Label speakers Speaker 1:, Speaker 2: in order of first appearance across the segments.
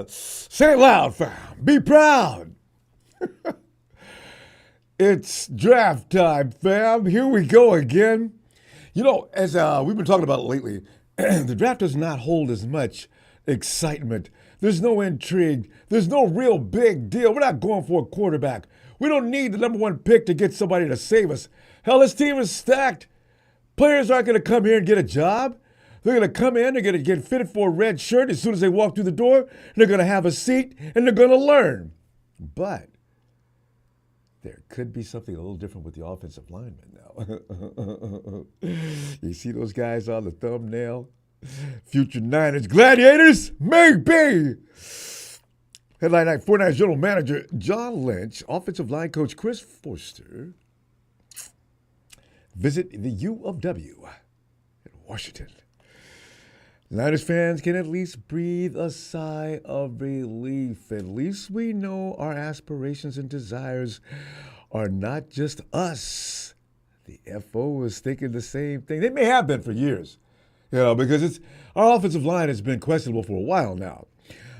Speaker 1: Say it loud, fam. Be proud. It's draft time, fam. Here we go again. You know, as we've been talking about it lately, the draft does not hold as much excitement. There's no intrigue. There's no real big deal. We're not going for a quarterback. We don't need the number one pick to get somebody to save us. Hell, this team is stacked. Players aren't going to come here and get a job. They're going to come in, they're going to get fitted for a red shirt as soon as they walk through the door. They're going to have a seat, and they're going to learn. But there could be something a little different with the offensive linemen now. You see those guys on the thumbnail? Future Niners gladiators? Maybe! Headline night, 49ers General Manager John Lynch, offensive line coach Chris Foerster visit the U of W in Washington. Niners fans can at least breathe a sigh of relief. At least we know our aspirations and desires are not just us. The FO is thinking the same thing. They may have been for years, because our offensive line has been questionable for a while now.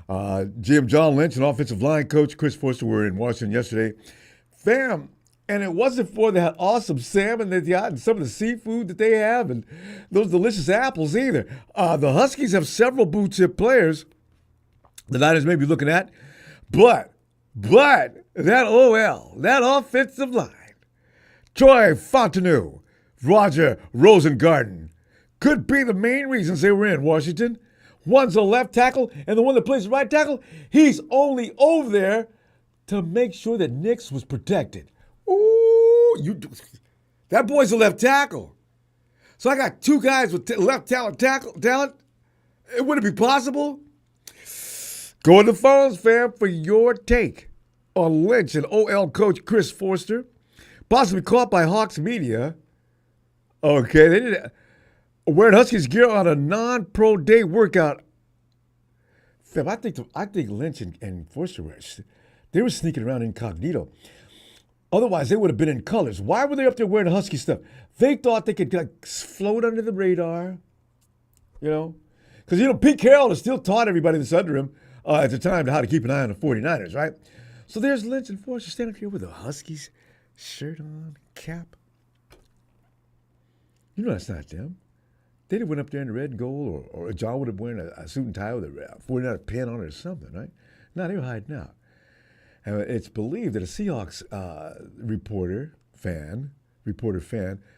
Speaker 1: GM John Lynch and offensive line coach Chris Foerster were in Washington yesterday. Fam, and it wasn't for that awesome salmon that they got and some of the seafood that they have and those delicious apples either. The Huskies have several blue chip players the Niners may be looking at, but that OL, that offensive line, Troy Fautanu, Roger Rosengarten, could be the main reasons they were in Washington. One's a left tackle, and the one that plays the right tackle, he's only over there to make sure that Nix was protected. Ooh, that boy's a left tackle. So I got two guys with left talent. Would it be possible? Go on the phones, fam, for your take on Lynch and OL coach Chris Foerster, possibly caught by Hawks media. Okay, they did wearing Huskies gear on a non-pro day workout. Fam, I think Lynch and Foerster were sneaking around incognito. Otherwise, they would have been in colors. Why were they up there wearing Husky stuff? They thought they could float under the radar, Because, Pete Carroll has still taught everybody that's under him at the time how to keep an eye on the 49ers, right? So there's Lynch and Foerster standing up here with a Huskies shirt on, cap. That's not them. They'd have went up there in the red and gold, or John would have worn a suit and tie with a 49er pin on it or something, right? No, they were hiding out. And it's believed that a Seahawks reporter fan,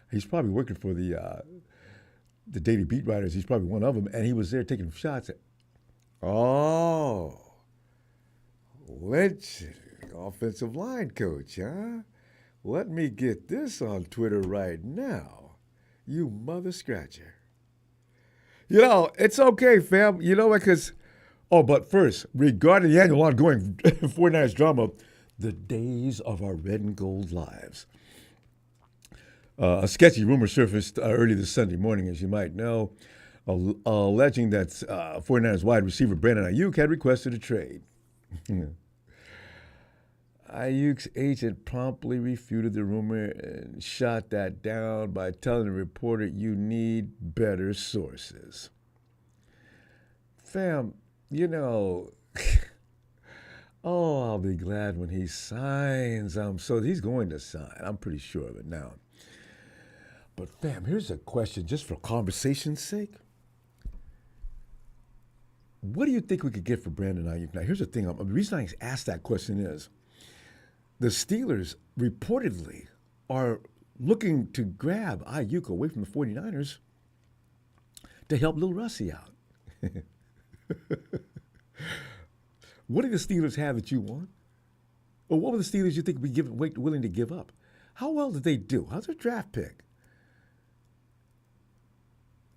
Speaker 1: he's probably working for the daily beat writers. He's probably one of them, and he was there taking shots. Lynch, offensive line coach, huh? Let me get this on Twitter right now. You mother scratcher. It's okay, fam. Because... Oh, but first, regarding the annual ongoing 49ers drama, the days of our red and gold lives. A sketchy rumor surfaced early this Sunday morning, as you might know, alleging that 49ers wide receiver Brandon Aiyuk had requested a trade. Aiyuk's agent promptly refuted the rumor and shot that down by telling the reporter, "You need better sources." Fam, I'll be glad when he signs. So he's going to sign. I'm pretty sure of it now. But fam, here's a question just for conversation's sake. What do you think we could get for Brandon Aiyuk? Now, here's the thing. The reason I asked that question is the Steelers reportedly are looking to grab Aiyuk away from the 49ers to help Lil Russie out. What do the Steelers have that you want? Or what would the Steelers you think would be willing to give up? How well did they do? How's their draft pick?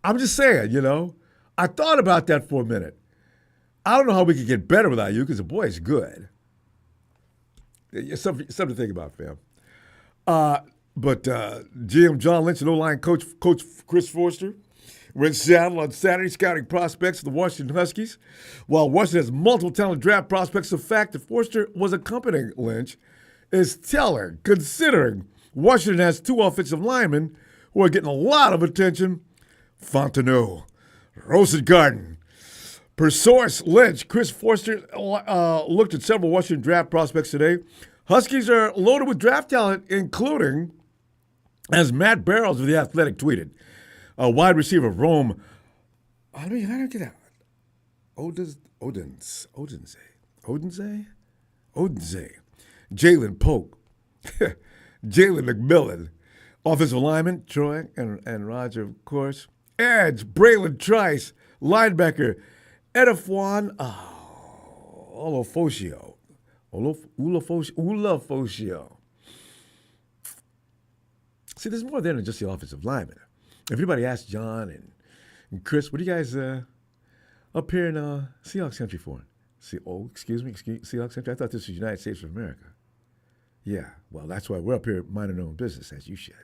Speaker 1: I'm just saying, I thought about that for a minute. I don't know how we could get better with Aiyuk because the boy is good. Something to think about, fam. But GM John Lynch and O-Line coach Chris Foerster were in Seattle on Saturday scouting prospects for the Washington Huskies. While Washington has multiple talented draft prospects, the fact that Foerster was accompanying Lynch is telling, considering Washington has two offensive linemen who are getting a lot of attention. Fautanu Roger Rosengarten, Per source, Lynch, Chris Foerster looked at several Washington draft prospects today. Huskies are loaded with draft talent, including, as Matt Barrows of The Athletic tweeted, a wide receiver Rome. How do I get that? Odense. Jalen Polk. Jalen McMillan. Offensive lineman, Troy and Roger, of course. Edge, Braylon Trice. Linebacker, Edifwan Olafosio. Olafosio. See, there's more there than just the offensive lineman. If anybody asks John and Chris, what do you guys up here in Seahawks country for? Seahawks country? I thought this was United States of America. Yeah, well, that's why we're up here minding our own business, as you should.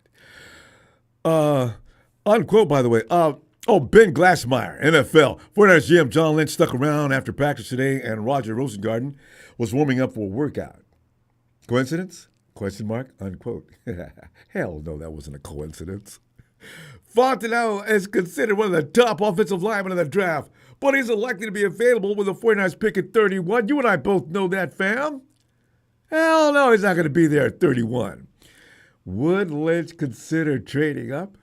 Speaker 1: Unquote, by the way. Ben Glassmeyer, NFL. 49ers GM John Lynch stuck around after practice today, and Roger Rosengarten was warming up for a workout. Coincidence? Question mark? Unquote. Hell no, that wasn't a coincidence. Fautanu is considered one of the top offensive linemen in the draft, but he's unlikely to be available with the 49ers pick at 31. You and I both know that, fam. Hell no, he's not going to be there at 31. Would Lynch consider trading up?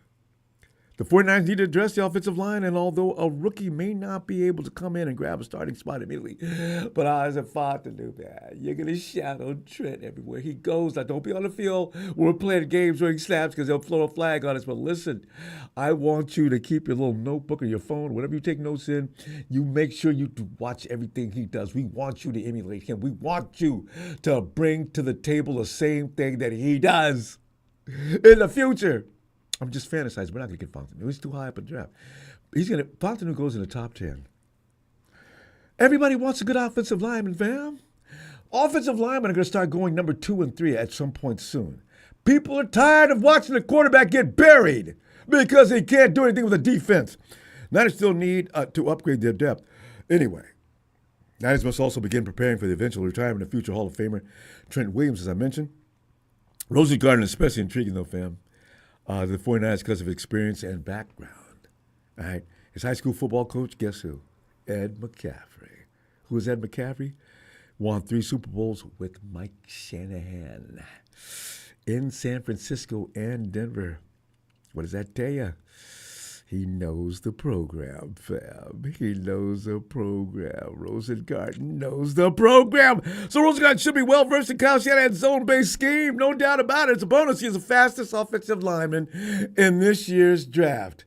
Speaker 1: The 49ers need to address the offensive line, and although a rookie may not be able to come in and grab a starting spot immediately, but as a Fautanu, man, you're going to shadow Trent everywhere he goes. Now, don't be on the field when we're playing games during snaps because they'll float a flag on us. But listen, I want you to keep your little notebook or your phone, whatever you take notes in, you make sure you watch everything he does. We want you to emulate him. We want you to bring to the table the same thing that he does in the future. I'm just fantasizing. We're not going to get Fautanu. He's too high up in the draft. Fautanu goes in the top 10. Everybody wants a good offensive lineman, fam. Offensive linemen are going to start going number 2 and 3 at some point soon. People are tired of watching the quarterback get buried because he can't do anything with the defense. Niners still need to upgrade their depth. Anyway, Niners must also begin preparing for the eventual retirement of future Hall of Famer Trent Williams, as I mentioned. Rosengarten is especially intriguing, though, fam. The 49ers because of experience and background. All right. His high school football coach, guess who? Ed McCaffrey. Who is Ed McCaffrey? Won 3 Super Bowls with Mike Shanahan in San Francisco and Denver. What does that tell you? He knows the program, fam. He knows the program. Rosengarten knows the program. So Rosengarten should be well-versed in Kyle Shanahan's zone-based scheme. No doubt about it. It's a bonus. He's the fastest offensive lineman in this year's draft.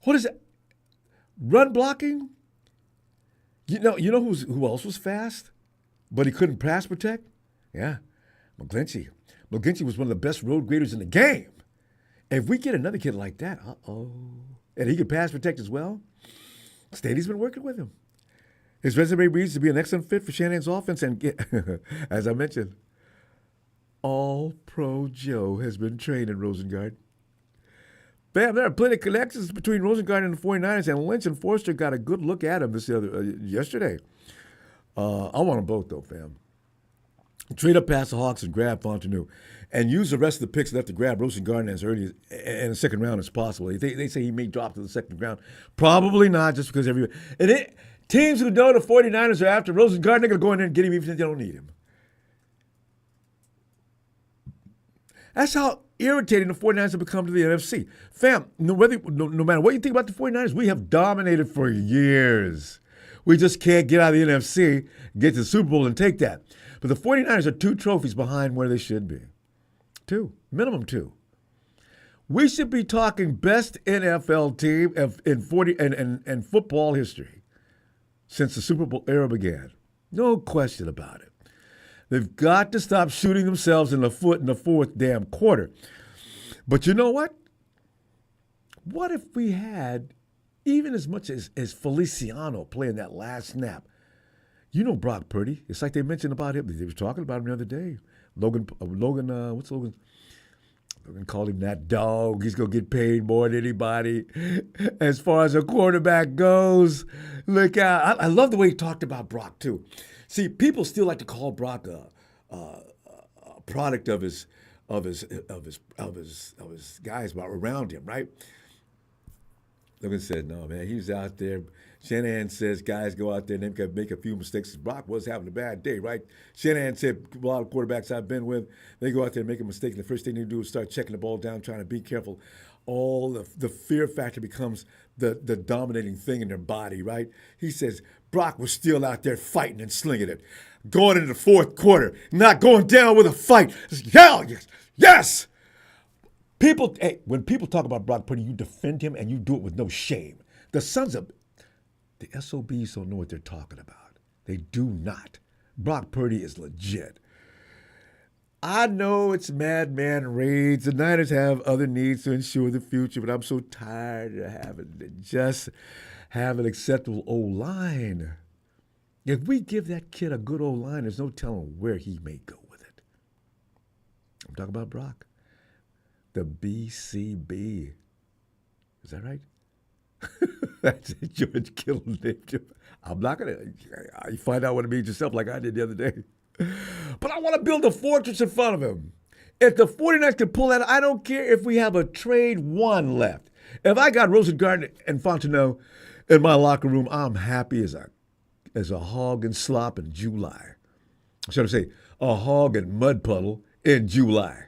Speaker 1: What is it? Run blocking? You know who else was fast, but he couldn't pass protect? Yeah, McGlinchey. McGlinchey was one of the best road graders in the game. If we get another kid like that, and he can pass protect as well, Stady's been working with him. His resume reads to be an excellent fit for Shanahan's offense, and as I mentioned, All-Pro Joe has been trained in Rosengarten. Bam, there are plenty of connections between Rosengarten and the 49ers, and Lynch and Foerster got a good look at him yesterday. I want them both, though, fam. Trade up past the Hawks and grab Fautanu, and use the rest of the picks left to grab Rosengarten as early in the second round as possible. They say he may drop to the second round. Probably not, just because teams who know the 49ers are after Rosengarten, they're going to go in there and get him even if they don't need him. That's how irritating the 49ers have become to the NFC. Fam, no matter what you think about the 49ers, we have dominated for years. We just can't get out of the NFC, get to the Super Bowl, and take that. But the 49ers are 2 trophies behind where they should be. 2. Minimum 2. We should be talking best NFL team in football history since the Super Bowl era began. No question about it. They've got to stop shooting themselves in the foot in the 4th damn quarter. But you know what? What if we had even as much as Feliciano playing that last snap? You know Brock Purdy. It's like they mentioned about him. They were talking about him the other day. Logan, what's Logan? Logan called him that dog. He's going to get paid more than anybody. As far as a quarterback goes, look out. I love the way he talked about Brock, too. See, people still like to call Brock a product of his guys around him, right? Logan said, no, man, he was out there. Shanahan says guys go out there and they can make a few mistakes. Brock was having a bad day, right? Shanahan said a lot of quarterbacks I've been with, they go out there and make a mistake, and the first thing they do is start checking the ball down, trying to be careful. All the fear factor becomes the dominating thing in their body, right? He says Brock was still out there fighting and slinging it. Going into the fourth quarter, not going down with a fight. Hell, yes! People, hey, when people talk about Brock Purdy, you defend him and you do it with no shame. The SOBs don't know what they're talking about. They do not. Brock Purdy is legit. I know it's madman raids. The Niners have other needs to ensure the future, but I'm so tired of having to just have an acceptable O-line. If we give that kid a good O-line, there's no telling where he may go with it. I'm talking about Brock. The BCB. Is that right? That's it, George Kittle named him. I'm not going to. You find out what it means yourself like I did the other day. But I want to build a fortress in front of him. If the 49ers can pull that, I don't care if we have a trade one left. If I got Rosengarten and Fautanu in my locker room, I'm happy as a hog in slop in July. Should I say a hog in mud puddle in July?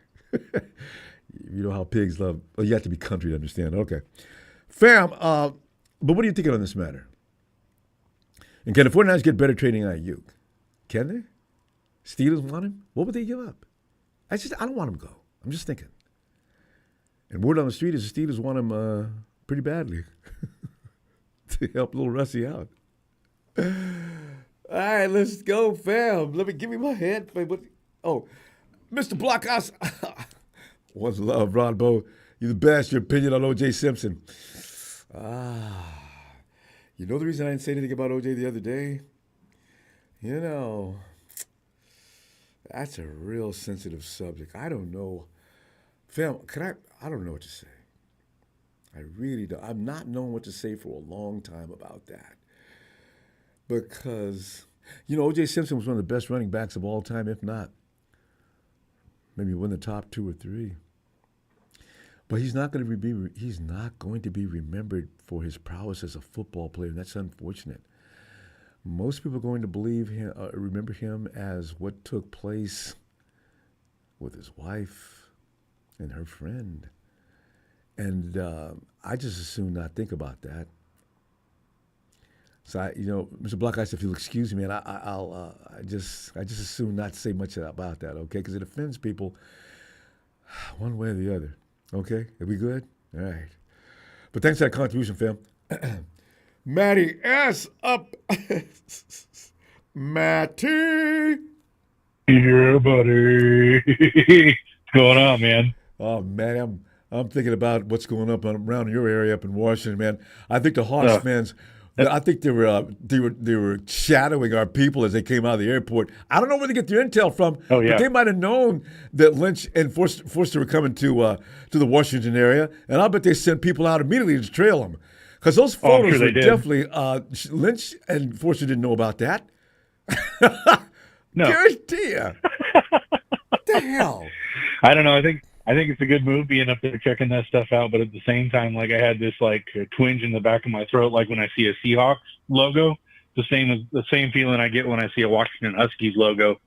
Speaker 1: You know how pigs love. Well, you have to be country to understand. Okay. Fam, but what are you thinking on this matter? And can the 49ers get better trading Aiyuk? Can they? Steelers want him? What would they give up? I don't want him to go. I'm just thinking. And word on the street is the Steelers want him pretty badly to help little Russie out. All right, let's go, fam. Give me my head. Oh, Mr. Blockhouse. Once love, Ronbo. You're the best. Your opinion on OJ Simpson. You know the reason I didn't say anything about OJ the other day? You know, that's a real sensitive subject. I don't know. Fam, I don't know what to say. I really don't. I've not known what to say for a long time about that. Because, OJ Simpson was one of the best running backs of all time, if not. Maybe win the top 2 or 3. But he's not going to be remembered for his prowess as a football player, and that's unfortunate. Most people are going to remember him as what took place with his wife and her friend. And I just as soon not think about that. So Mr. Block, if you'll excuse me, and I just as soon not say much about that, okay? Because it offends people one way or the other. Okay, are we good? All right. But thanks for that contribution, fam. Matty S up. Matty.
Speaker 2: Yeah, buddy. What's going on, man?
Speaker 1: Oh man, I'm thinking about what's going up around your area up in Washington, man. I think the Hawks fans. I think they were shadowing our people as they came out of the airport. I don't know where they get their intel from, but they might have known that Lynch and Foerster were coming to the Washington area, and I'll bet they sent people out immediately to trail them. Because those photos were definitely Lynch and Foerster didn't know about that.
Speaker 2: No.
Speaker 1: Guarantee you. What the hell?
Speaker 2: I don't know. I think it's a good move being up there checking that stuff out, but at the same time, I had this twinge in the back of my throat, like when I see a Seahawks logo. The same feeling I get when I see a Washington Huskies logo.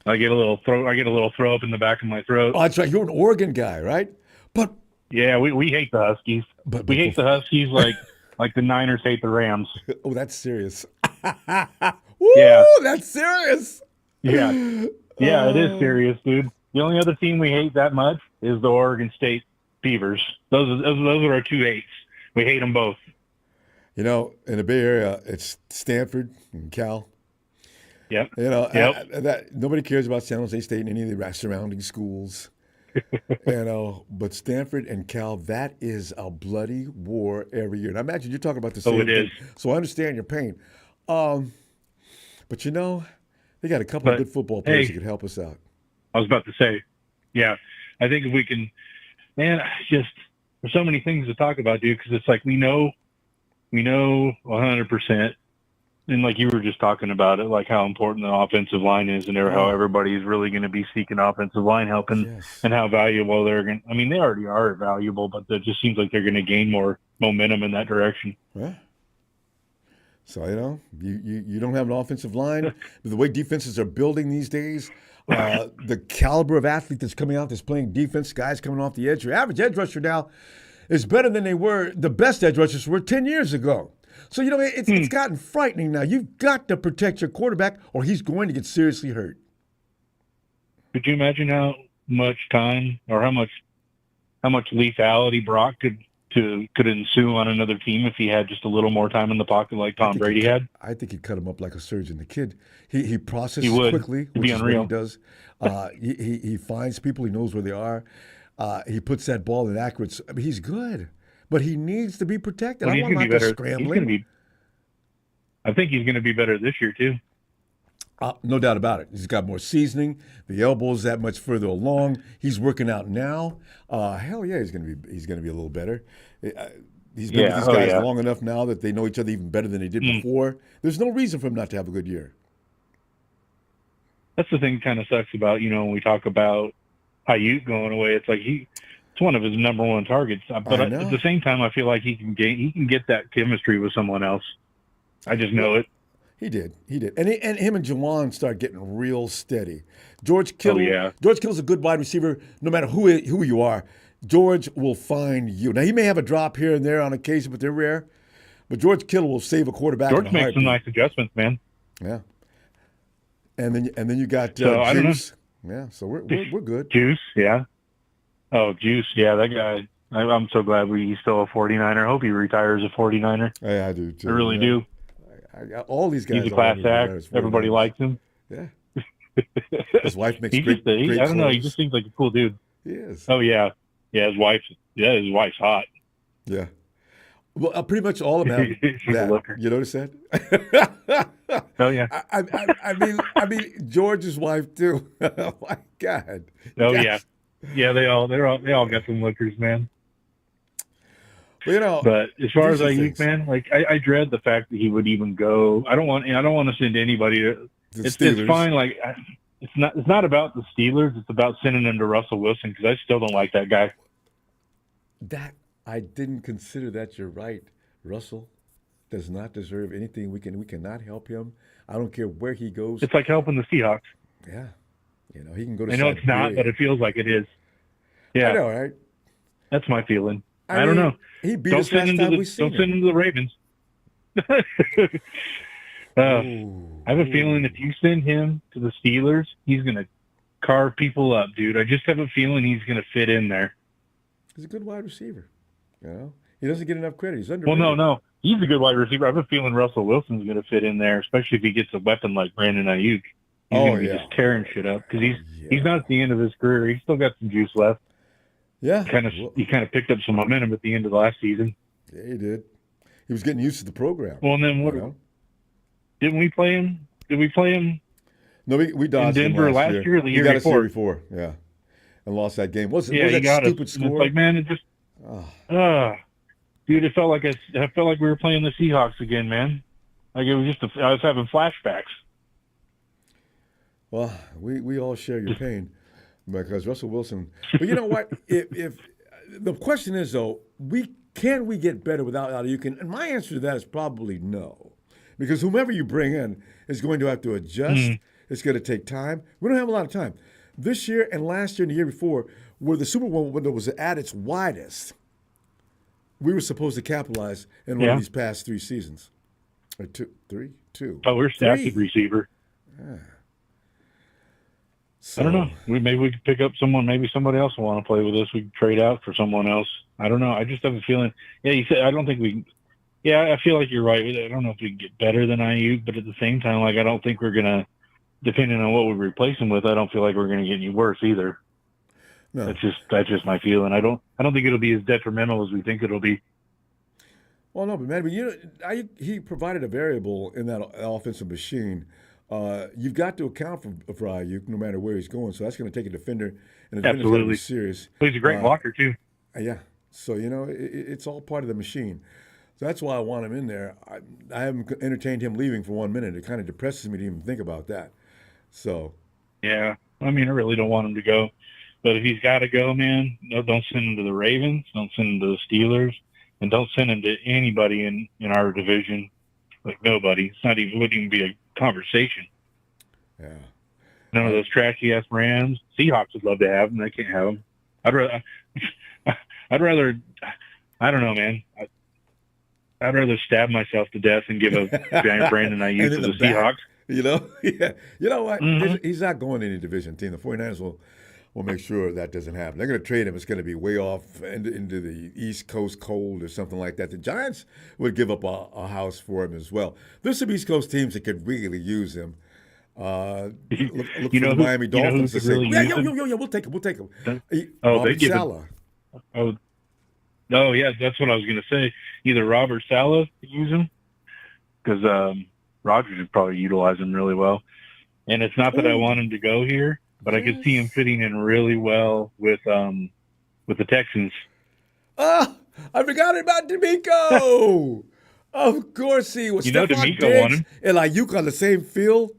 Speaker 2: I get a little throw up in the back of my throat.
Speaker 1: Oh, that's right. You're an Oregon guy, right? But
Speaker 2: yeah, we hate the Huskies. But we hate the Huskies like the Niners hate the Rams.
Speaker 1: Oh, that's serious.
Speaker 2: Woo,
Speaker 1: yeah, that's serious.
Speaker 2: Yeah, it is serious, dude. The only other team we hate that much is the Oregon State Beavers. Those are our 2 hates. We hate them both.
Speaker 1: In the Bay Area, it's Stanford and Cal.
Speaker 2: Yep.
Speaker 1: That nobody cares about San Jose State and any of the surrounding schools. But Stanford and Cal, that is a bloody war every year. And I imagine you're talking about the same thing. So I understand your pain. But they got a couple of good football players that could help us out.
Speaker 2: I was about to say, yeah, I think if we can, man, just there's so many things to talk about, dude, because it's we know 100%, and like you were just talking about it, how important the offensive line is, and how everybody's really going to be seeking offensive line help, and how valuable they're going. I mean, they already are valuable, but it just seems like they're going to gain more momentum in that direction.
Speaker 1: Yeah. So, you don't have an offensive line. The way defenses are building these days, the caliber of athlete that's coming out that's playing defense, guys coming off the edge. Your average edge rusher now is better than the best edge rushers were 10 years ago. So, it's gotten frightening now. You've got to protect your quarterback or he's going to get seriously hurt.
Speaker 2: Could you imagine how much time or how much lethality Brock could ensue on another team if he had just a little more time in the pocket like Tom Brady had?
Speaker 1: I think he'd cut him up like a surgeon. The kid, he processes quickly, which is
Speaker 2: unreal.
Speaker 1: what he does. He finds people. He knows where they are. He puts that ball in accurate. I mean, he's good, but he needs to be protected.
Speaker 2: Well,
Speaker 1: I want him not scrambling.
Speaker 2: I think he's going to be better this year too.
Speaker 1: No doubt about it. He's got more seasoning. The elbow's that much further along. He's working out now. Hell yeah, he's going to be a little better. He's been with these guys long enough now that they know each other even better than they did before. There's no reason for him not to have a good year.
Speaker 2: That's the thing that kind of sucks about, when we talk about Aiyuk going away, it's like it's one of his number one targets. But at the same time, I feel like he can get that chemistry with someone else. I just know it.
Speaker 1: He did. And him and Juwan start getting real steady. George Kittle.
Speaker 2: Oh, yeah.
Speaker 1: George Kittle's a good wide receiver. No matter who you are, George will find you. Now, he may have a drop here and there on occasion, but they're rare. But George Kittle will save a quarterback.
Speaker 2: George makes some nice adjustments, man.
Speaker 1: Yeah. And then you got Juice. Yeah, so we're good.
Speaker 2: Juice, yeah. Oh, Juice, yeah, that guy. I'm so glad he's still a 49er. I hope he retires a 49er.
Speaker 1: Yeah, I do, too.
Speaker 2: I really do.
Speaker 1: All these guys.
Speaker 2: He's a class act. Everybody likes him.
Speaker 1: Yeah. His wife makes great
Speaker 2: I don't know.
Speaker 1: clothes.
Speaker 2: He just seems like a cool dude.
Speaker 1: He is.
Speaker 2: Oh yeah, yeah. His wife's hot.
Speaker 1: Yeah. Well, pretty much all about that. You notice that?
Speaker 2: Oh yeah.
Speaker 1: I mean, George's wife too. Oh my God.
Speaker 2: Oh yeah. Yeah, they all got some lookers, man.
Speaker 1: Well,
Speaker 2: but as far as Aiyuk, man, like I dread the fact that he would even go. I don't want to send anybody to. It's fine. Like it's not about the Steelers. It's about sending them to Russell Wilson because I still don't like that guy.
Speaker 1: That I didn't consider that. You're right. Russell does not deserve anything. We cannot help him. I don't care where he goes.
Speaker 2: It's like helping the Seahawks.
Speaker 1: Yeah, he can go to.
Speaker 2: I know it's not, but it feels like it is. Yeah,
Speaker 1: I know, right?
Speaker 2: That's my feeling. I don't know.
Speaker 1: He beat us last time we seen him.
Speaker 2: Don't send him to the Ravens. I have a feeling if you send him to the Steelers, he's going to carve people up, dude. I just have a feeling he's going to fit in there.
Speaker 1: He's a good wide receiver. He doesn't get enough credit. He's underrated.
Speaker 2: Well, no. He's a good wide receiver. I have a feeling Russell Wilson's going to fit in there, especially if he gets a weapon like Brandon Aiyuk. He's going to be just tearing shit up because he's not at the end of his career. He's still got some juice left.
Speaker 1: Yeah,
Speaker 2: he kind of picked up some momentum at the end of the last season.
Speaker 1: Yeah, he did. He was getting used to the program.
Speaker 2: Well, and then didn't we play him? Did we play him?
Speaker 1: No, we dodged
Speaker 2: in Denver
Speaker 1: him last
Speaker 2: year or the year
Speaker 1: before.
Speaker 2: He got us the
Speaker 1: year before, yeah, and lost that game. Was that stupid score?
Speaker 2: It's like, man, it just, dude, it felt like I felt like we were playing the Seahawks again, man. Like it was just I was having flashbacks.
Speaker 1: Well, we all share your pain. Because Russell Wilson, but you know what? if the question is though, can we get better without Aiyuk? And my answer to that is probably no, because whomever you bring in is going to have to adjust. It's going to take time. We don't have a lot of time. This year and last year and the year before, where the Super Bowl window was at its widest, we were supposed to capitalize in one of these past 3 seasons, or two.
Speaker 2: Oh, we're stacked at receiver.
Speaker 1: Yeah. So,
Speaker 2: I don't know. Maybe we could pick up someone. Maybe somebody else will want to play with us. We could trade out for someone else. I don't know. I just have a feeling. Yeah, you said I don't think we. Yeah, I feel like you're right. I don't know if we can get better than Aiyuk, but at the same time, like I don't think we're gonna. Depending on what we replace him with, I don't feel like we're gonna get any worse either. No, that's just my feeling. I don't think it'll be as detrimental as we think it'll be.
Speaker 1: Well, no, but man, he provided a variable in that offensive machine. You've got to account for Aiyuk no matter where he's going. So that's going to take a defender, and the defender's got to be serious.
Speaker 2: He's a great blocker too.
Speaker 1: Yeah. So it's all part of the machine. So that's why I want him in there. I haven't entertained him leaving for 1 minute. It kind of depresses me to even think about that. So.
Speaker 2: Yeah, I mean, I really don't want him to go, but if he's got to go, man, no, don't send him to the Ravens. Don't send him to the Steelers. and don't send him to anybody in our division. Like nobody. It's not even, wouldn't even be a conversation.
Speaker 1: Yeah.
Speaker 2: None of those trashy ass Rams. Seahawks would love to have him. They can't have him. I'd rather. I don't know, man. I'd rather stab myself to death and give a Brandon Aiyuk to the Seahawks.
Speaker 1: You know, yeah. You know what?
Speaker 2: Mm-hmm.
Speaker 1: He's not going to any division team. The 49ers will make sure that doesn't happen. They're going to trade him. It's going to be way off into the East Coast cold or something like that. The Giants would give up a house for him as well. There's some East Coast teams that could really use him. Look for the Miami Dolphins to say, yeah, we'll take him. We'll take him. Robert Saleh.
Speaker 2: Oh, yeah, that's what I was going to say. Either Rob or Saleh use him, because Rodgers would probably utilize him really well. And it's not that I want him to go here, but I could see him fitting in really well with the Texans.
Speaker 1: Oh, I forgot about D'Amico. Of course he was.
Speaker 2: D'Amico won him.
Speaker 1: And Aiyuk on the same field.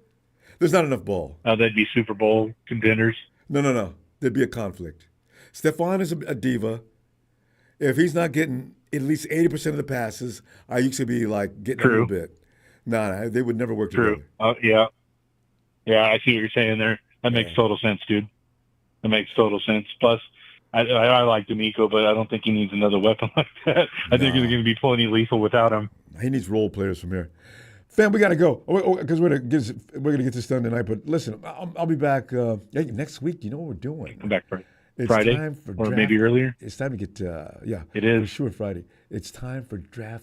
Speaker 1: There's not enough ball.
Speaker 2: They'd be Super Bowl contenders.
Speaker 1: No. There'd be a conflict. Stephon is a diva. If he's not getting at least 80% of the passes, Aiyuk should be like getting a little bit. No, they would never work together.
Speaker 2: Yeah. Yeah, I see what you're saying there. That makes total sense, dude. That makes total sense. Plus, I like D'Amico, but I don't think he needs another weapon like that. I think he's going to be plenty lethal without him.
Speaker 1: He needs role players from here. Fam, we got to go because we're going to get this done tonight. But listen, I'll be back next week. You know what we're doing?
Speaker 2: Come back Friday.
Speaker 1: It's
Speaker 2: Friday,
Speaker 1: time for
Speaker 2: or
Speaker 1: draft.
Speaker 2: maybe earlier.
Speaker 1: It's time to get,
Speaker 2: it is.
Speaker 1: For sure Friday. It's time for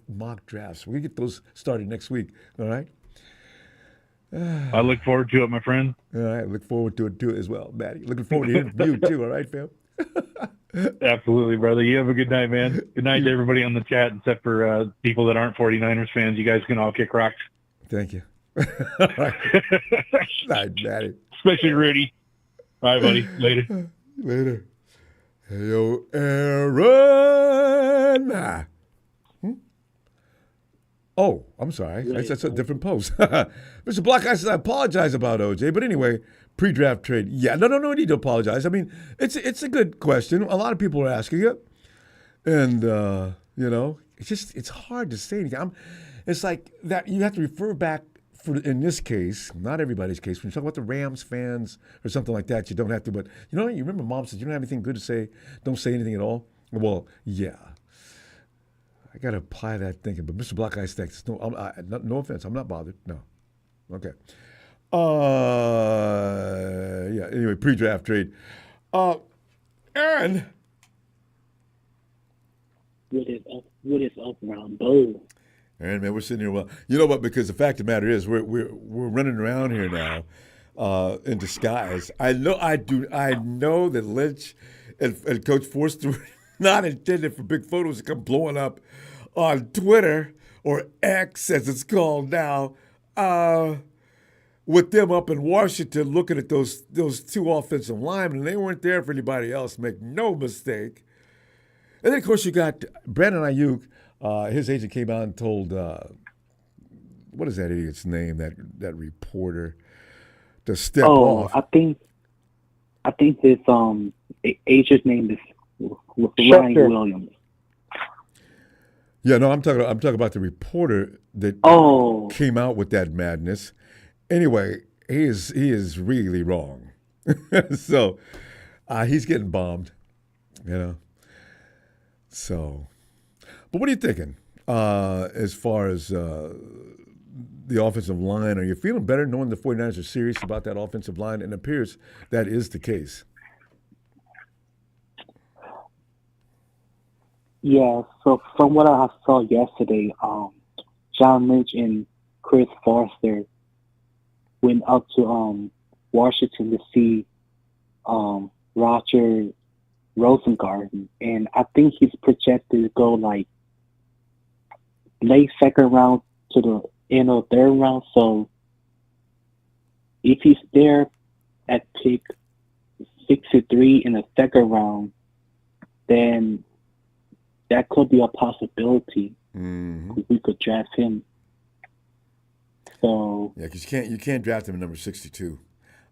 Speaker 1: mock drafts. We're going to get those started next week, all right?
Speaker 2: I look forward to it, my friend.
Speaker 1: All right, look forward to it too as well, Matty. Looking forward to hearing from you too, all right, fam?
Speaker 2: Absolutely, brother. You have a good night, man. Good night to everybody on the chat, except for people that aren't 49ers fans. You guys can all kick rocks.
Speaker 1: Thank you. All right. Night, Matty.
Speaker 2: Especially Rudy. All right, buddy. Later.
Speaker 1: Later. Hey, yo, Aaron. Oh, I'm sorry. That's a different post. Mr. Block, I apologize about OJ. But anyway, pre-draft trade. Yeah, no need to apologize. I mean, it's a good question. A lot of people are asking it. And, it's hard to say anything. It's like that you have to refer back, in this case, not everybody's case, when you talk about the Rams fans or something like that, you don't have to. But, you remember Mom said, you don't have anything good to say, don't say anything at all? Well, yeah. I got to apply that thinking. But Mr. Black Ice thinks, no offense, I'm not bothered. No. Okay. Anyway, pre-draft trade. Aaron.
Speaker 3: What is up, Ronbo?
Speaker 1: Aaron, man, we're sitting here. Well, you know what? Because the fact of the matter is, we're running around here now in disguise. I know that Lynch and Coach Foerster were not intended for big photos to come blowing up on Twitter or X, as it's called now, with them up in Washington looking at those two offensive linemen, and they weren't there for anybody else. Make no mistake. And then, of course, you got Brandon Aiyuk. His agent came out and told, what is that idiot's name, that reporter, to step off.
Speaker 3: I think his agent's name is Ryan Williams.
Speaker 1: Yeah, no, I'm talking about the reporter that came out with that madness. Anyway, he is really wrong. So he's getting bombed, So, but what are you thinking as far as the offensive line? Are you feeling better knowing the 49ers are serious about that offensive line? And it appears that is the case.
Speaker 3: Yeah, so from what I saw yesterday, John Lynch and Chris Foerster went up to Washington to see Roger Rosengarten, and I think he's projected to go like late second round to the end of third round. So if he's there at pick 63 in the second round, then that could be a possibility.
Speaker 1: Mm-hmm.
Speaker 3: We could draft him. So
Speaker 1: yeah, because you can't draft him at number 62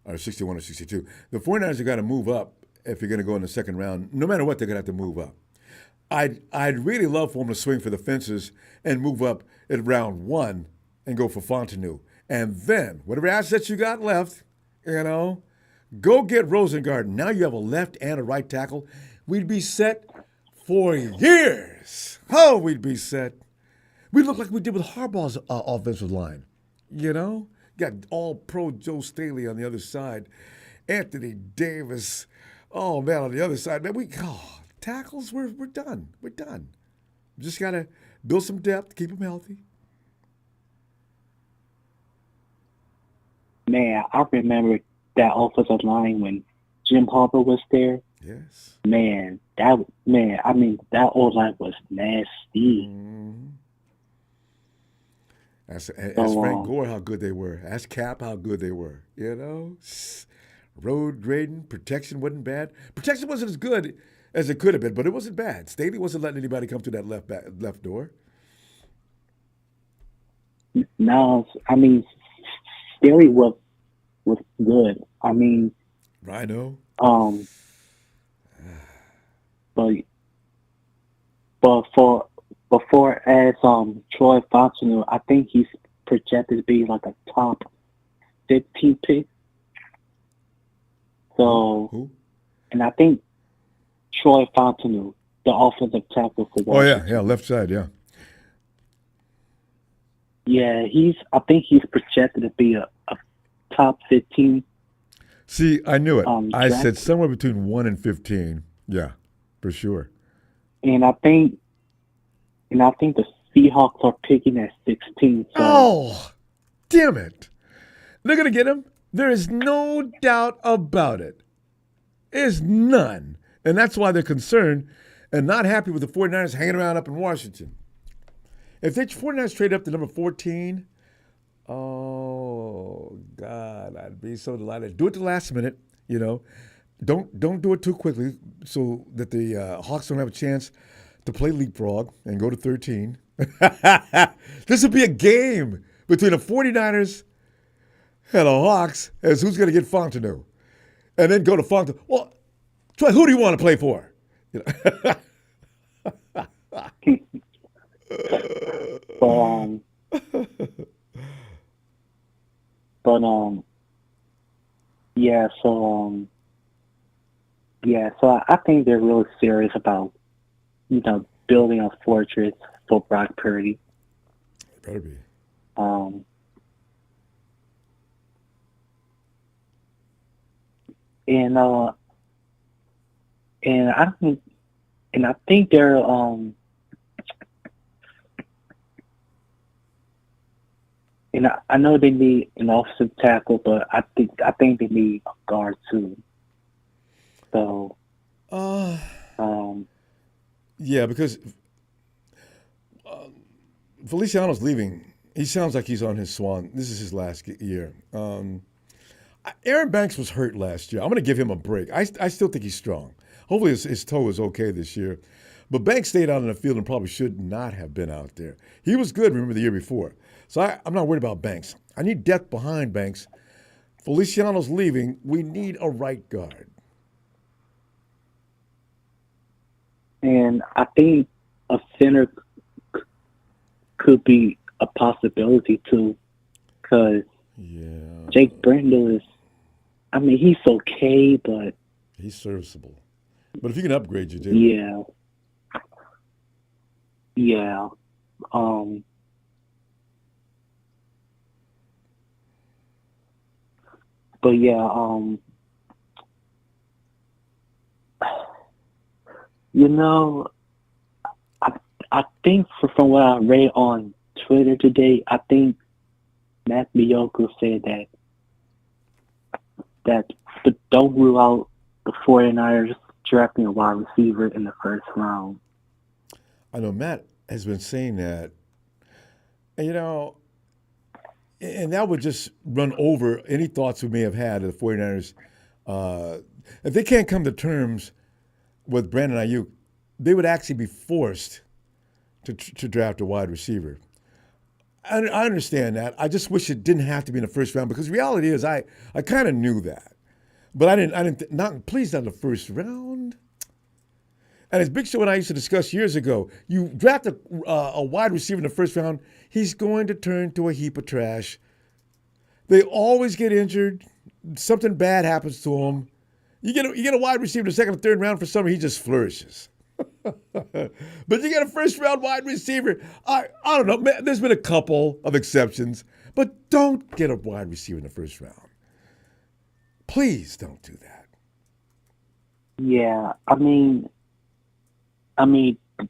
Speaker 1: or 61 or 62. The 49ers have got to move up if you're going to go in the second round. No matter what, they're going to have to move up. I'd really love for him to swing for the fences and move up at round 1 and go for Fautanu. And then, whatever assets you got left, go get Rosengarten. Now you have a left and a right tackle. We'd be set for years. Oh, we'd be set. We'd look like we did with Harbaugh's offensive line. Got all pro Joe Staley on the other side. Anthony Davis. Oh, man, on the other side. Man, tackles, we're done. We're done. Just got to build some depth, keep them healthy.
Speaker 3: Man, I remember that offensive line when Jim Harper was there.
Speaker 1: Yes.
Speaker 3: That O-line was nasty.
Speaker 1: Mm-hmm. Ask Frank Gore how good they were. Ask Cap how good they were. Road grading, protection wasn't bad. Protection wasn't as good as it could have been, but it wasn't bad. Staley wasn't letting anybody come through that left door.
Speaker 3: No, Staley was good.
Speaker 1: Rhino.
Speaker 3: But for as Troy Fautanu, I think he's projected to be like a top 15 pick. So,
Speaker 1: Who?
Speaker 3: And I think Troy Fautanu, the offensive tackle for Washington.
Speaker 1: Oh yeah, left side, yeah.
Speaker 3: Yeah, I think he's projected to be a top 15.
Speaker 1: See, I knew it. I
Speaker 3: draft.
Speaker 1: said somewhere between 1 and 15. Yeah, for sure.
Speaker 3: And I think the Seahawks are picking at 16. So.
Speaker 1: Oh, damn it. They're going to get him. There is no doubt about it. There's none. And that's why they're concerned and not happy with the 49ers hanging around up in Washington. If the 49ers trade up to number 14, oh, God, I'd be so delighted. Do it the last minute, Don't do it too quickly so that the Hawks don't have a chance to play leapfrog and go to 13. This would be a game between the 49ers and the Hawks as who's going to get Fautanu. And then go to Fautanu. Well, Troy, who do you want to play for?
Speaker 3: So I think they're really serious about, building a fortress for Brock Purdy.
Speaker 1: It better be.
Speaker 3: I think they're and I know they need an offensive tackle, but I think they need a guard too. So,
Speaker 1: yeah, because Feliciano's leaving. He sounds like he's on his swan. This is his last year. Aaron Banks was hurt last year. I'm going to give him a break. I still think he's strong. Hopefully his toe is okay this year. But Banks stayed out in the field and probably should not have been out there. He was good, remember, the year before. So I'm not worried about Banks. I need depth behind Banks. Feliciano's leaving. We need a right guard.
Speaker 3: And I think a center could be a possibility too, because Jake Brendel is, he's okay, but
Speaker 1: he's serviceable. But if you can upgrade, you do.
Speaker 3: Yeah. But I think from what I read on Twitter today, I think Matt Miyoko said that don't rule out the 49ers drafting a wide receiver in the first round.
Speaker 1: I know Matt has been saying that, and that would just run over any thoughts we may have had of the 49ers. If they can't come to terms with Brandon Aiyuk, they would actually be forced to draft a wide receiver. I understand that. I just wish it didn't have to be in the first round, because reality is I kind of knew that. But I didn't not please not the first round. And as Big Show and I used to discuss years ago, you draft a wide receiver in the first round, he's going to turn to a heap of trash. They always get injured. Something bad happens to him. You get a wide receiver in the second or third round for summer, he just flourishes. But you get a first-round wide receiver. I don't know. There's been a couple of exceptions, but don't get a wide receiver in the first round. Please don't do that.
Speaker 3: Yeah, I mean,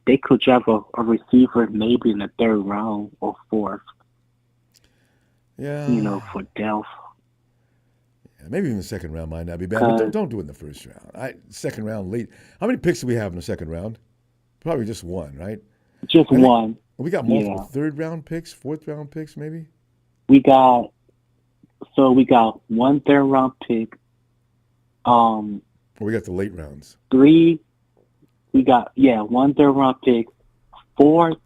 Speaker 3: they could draft a receiver maybe in the third round or fourth.
Speaker 1: Yeah.
Speaker 3: For depth.
Speaker 1: Yeah, maybe even the second round might not be bad, but don't do it in the first round. Second round late. How many picks do we have in the second round? Probably just one, right?
Speaker 3: Just one.
Speaker 1: We got multiple third-round picks, fourth-round picks, maybe?
Speaker 3: We got one third-round pick.
Speaker 1: We got the late rounds.
Speaker 3: We got one third-round pick, four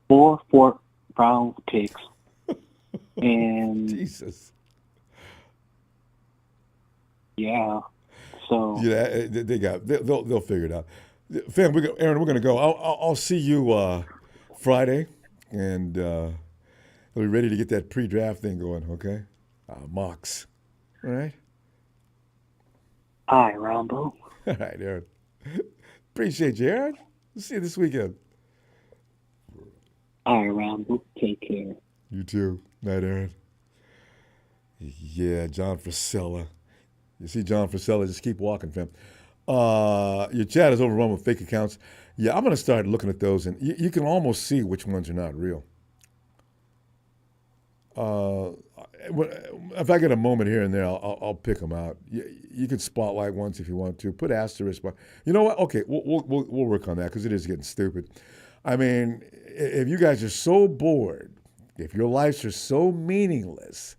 Speaker 3: fourth-round picks, and
Speaker 1: Jesus.
Speaker 3: Yeah. So
Speaker 1: yeah, they'll figure it out. Fam, Aaron, we're gonna go. I'll see you Friday, and we'll be ready to get that pre-draft thing going. Okay, mocks. All right.
Speaker 3: All right, Ronbo.
Speaker 1: All right, Aaron. Appreciate you, Aaron. We'll see you this weekend.
Speaker 3: All right, Ronbo. Take care.
Speaker 1: You too. Night, Aaron. Yeah, John Frisella. You see John Frisella, just keep walking, fam. Your chat is overrun with fake accounts. Yeah, I'm going to start looking at those, and you can almost see which ones are not real. If I get a moment here and there, I'll pick them out. You can spotlight ones if you want to. Put asterisk. You know what? Okay, we'll work on that because it is getting stupid. I mean, if you guys are so bored, if your lives are so meaningless,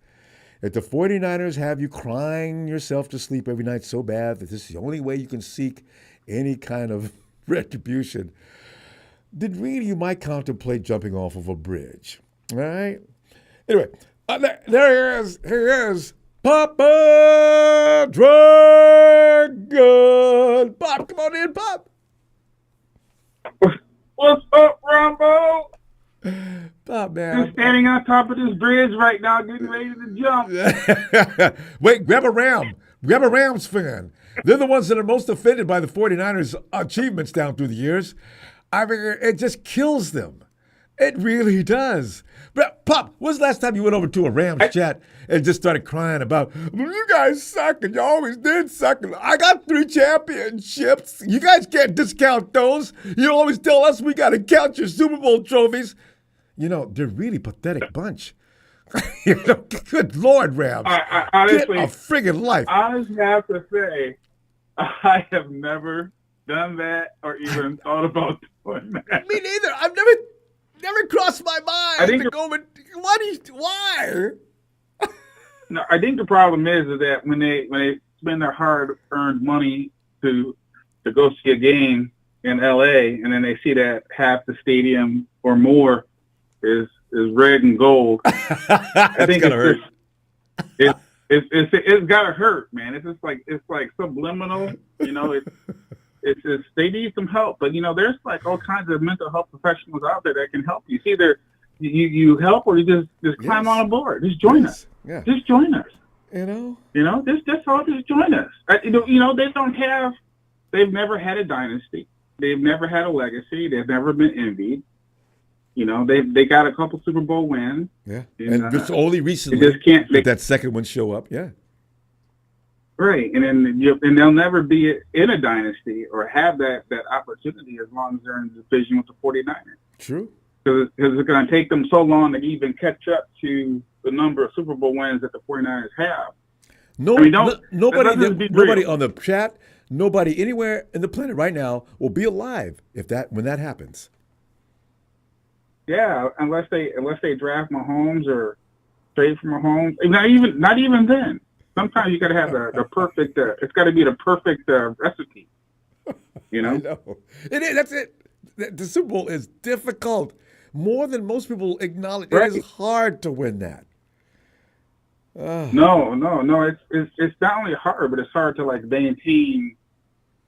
Speaker 1: if the 49ers have you crying yourself to sleep every night so bad that this is the only way you can seek any kind of retribution, then really you might contemplate jumping off of a bridge. All right? Anyway, there he is. Here he is. Papa Dragon. Pop, come on in, Pop.
Speaker 4: What's up, Ronbo?
Speaker 1: Pop, man.
Speaker 4: I'm standing on top of this bridge right now, getting ready to jump.
Speaker 1: Wait, grab a Ram. Grab a Rams fan. They're the ones that are most offended by the 49ers' achievements down through the years. I mean, it just kills them. It really does. But, Pop, when's the last time you went over to a Rams chat and just started crying about, you guys suck and you always did suck. I got 3 championships. You guys can't discount those. You always tell us we got to count your Super Bowl trophies. They're really pathetic bunch. Good Lord, Rams.
Speaker 4: I honestly,
Speaker 1: get a friggin' life.
Speaker 4: I just have to say, I have never done that or even thought about doing that.
Speaker 1: Me neither. I've never crossed my mind.
Speaker 4: I think
Speaker 1: why?
Speaker 4: No, I think the problem is that when they spend their hard-earned money to go see a game in LA, and then they see that half the stadium or more is red and gold. I think
Speaker 1: gotta hurt.
Speaker 4: It's gotta hurt, man. It's like subliminal, It's just, they need some help, but there's like all kinds of mental health professionals out there that can help you. It's either you help or you just climb on board. Just join us.
Speaker 1: Yeah.
Speaker 4: Just join us. Just join us. They've never had a dynasty. They've never had a legacy. They've never been envied. They got a couple Super Bowl wins.
Speaker 1: Yeah, and just only recently did that second one show up. Yeah.
Speaker 4: Right, and they'll never be in a dynasty or have that opportunity as long as they're in the division with the 49ers.
Speaker 1: True.
Speaker 4: Because it's going to take them so long to even catch up to the number of Super Bowl wins that the 49ers have.
Speaker 1: Nobody on the chat, nobody anywhere in the planet right now will be alive when that happens.
Speaker 4: Yeah, unless they draft Mahomes or trade for Mahomes. Not even then. Sometimes you got to have the perfect. It's got to be the perfect recipe.
Speaker 1: I know. It is. That's it. The Super Bowl is difficult, more than most people acknowledge. Right. It is hard to win that.
Speaker 4: No. It's not only hard, but it's hard to maintain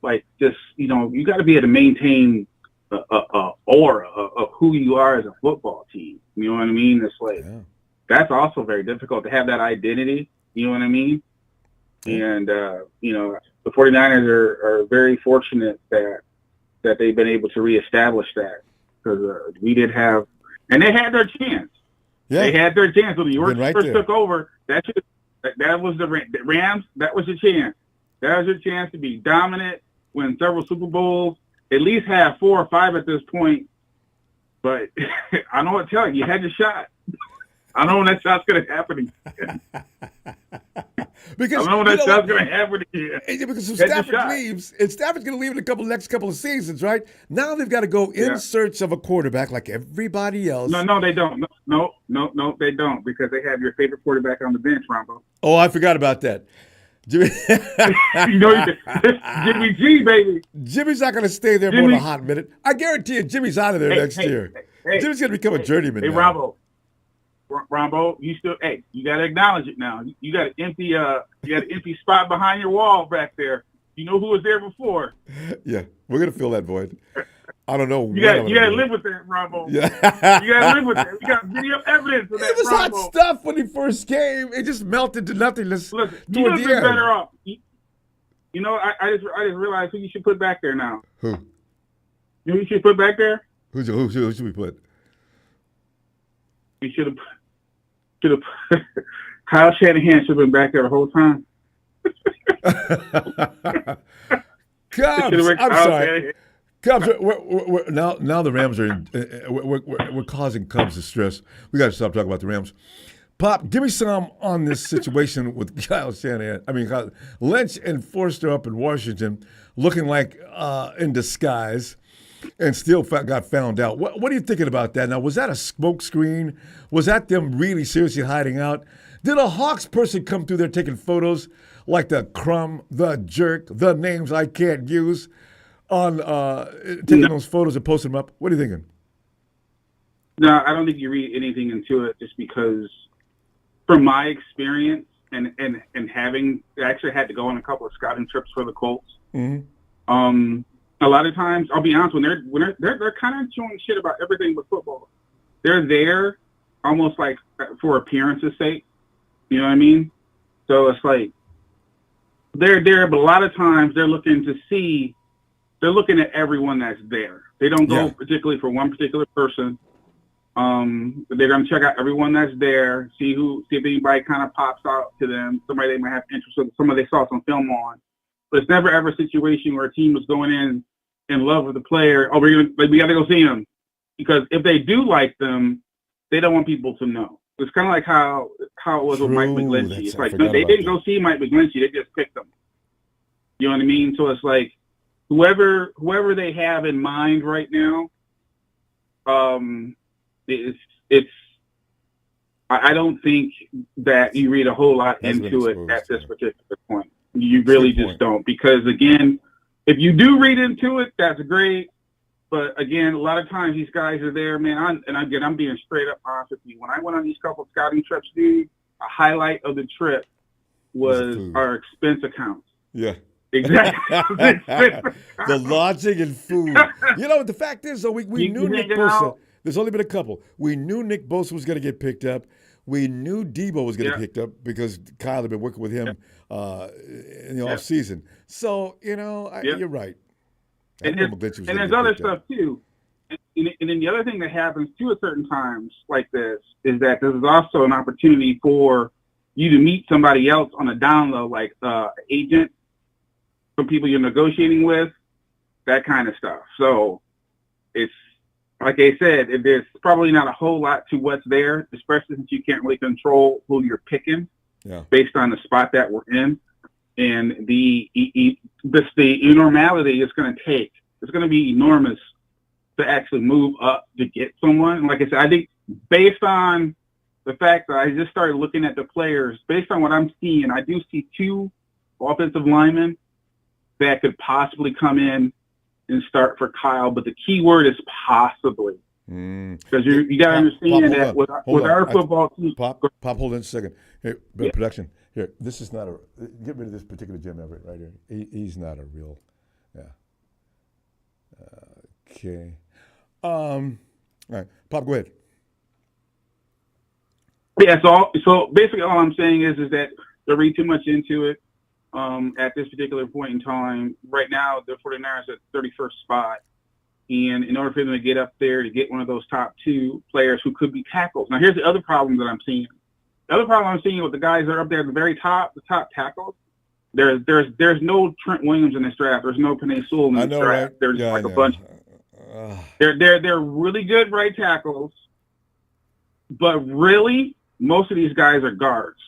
Speaker 4: like just, you got to be able to maintain a aura of who you are as a football team. You know what I mean? It's like, that's also very difficult to have that identity. You know what I mean? And, the 49ers are very fortunate that they've been able to reestablish that, because we did have, and they had their chance. Yeah. They had their chance when the York first took over. That was the Rams. That was your chance. That was your chance to be dominant, win several Super Bowls, at least have 4 or 5 at this point. But I know what to tell you. You had your shot. I know when that shot's going to happen again.
Speaker 1: Because
Speaker 4: I know when that shot's going to happen again.
Speaker 1: Because if Stafford leaves, and Stafford's going to leave in the next couple of seasons, right? Now they've got to go in search of a quarterback like everybody else.
Speaker 4: No, they don't. No, they don't, because they have your favorite quarterback on the bench, Ronbo.
Speaker 1: Oh, I forgot about that. Jimmy,
Speaker 4: Jimmy G, baby.
Speaker 1: Jimmy's not going to stay there more than a hot minute. I guarantee you, Jimmy's out of there next year. Jimmy's going to become a journeyman.
Speaker 4: Hey,
Speaker 1: now.
Speaker 4: Ronbo, you got to acknowledge it now. You got an empty spot behind your wall back there. You know who was there before.
Speaker 1: Yeah, we're going to fill that void. I don't know.
Speaker 4: You got to live with that, Ronbo. Yeah. You got to live with that. We got video evidence of that,
Speaker 1: It was
Speaker 4: Ronbo.
Speaker 1: hot stuff when he first came. It just melted to nothingness.
Speaker 4: Look, you would have been better off. I just realized who you should put back there now.
Speaker 1: Who?
Speaker 4: You know who you should put back there?
Speaker 1: Who should we put?
Speaker 4: You should have Kyle Shanahan should have been back there the whole time.
Speaker 1: Cubs, I'm sorry. Cubs, we're now the Rams are we're causing Cubs distress. We got to stop talking about the Rams. Pop, give me some on this situation with Kyle Shanahan. I mean, Lynch and Foerster up in Washington, looking like in disguise, and still got found out. What are you thinking about that? Now, was that a smoke screen? Was that them really seriously hiding out? Did a Hawks person come through there taking photos like the Crumb, the Jerk, the names I can't use, on taking those photos and posting them up? What are you thinking?
Speaker 4: No, I don't think you read anything into it, just because from my experience and having actually had to go on a couple of scouting trips for the Colts, a lot of times, I'll be honest, when they're kind of showing shit about everything but football. They're there almost like for appearance's sake. You know what I mean? So it's like they're there, but a lot of times they're looking at everyone that's there. They don't go particularly for one particular person. They're going to check out everyone that's there, see if anybody kind of pops out to them, somebody they might have interest in, somebody they saw some film on. But it's never ever a situation where a team was going in love with the player. Oh, we got to go see them, because if they do like them, they don't want people to know. It's kind of like how it was with Mike McGlinchey. It's like they didn't go see Mike McGlinchey; they just picked him. You know what I mean? So it's like whoever they have in mind right now, it's. I don't think that you read a whole lot into it at this particular point. You really just don't, because again, if you do read into it, that's great. But again, a lot of times these guys are there, man. I'm being straight up honest with you. When I went on these couple of scouting trips, dude, a highlight of the trip was our expense accounts.
Speaker 1: Yeah.
Speaker 4: Exactly.
Speaker 1: The lodging and food. You know, the fact is, though, we knew Nick Bosa. There's only been a couple. We knew Nick Bosa was going to get picked up. We knew Debo was going to get picked up because Kyle had been working with him in the offseason. So, you're right.
Speaker 4: And there's other stuff, too. And then the other thing that happens, too, at certain times like this is that this is also an opportunity for you to meet somebody else on a down low, like an agent, some people you're negotiating with, that kind of stuff. So it's, like I said, there's probably not a whole lot to what's there, especially since you can't really control who you're picking based on the spot that we're in. And the enormality it's going to take. It's going to be enormous to actually move up to get someone. And like I said, I think based on the fact that I just started looking at the players, based on what I'm seeing, I do see 2 offensive linemen that could possibly come in and start for Kyle, but the key word is possibly, because you got to understand that with our football team.
Speaker 1: Pop, hold on a second. Here, production. Here, this is not get rid of this particular Jim Everett right here. He's not a real. Yeah. Okay. All right, Pop, go ahead.
Speaker 4: Yeah, so basically all I'm saying is that they read too much into it at this particular point in time. Right now, the 49ers are at 31st spot. And in order for them to get up there, to get one of those top two players who could be tackles. Now, here's the other problem that I'm seeing. The other problem I'm seeing with the guys that are up there at the very top, the top tackles, there's no Trent Williams in this draft. There's no Penei Sewell in this draft.
Speaker 1: Right?
Speaker 4: There's
Speaker 1: yeah,
Speaker 4: like a bunch. They're really good right tackles, but really, most of these guys are guards.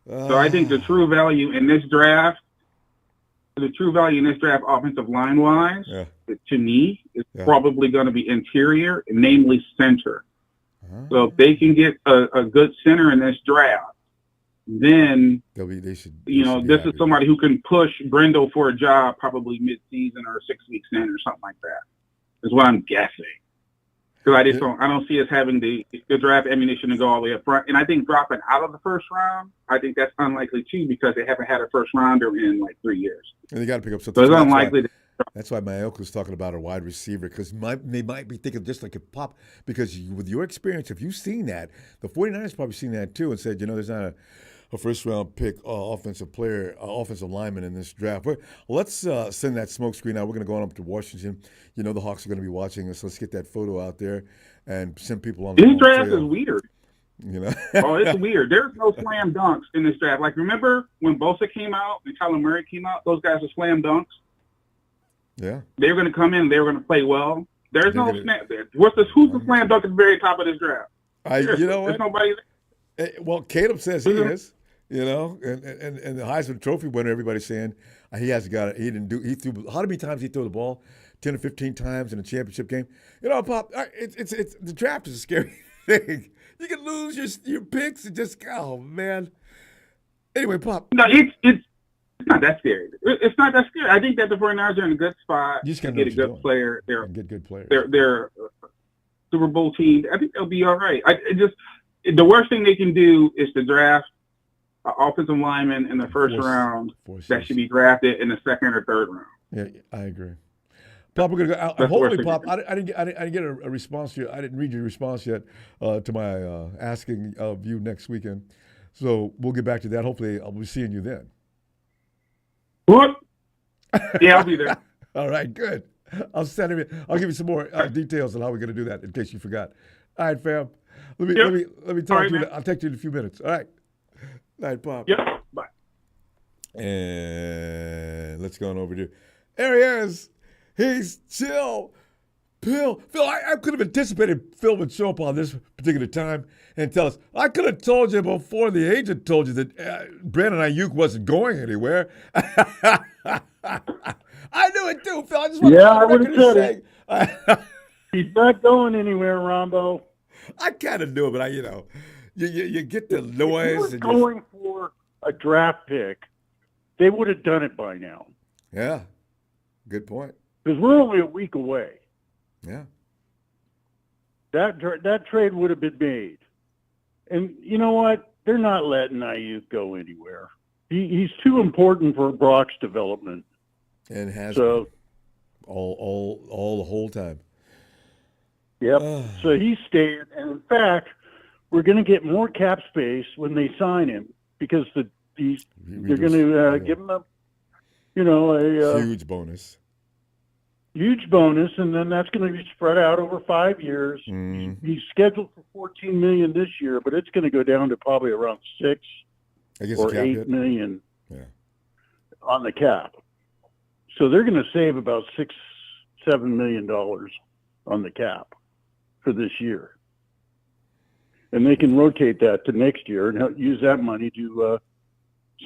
Speaker 4: So I think the true value in this draft, offensive line-wise, to me, is probably going to be interior, namely center. So if they can get a good center in this draft, then this is somebody who can push Brendel for a job probably mid-season or 6 weeks in or something like that. Is what I'm guessing. Because I don't see us having the draft ammunition to go all the way up front. And I think dropping out of the first round, I think that's unlikely too because they haven't had a first rounder in like 3 years.
Speaker 1: And they got to pick up something.
Speaker 4: So it's unlikely.
Speaker 1: That's why Aiyuk was talking about a wide receiver because they might be thinking just like a Pop because with your experience, if you've seen that, the 49ers probably seen that too and said, there's not a first-round pick offensive lineman in this draft. But let's send that smoke screen out. We're going to go on up to Washington. The Hawks are going to be watching us. Let's get that photo out there and send people on.
Speaker 4: This draft is weird. It's weird. There's no slam dunks in this draft. Like, remember when Bosa came out and Kyler Murray came out? Those guys were slam dunks.
Speaker 1: Yeah.
Speaker 4: They were going to come in. They were going to play well. There's no snap there. Who's the slam dunk at the very top of this draft?
Speaker 1: There's
Speaker 4: nobody there.
Speaker 1: Well, Caleb says he is. And the Heisman Trophy winner, everybody's saying he hasn't got it. He didn't do. He threw. How many times he threw the ball? 10 or 15 times in a championship game. Pop. It's the draft is a scary thing. You can lose your picks and just man. Anyway, Pop.
Speaker 4: No, it's not that scary. It's not that scary. I think that the 49ers are in a good spot.
Speaker 1: You just
Speaker 4: to get a good player.
Speaker 1: Get good players.
Speaker 4: They're a Super Bowl team. I think they'll be all right. The worst thing they can do is to draft an offensive lineman in the first round that should be drafted in the second or third round.
Speaker 1: Yeah, I agree. Pop, we're gonna go. Hopefully, Pop. I didn't get a response yet. I didn't read your response yet to my asking of you next weekend. So we'll get back to that. Hopefully, I'll be seeing you then.
Speaker 4: What? Yeah, I'll be there.
Speaker 1: All right, good. I'll send him. I'll give you some more details on how we're going to do that in case you forgot. All right, fam. Let me talk to you. I'll text you in a few minutes. All right. All right, Pop.
Speaker 4: Yep. Bye.
Speaker 1: And let's go on over to. There he is. He's chill. Phil, I could have anticipated Phil would show up on this particular time and tell us. I could have told you before the agent told you that Brandon Aiyuk wasn't going anywhere. I knew it too, Phil. I just wanted
Speaker 5: I would have said it. He's not going anywhere, Ronbo.
Speaker 1: I kind of knew it, but you get the noise.
Speaker 5: If you were going for a draft pick, they would have done it by now.
Speaker 1: Yeah, good point.
Speaker 5: Because we're only a week away.
Speaker 1: Yeah.
Speaker 5: That trade would have been made. And you know what? They're not letting Aiyuk go anywhere. He's too important for Brock's development.
Speaker 1: And has been all the whole time.
Speaker 5: Yep. So he's staying. And in fact, we're going to get more cap space when they sign him because they're going to give him a
Speaker 1: huge bonus.
Speaker 5: Huge bonus, and then that's going to be spread out over 5 years. He's scheduled for $14 million this year, but it's going to go down to probably around $6 or $8 million on the cap. So they're going to save about $6-7 million on the cap for this year, and they can rotate that to next year and use that money to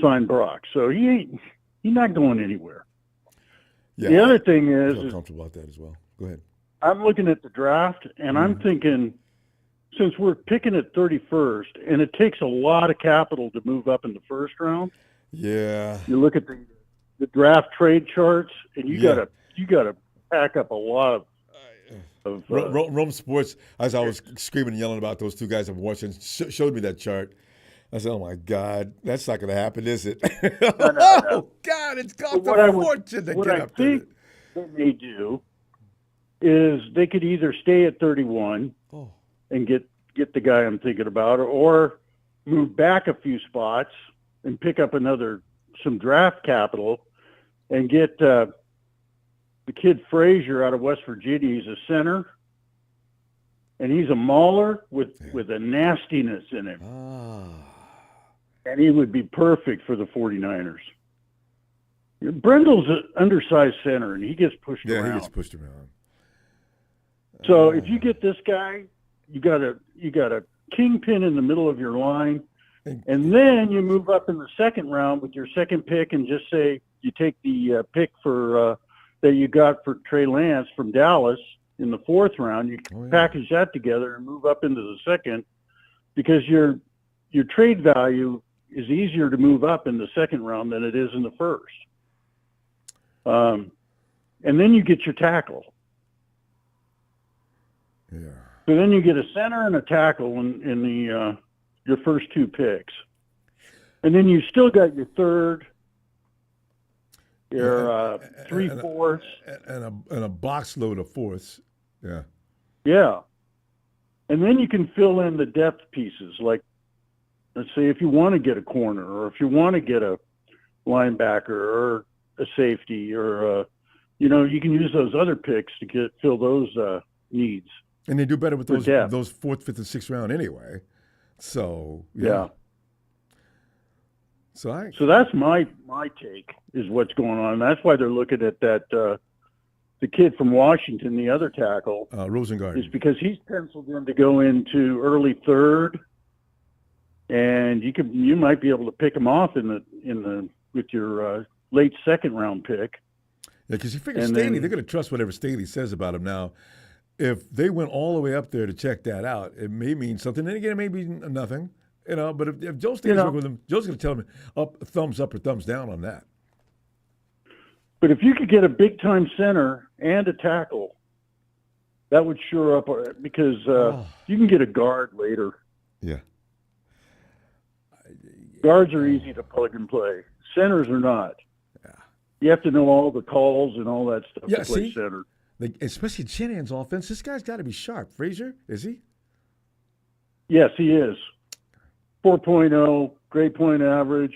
Speaker 5: sign Brock. So he's not going anywhere.
Speaker 1: Yeah,
Speaker 5: the other thing is,
Speaker 1: I feel comfortable about that as well. Go ahead.
Speaker 5: I'm looking at the draft, and I'm thinking, since we're picking at 31st, and it takes a lot of capital to move up in the first round.
Speaker 1: Yeah.
Speaker 5: You look at the draft trade charts, and you gotta pack up a lot of
Speaker 1: Rome Sports. As I was screaming and yelling about those two guys I'm watching, showed me that chart, I said, oh, my God, that's not going to happen, is it?
Speaker 5: No.
Speaker 1: Oh, God, it's cost a fortune to
Speaker 5: what
Speaker 1: get
Speaker 5: I
Speaker 1: up
Speaker 5: think
Speaker 1: there.
Speaker 5: What they do is they could either stay at 31 and get the guy I'm thinking about, or move back a few spots and pick up some draft capital and get the kid Frazier out of West Virginia. He's a center, and he's a mauler with a nastiness in him. And he would be perfect for the 49ers. Brendel's an undersized center, and he gets pushed around.
Speaker 1: Yeah, he gets pushed around.
Speaker 5: So if you get this guy, you got a kingpin in the middle of your line, and then you move up in the second round with your second pick, and just say you take the pick for that you got for Trey Lance from Dallas in the fourth round. You package that together and move up into the second, because your trade value is easier to move up in the second round than it is in the first. And then you get your tackle.
Speaker 1: Yeah.
Speaker 5: So then you get a center and a tackle in the your first two picks, and then you still got your third, your 3/4,
Speaker 1: and a box load of fourths. Yeah.
Speaker 5: Yeah. And then you can fill in the depth pieces. Like, let's say if you want to get a corner, or if you want to get a linebacker or a safety, or you can use those other picks to fill those needs.
Speaker 1: And they do better with those fourth, fifth, and sixth round anyway. So yeah. So
Speaker 5: that's my take is what's going on. That's why they're looking at that the kid from Washington, the other tackle,
Speaker 1: Rosengarten,
Speaker 5: is because he's penciled in to go into early third, and you might be able to pick him off with your late second round pick.
Speaker 1: Yeah, because you figure Staley, they're going to trust whatever Staley says about him now. If they went all the way up there to check that out, it may mean something. Then again, it may be nothing, But if Joe Staley's working with him, Joe's going to tell him thumbs up or thumbs down on that.
Speaker 5: But if you could get a big-time center and a tackle, that would shore up, because you can get a guard later.
Speaker 1: Yeah.
Speaker 5: Guards are easy to plug and play. Centers are not.
Speaker 1: Yeah.
Speaker 5: You have to know all the calls and all that stuff to play center.
Speaker 1: Especially Shanahan's offense, this guy's got to be sharp. Frazier, is he?
Speaker 5: Yes, he is. 4.0, grade point average,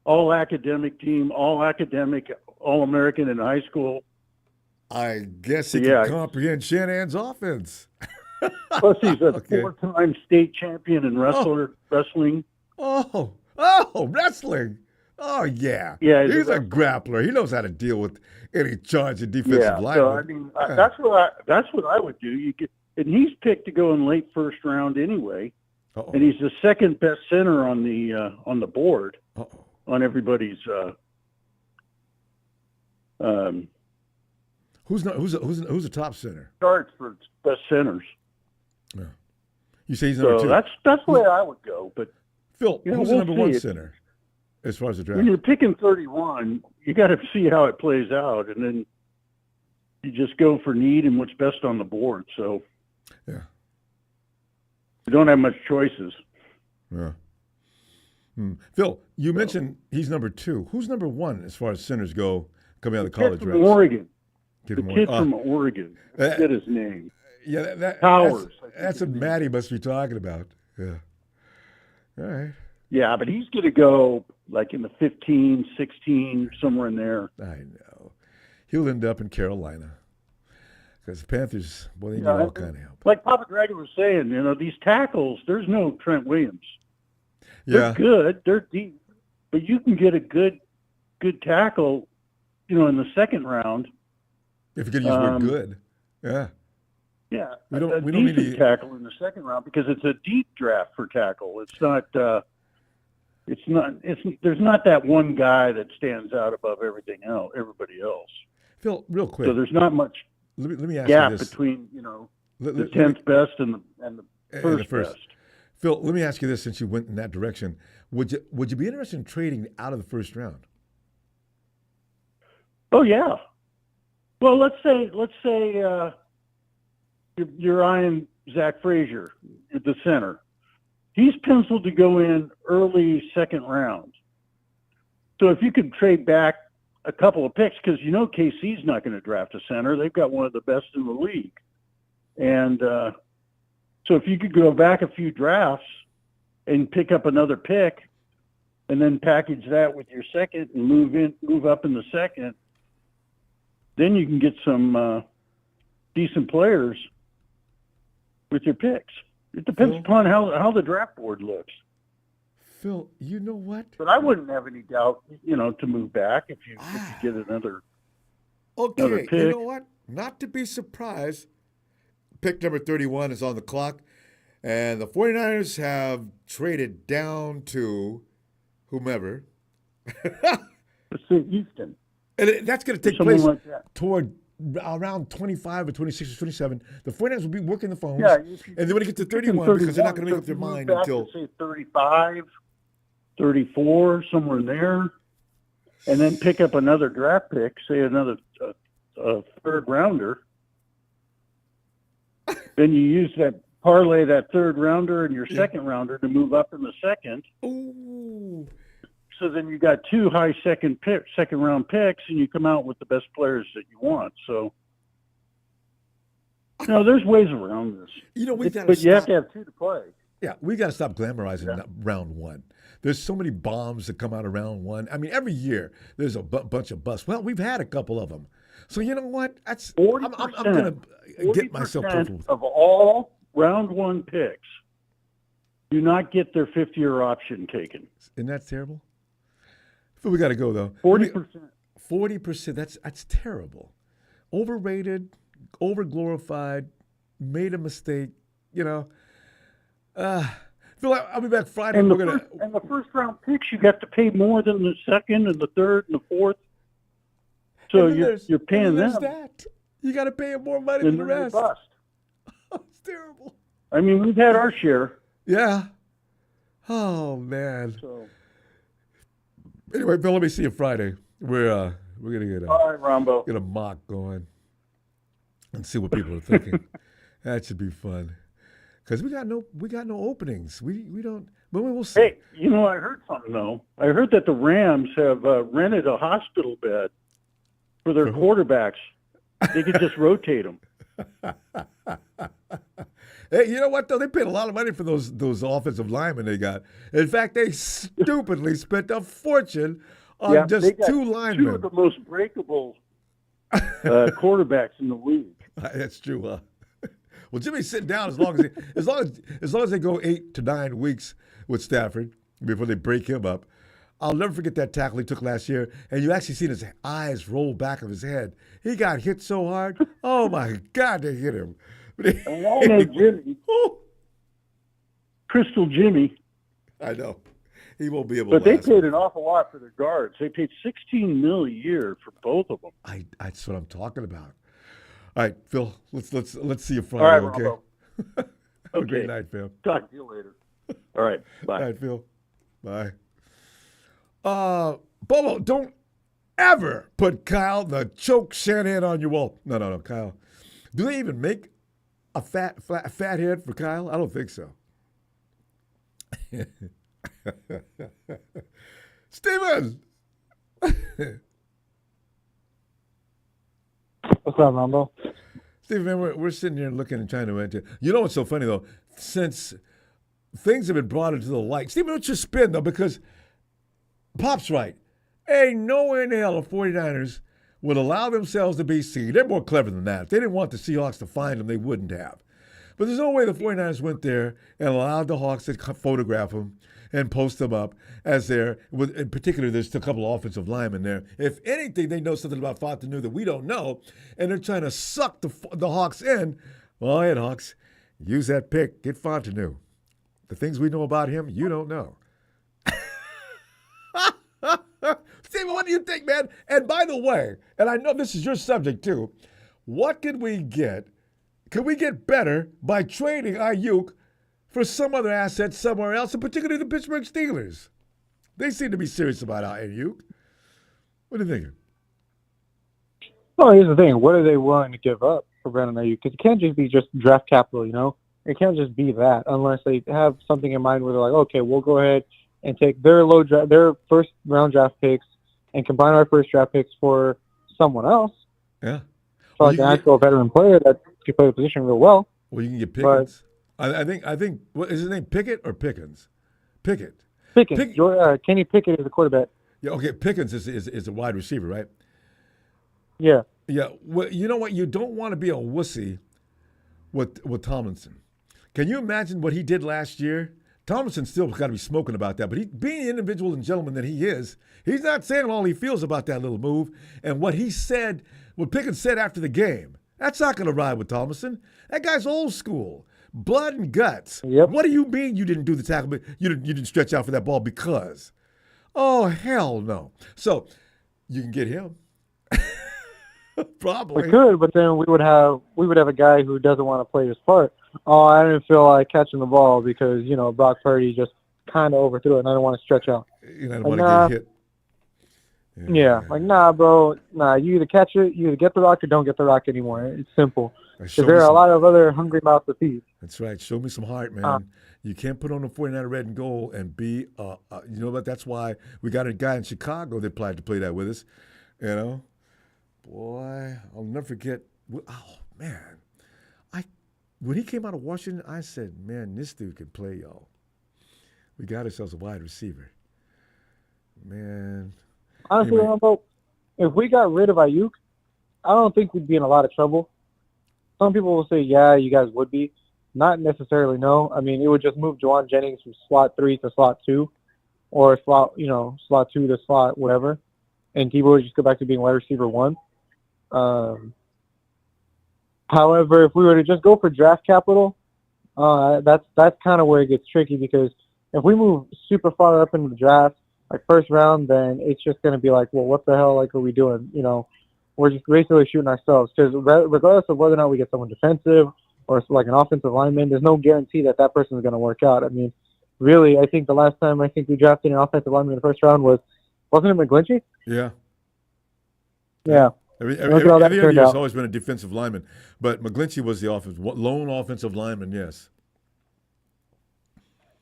Speaker 5: all academic team, all academic, all American in high school.
Speaker 1: I guess he can comprehend Shanahan's offense.
Speaker 5: Plus, he's a four-time state champion in wrestling.
Speaker 1: Oh, wrestling. Oh, yeah.
Speaker 5: Yeah,
Speaker 1: he's a grappler. He knows how to deal with any charge of defensive lineman.
Speaker 5: So I mean, that's what I would do. And he's picked to go in late first round anyway.
Speaker 1: Uh-oh.
Speaker 5: And he's the second best center on the board on everybody's.
Speaker 1: Who's the top center?
Speaker 5: Starts for best centers.
Speaker 1: Yeah. You say he's number two.
Speaker 5: That's the way I would go. But
Speaker 1: Phil, who's the number one center as far as the draft?
Speaker 5: When you're picking 31, you got to see how it plays out, and then you just go for need and what's best on the board. So
Speaker 1: yeah,
Speaker 5: you don't have much choices.
Speaker 1: Yeah. Phil, you mentioned he's number two. Who's number one as far as centers go coming out of the college draft?
Speaker 5: Oregon.
Speaker 1: The
Speaker 5: kid from Oregon. Get his name.
Speaker 1: Yeah,
Speaker 5: Powers.
Speaker 1: That's what Maddie must be talking about. Yeah. All right.
Speaker 5: Yeah, but he's going to go like in the 15, 16, somewhere in there.
Speaker 1: I know. He'll end up in Carolina. Because the Panthers, they need all kind of help.
Speaker 5: Like Papa Dragon was saying, these tackles, there's no Trent Williams.
Speaker 1: Yeah.
Speaker 5: They're good. They're deep. But you can get a good tackle, in the second round.
Speaker 1: If you could use the word good. Yeah.
Speaker 5: Yeah.
Speaker 1: We don't
Speaker 5: need
Speaker 1: to
Speaker 5: tackle in the second round, because it's a deep draft for tackle. It's not there's not that one guy that stands out above everybody else.
Speaker 1: Phil, real quick.
Speaker 5: So there's not much
Speaker 1: let me ask
Speaker 5: gap
Speaker 1: you this.
Speaker 5: between, the 10th best and the first best.
Speaker 1: Phil, let me ask you this, since you went in that direction. Would you be interested in trading out of the first round?
Speaker 5: Oh yeah. Well, let's say you're eyeing Zach Frazier at the center, he's penciled to go in early second round. So if you could trade back a couple of picks, because you know KC's not going to draft a center. They've got one of the best in the league. And so if you could go back a few drafts and pick up another pick and then package that with your second and move up in the second, then you can get some decent players with your picks. It depends upon how the draft board looks.
Speaker 1: Phil, you know what?
Speaker 5: But I wouldn't have any doubt, to move back if you get another pick.
Speaker 1: You know what? Not to be surprised, pick number 31 is on the clock, and the 49ers have traded down to whomever.
Speaker 5: Let's say Houston.
Speaker 1: And that's going to take place toward around 25 or 26 or 27. The 49ers will be working the phones. Yeah, and then when they get to 31, because they're not going to make up their mind until...
Speaker 5: Say 35, 34, somewhere in there, and then pick up another draft pick, say another third rounder. Then you use that parlay that third rounder and your second rounder to move up in the second.
Speaker 1: Ooh.
Speaker 5: So then you got two high second round picks, and you come out with the best players that you want. So, there's ways around this. But you have to have two to play.
Speaker 1: Yeah, we got to stop glamorizing round one. There's so many bombs that come out of round one. I mean, every year there's a bunch of busts. Well, we've had a couple of them. So you know what? I'm going to get myself comfortable.
Speaker 5: Of all round one picks, do not get their fifth-year option taken.
Speaker 1: Isn't that terrible? We got to go, though.
Speaker 5: 40%.
Speaker 1: 40%, that's terrible. Overrated, overglorified, made a mistake, Phil, I'll be back Friday.
Speaker 5: And the first-round picks, you got to pay more than the second and the third and the fourth. So you're paying them.
Speaker 1: That. You got to pay them more money than the rest.
Speaker 5: Bust.
Speaker 1: It's terrible.
Speaker 5: I mean, we've had our share.
Speaker 1: Yeah. Oh, man.
Speaker 5: So.
Speaker 1: Anyway, Bill, let me see you Friday. We're gonna get
Speaker 5: Ronbo.
Speaker 1: Get a mock going and see what people are thinking. That should be fun because we got no openings. We don't. But we'll see.
Speaker 5: Hey, I heard something though. I heard that the Rams have rented a hospital bed for their quarterbacks. They could just rotate them.
Speaker 1: Hey, you know what, though? They paid a lot of money for those offensive linemen they got. In fact, they stupidly spent a fortune on just two linemen.
Speaker 5: Two of the most breakable quarterbacks in the league.
Speaker 1: That's true, huh? Well, Jimmy's sitting down as long as they go 8 to 9 weeks with Stafford before they break him up. I'll never forget that tackle he took last year, and you actually seen his eyes roll back of his head. He got hit so hard. Oh, my God, they hit him.
Speaker 5: And I know Jimmy. Crystal Jimmy.
Speaker 1: I know. He won't be able
Speaker 5: to. But they
Speaker 1: last
Speaker 5: paid an awful lot for their guards. They paid $16 million a year for both of them.
Speaker 1: That's what I'm talking about. All right, Phil, let's see you Friday,
Speaker 5: all right,
Speaker 1: okay? Have a great night, Phil.
Speaker 5: Talk to you later. All right, bye.
Speaker 1: All right, Phil. Bye. Bobo, don't ever put Kyle the choke Shanahan on your wall. No, Kyle. Do they even make a fat head for Kyle? I don't think so. Steven!
Speaker 6: What's up, Ronbo?
Speaker 1: Steven, man, we're sitting here looking and trying to enter. You know what's so funny, though? Since things have been brought into the light. Steven, what's your spin, though? Because Pop's right. Ain't no way in the hell the 49ers would allow themselves to be seen. They're more clever than that. If they didn't want the Seahawks to find them, they wouldn't have. But there's no way the 49ers went there and allowed the Hawks to photograph them and post them up as there. In particular, there's a couple of offensive linemen there. If anything, they know something about Fautanu that we don't know, and they're trying to suck the Hawks in. Well, all right, Hawks, use that pick. Get Fautanu. The things we know about him, you don't know. Steven, what do you think, man? And by the way, and I know this is your subject too, what can we get? Can we get better by trading Aiyuk for some other asset somewhere else, and particularly the Pittsburgh Steelers? They seem to be serious about Aiyuk. What are you thinking?
Speaker 6: Well, here's the thing. What are they willing to give up for Brandon Aiyuk? Because it can't just be just draft capital, It can't just be that unless they have something in mind where they're like, okay, we'll go ahead and take their their first round draft picks and combine our first draft picks for someone else.
Speaker 1: Yeah.
Speaker 6: So like an actual veteran player that can play the position real well.
Speaker 1: Well, you can get Pickens. I think what is his name? Pickett or Pickens? Pickett.
Speaker 6: Kenny Pickett is the quarterback.
Speaker 1: Yeah. Okay. Pickens is a wide receiver, right?
Speaker 6: Yeah.
Speaker 1: Yeah. Well, you know what? You don't want to be a wussy with Tomlinson. Can you imagine what he did last year? Tomlinson still got to be smoking about that, but being the individual and gentleman that he is, he's not saying all he feels about that little move. And what he said, what Pickens said after the game, that's not going to ride with Tomlinson. That guy's old school, blood and guts.
Speaker 6: Yep.
Speaker 1: What do you mean you didn't do the tackle? You didn't stretch out for that ball because? Oh, hell no. So you can get him. Probably.
Speaker 6: We could, but then we would have a guy who doesn't want to play his part. Oh, I didn't feel like catching the ball because, Brock Purdy just kind of overthrew it and I don't want to stretch out.
Speaker 1: You don't want to get hit.
Speaker 6: Yeah, nah, bro. Nah, you either catch it, you either get the rock or don't get the rock anymore. It's simple. Because there are a lot of other hungry mouths to feed.
Speaker 1: That's right. Show me some heart, man. You can't put on the 49er red and gold and be, you know what? That's why we got a guy in Chicago that applied to play that with us. Boy, I'll never forget. Oh, man. When he came out of Washington, I said, man, this dude can play, y'all. We got ourselves a wide receiver. Man.
Speaker 6: Honestly, Ronbo, if we got rid of Aiyuk, I don't think we'd be in a lot of trouble. Some people will say, yeah, you guys would be. Not necessarily, no. I mean, it would just move Juwan Jennings from slot 3 to slot 2 or slot 2 to slot whatever. And Debo would just go back to being wide receiver 1. However, if we were to just go for draft capital, that's kind of where it gets tricky because if we move super far up into the draft, like first round, then it's just going to be like, well, what the hell are we doing? We're just basically shooting ourselves because regardless of whether or not we get someone defensive or like an offensive lineman, there's no guarantee that person is going to work out. I mean, really, I think the last time we drafted an offensive lineman in the first round wasn't it McGlinchey?
Speaker 1: Yeah.
Speaker 6: Yeah.
Speaker 1: Every year has always been a defensive lineman, but McGlinchey was the lone offensive lineman, yes.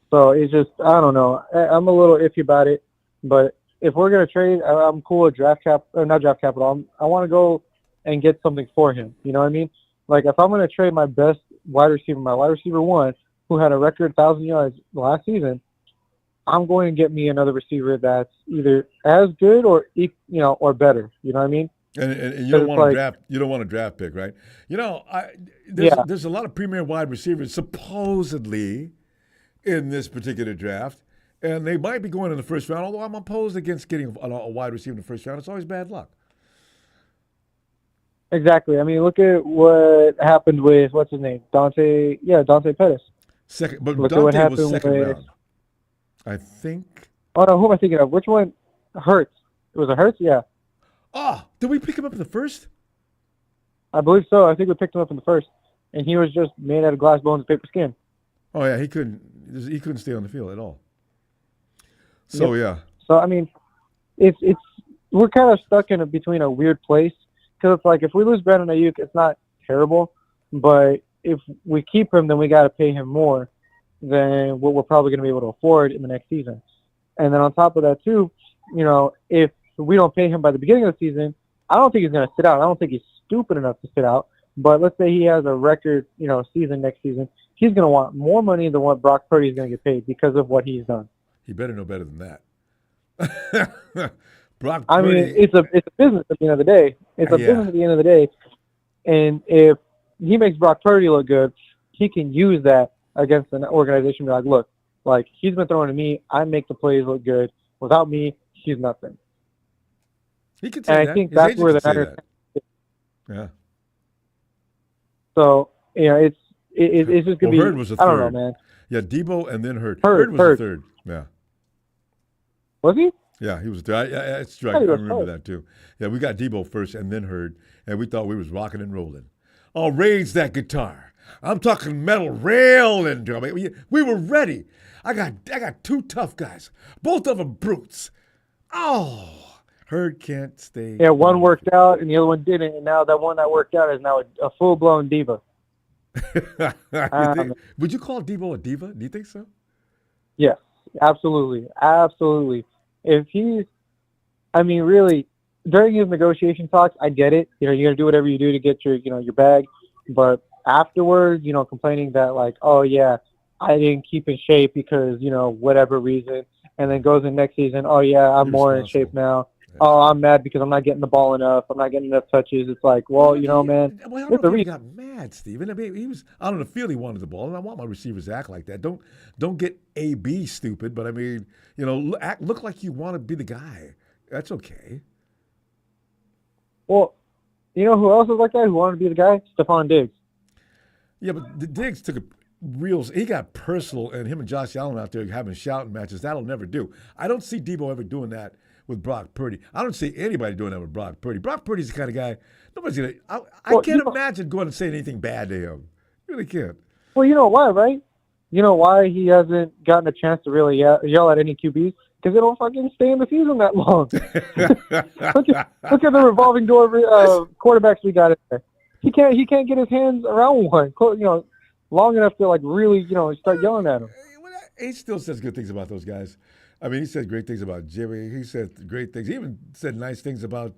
Speaker 6: So it's just, I don't know. I'm a little iffy about it, but if we're going to trade, I'm cool with not draft capital. I want to go and get something for him. You know what I mean? Like if I'm going to trade my best wide receiver, my wide receiver 1, who had a record 1,000 yards last season, I'm going to get me another receiver that's either as good or better. You know what I mean?
Speaker 1: And you don't want to draft. You don't want a draft pick, right? There's a lot of premier wide receivers supposedly in this particular draft, and they might be going in the first round. Although I'm opposed against getting a wide receiver in the first round. It's always bad luck.
Speaker 6: Exactly. I mean, look at what happened with what's his name, Dante Pettis.
Speaker 1: Second, but Dante was second round, I think.
Speaker 6: Oh no, who am I thinking of? Which one? Hurts. It was a Hurts, yeah.
Speaker 1: Oh, did we pick him up in the first?
Speaker 6: I believe so. I think we picked him up in the first, and he was just made out of glass bones and paper skin.
Speaker 1: Oh yeah, he couldn't stay on the field at all. So
Speaker 6: yep.
Speaker 1: Yeah.
Speaker 6: So I mean, we're kind of stuck between a weird place because it's like if we lose Brandon Aiyuk, it's not terrible, but if we keep him, then we got to pay him more than what we're probably going to be able to afford in the next season. And then on top of that too, if we don't pay him by the beginning of the season, I don't think he's going to sit out. I don't think he's stupid enough to sit out. But let's say he has a record, season next season. He's going to want more money than what Brock Purdy is going to get paid because of what he's done.
Speaker 1: He better know better than that. Brock Purdy.
Speaker 6: I mean, it's a business at the end of the day. It's a business at the end of the day. And if he makes Brock Purdy look good, he can use that against an organization. Be like, look, like he's been throwing to me. I make the plays look good. Without me, he's nothing.
Speaker 1: He could say that.
Speaker 6: I think that's where the Niners.
Speaker 1: Yeah.
Speaker 6: So it's just gonna be.
Speaker 1: Hurd was a third.
Speaker 6: I don't know, man.
Speaker 1: Yeah, Debo and then Hurd.
Speaker 6: Hurd
Speaker 1: was the third. Yeah.
Speaker 6: Was he?
Speaker 1: Yeah, he was third. That's true. I remember that too. Yeah, we got Debo first and then Hurd, and we thought we was rocking and rolling. Oh, raise that guitar. I'm talking metal rail and drumming. We were ready. I got two tough guys. Both of them brutes. Oh. Hurd can't stay.
Speaker 6: Yeah, one worked out and the other one didn't, and now that one that worked out is now a full-blown diva.
Speaker 1: Would you call Debo a diva? Do you think so?
Speaker 6: Yes, absolutely. Absolutely. If he's, I mean, really, during his negotiation talks, I get it. You know, you're going to do whatever you do to get your, you know, your bag. But afterwards, you know, complaining that, like, oh, yeah, I didn't keep in shape because, you know, whatever reason. And then goes in next season, oh, yeah, I'm more in shape now. Yeah. Oh, I'm mad because I'm not getting the ball enough. I'm not getting enough touches. It's like, well, you know, man.
Speaker 1: Well, I don't know if he got mad, Steven. I mean, he was out on the field. He wanted the ball, and I want my receivers to act like that. Don't get AB stupid, but I mean, you know, look like you want to be the guy. That's okay.
Speaker 6: Well, you know who else is like that? Who wanted to be the guy? Stephon Diggs.
Speaker 1: Yeah, but the Diggs took a real. He got personal, and him and Josh Allen out there having shouting matches. That'll never do. I don't see Debo ever doing that with Brock Purdy. I don't see anybody doing that with Brock Purdy. Brock Purdy's the kind of guy. Nobody's gonna. I can't imagine going and saying anything bad to him. Really can't.
Speaker 6: Well, you know why, right? You know why he hasn't gotten a chance to really yell at any QBs? Because they don't fucking stay in the season that long. look at the revolving door quarterbacks we got in there. He can't get his hands around one, you know, long enough to like really, you know, start yelling at him.
Speaker 1: He still says good things about those guys. I mean, he said great things about Jimmy. He said great things. He even said nice things about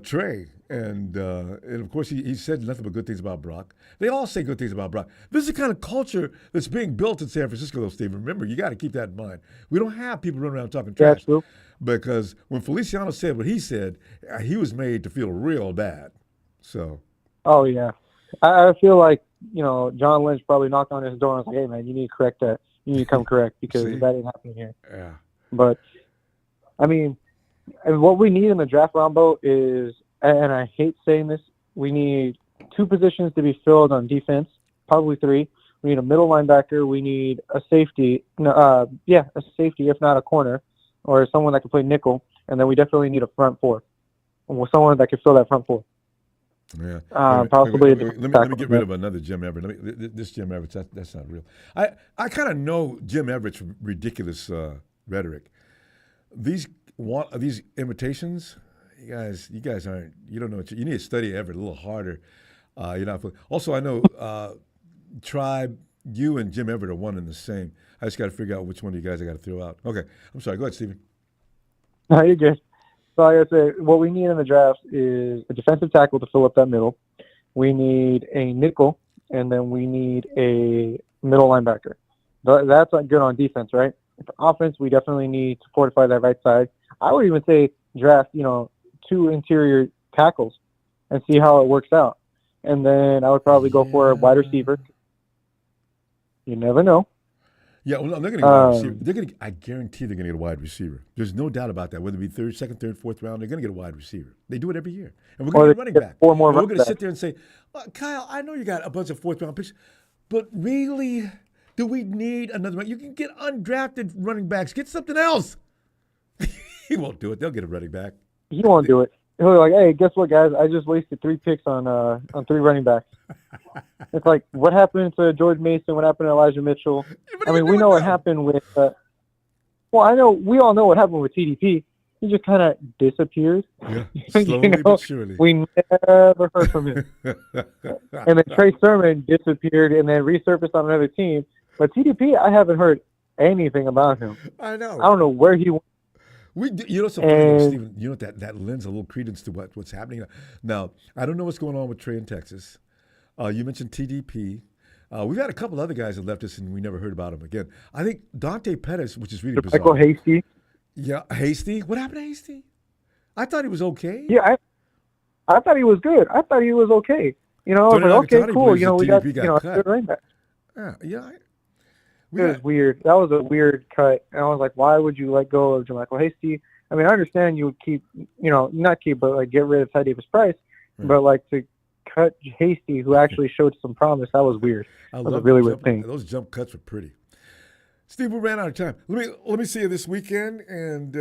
Speaker 1: Trey. And of course, he said nothing but good things about Brock. They all say good things about Brock. This is the kind of culture that's being built in San Francisco, though, Steve. Remember, you got to keep that in mind. We don't have people running around talking trash.
Speaker 6: That's true.
Speaker 1: Because when Feliciano said what he said, he was made to feel real bad. So.
Speaker 6: Oh, yeah. I feel like, you know, John Lynch probably knocked on his door and was like, hey, man, you need to correct that. You need to come correct because that ain't happening here.
Speaker 1: Yeah.
Speaker 6: But, I mean, what we need in the draft, Ronbo, is, and I hate saying this, we need 2 positions to be filled on defense, probably 3. We need a middle linebacker. We need a safety. A safety, if not a corner, or someone that can play nickel. And then we definitely need a front 4, someone that can fill that front 4.
Speaker 1: Yeah.
Speaker 6: Possibly.
Speaker 1: Let me get rid of another Jim Everett. This Jim Everett, that's not real. I kind of know Jim Everett's ridiculous rhetoric. These imitations, you guys aren't. You don't know what you need to study Everett a little harder. You're not. Also, I know Tribe. You and Jim Everett are one and the same. I just got to figure out which one of you guys I got to throw out. Okay, I'm sorry. Go ahead, Steven.
Speaker 6: No, you're good. So like I said, what we need in the draft is a defensive tackle to fill up that middle. We need a nickel, and then we need a middle linebacker. That's like good on defense, right? For offense, we definitely need to fortify that right side. I would even say draft, you know, 2 interior tackles and see how it works out. And then I would probably go for a wide receiver. You never know.
Speaker 1: Yeah, well, they're going to get a wide receiver. I guarantee they're going to get a wide receiver. There's no doubt about that. Whether it be second, third, fourth round, they're going to get a wide receiver. They do it every year. And we're going to get a running back.
Speaker 6: We're
Speaker 1: going to sit there and say, Kyle, I know you got a bunch of fourth round picks, but really, do we need another one? You can get undrafted running backs. Get something else. He won't do it. They'll get a running back.
Speaker 6: He won't do it. He'll be like, hey, guess what, guys? I just wasted 3 picks on 3 running backs. It's like, what happened to George Mason? What happened to Elijah Mitchell? I mean, we know what happened with we all know what happened with TDP. He just kind of disappeared.
Speaker 1: Yeah, slowly but surely.
Speaker 6: We never heard from him. And then Trey Sermon disappeared and then resurfaced on another team. But TDP, I haven't heard anything about him.
Speaker 1: I know.
Speaker 6: I don't know where he went.
Speaker 1: You know something, Stephen? You know that lends a little credence to what's happening now. I don't know what's going on with Trey in Texas. You mentioned TDP. We've had a couple other guys that left us, and we never heard about them again. I think Dante Pettis, which is really bizarre.
Speaker 6: Michael Hasty.
Speaker 1: Yeah, Hasty. What happened to Hasty? I thought he was okay.
Speaker 6: Yeah, I thought he was good. I thought he was okay. You know, I was like, okay, cool. You know, we got a good running back.
Speaker 1: Yeah.
Speaker 6: It was weird. That was a weird cut. And I was like, why would you let go of Jermichael Hasty? I mean, I understand you would keep, you know, not keep, but like get rid of Ty Davis Price. Right. But like to cut Hasty, who actually showed some promise, that was weird. That was a really weird thing.
Speaker 1: Those jump cuts were pretty. Steve, we ran out of time. Let me see you this weekend, and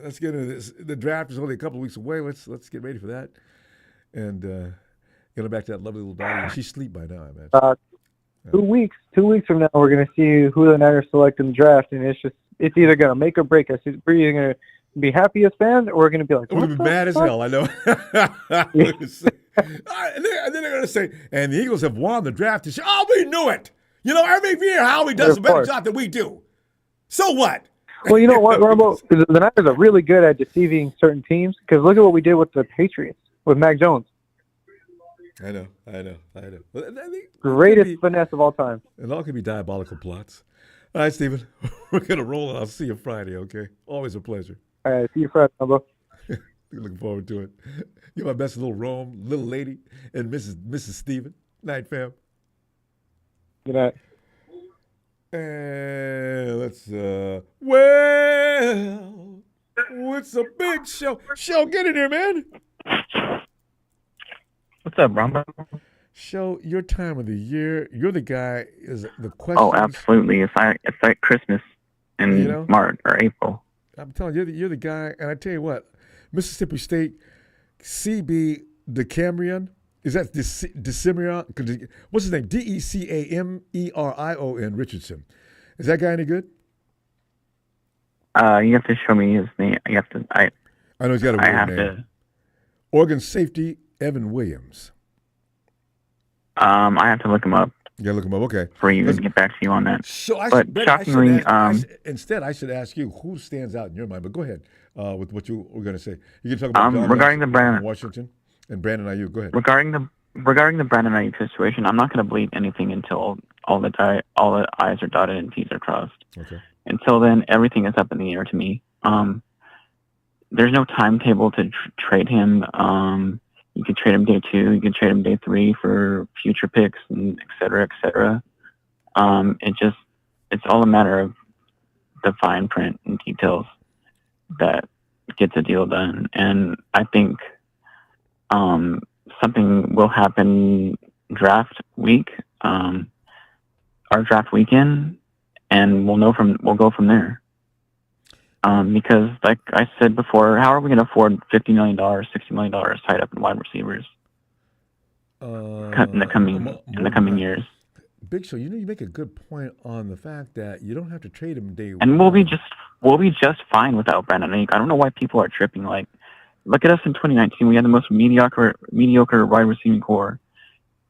Speaker 1: let's get into this. The draft is only a couple of weeks away. Let's get ready for that. And get back to that lovely little dog. She's asleep by now, I imagine.
Speaker 6: 2 weeks. 2 weeks from now, we're going to see who the Niners select in the draft, and it's either going to make or break us. We're either going to be happy as fans, or we're going to be like,
Speaker 1: we're going to be mad as hell. I know. And then they're going to say, and the Eagles have won the draft this year. Oh, we knew it. You know, every year Howie does a better job than we do. So what?
Speaker 6: Well, you know what, Ronbo? The Niners are really good at deceiving certain teams because look at what we did with the Patriots, with Mac Jones.
Speaker 1: I know.
Speaker 6: Greatest finesse of all time.
Speaker 1: It all could be diabolical plots. All right, Stephen, we're going to roll and I'll see you Friday, okay? Always a pleasure.
Speaker 6: All right, see you Friday, Ronbo.
Speaker 1: Looking forward to it. You're my best little Rome, little lady, and Mrs. Stephen. Night, fam.
Speaker 6: Good night.
Speaker 1: And let's, well, it's a big show. Show, get in here, man.
Speaker 7: What's up, Ronbo?
Speaker 1: Show, your time of the year. You're the guy. Is the question?
Speaker 7: Oh, absolutely. It's like Christmas in March or April.
Speaker 1: I'm telling you, you're the guy. And I tell you what, Mississippi State, CB DeCamerion. Is that Decamerion? What's his name? Decamerion Richardson. Is that guy any good?
Speaker 7: You have to show me his name. You have to.
Speaker 1: I know he's got a weird name. Oregon safety Evan Williams.
Speaker 7: I have to look him up.
Speaker 1: You gotta look him up. Okay.
Speaker 7: For you to get back to you on that.
Speaker 1: So
Speaker 7: shockingly,
Speaker 1: instead, I should ask you who stands out in your mind. But go ahead with what you were going to say. You can talk about
Speaker 7: regarding the Brandon
Speaker 1: Washington and Brandon Aiyuk. Go ahead.
Speaker 7: Regarding the Brandon Aiyuk situation, I'm not going to believe anything until all the I's are dotted and T's are crossed.
Speaker 1: Okay.
Speaker 7: Until then, everything is up in the air to me. There's no timetable to trade him. You could trade him day 2. You could trade him day 3 for future picks, and et cetera, et cetera. It's all a matter of the fine print and details that gets a deal done. And I think something will happen draft week, our draft weekend, and we'll go from there. Because, like I said before, how are we going to afford $50 million, $60 million tied up in wide receivers in the coming years?
Speaker 1: Big Show, you make a good point on the fact that you don't have to trade him day 1.
Speaker 7: And we'll be just fine without Brandon Aiyuk. I don't know why people are tripping. Like, look at us in 2019. We had the most mediocre wide receiving core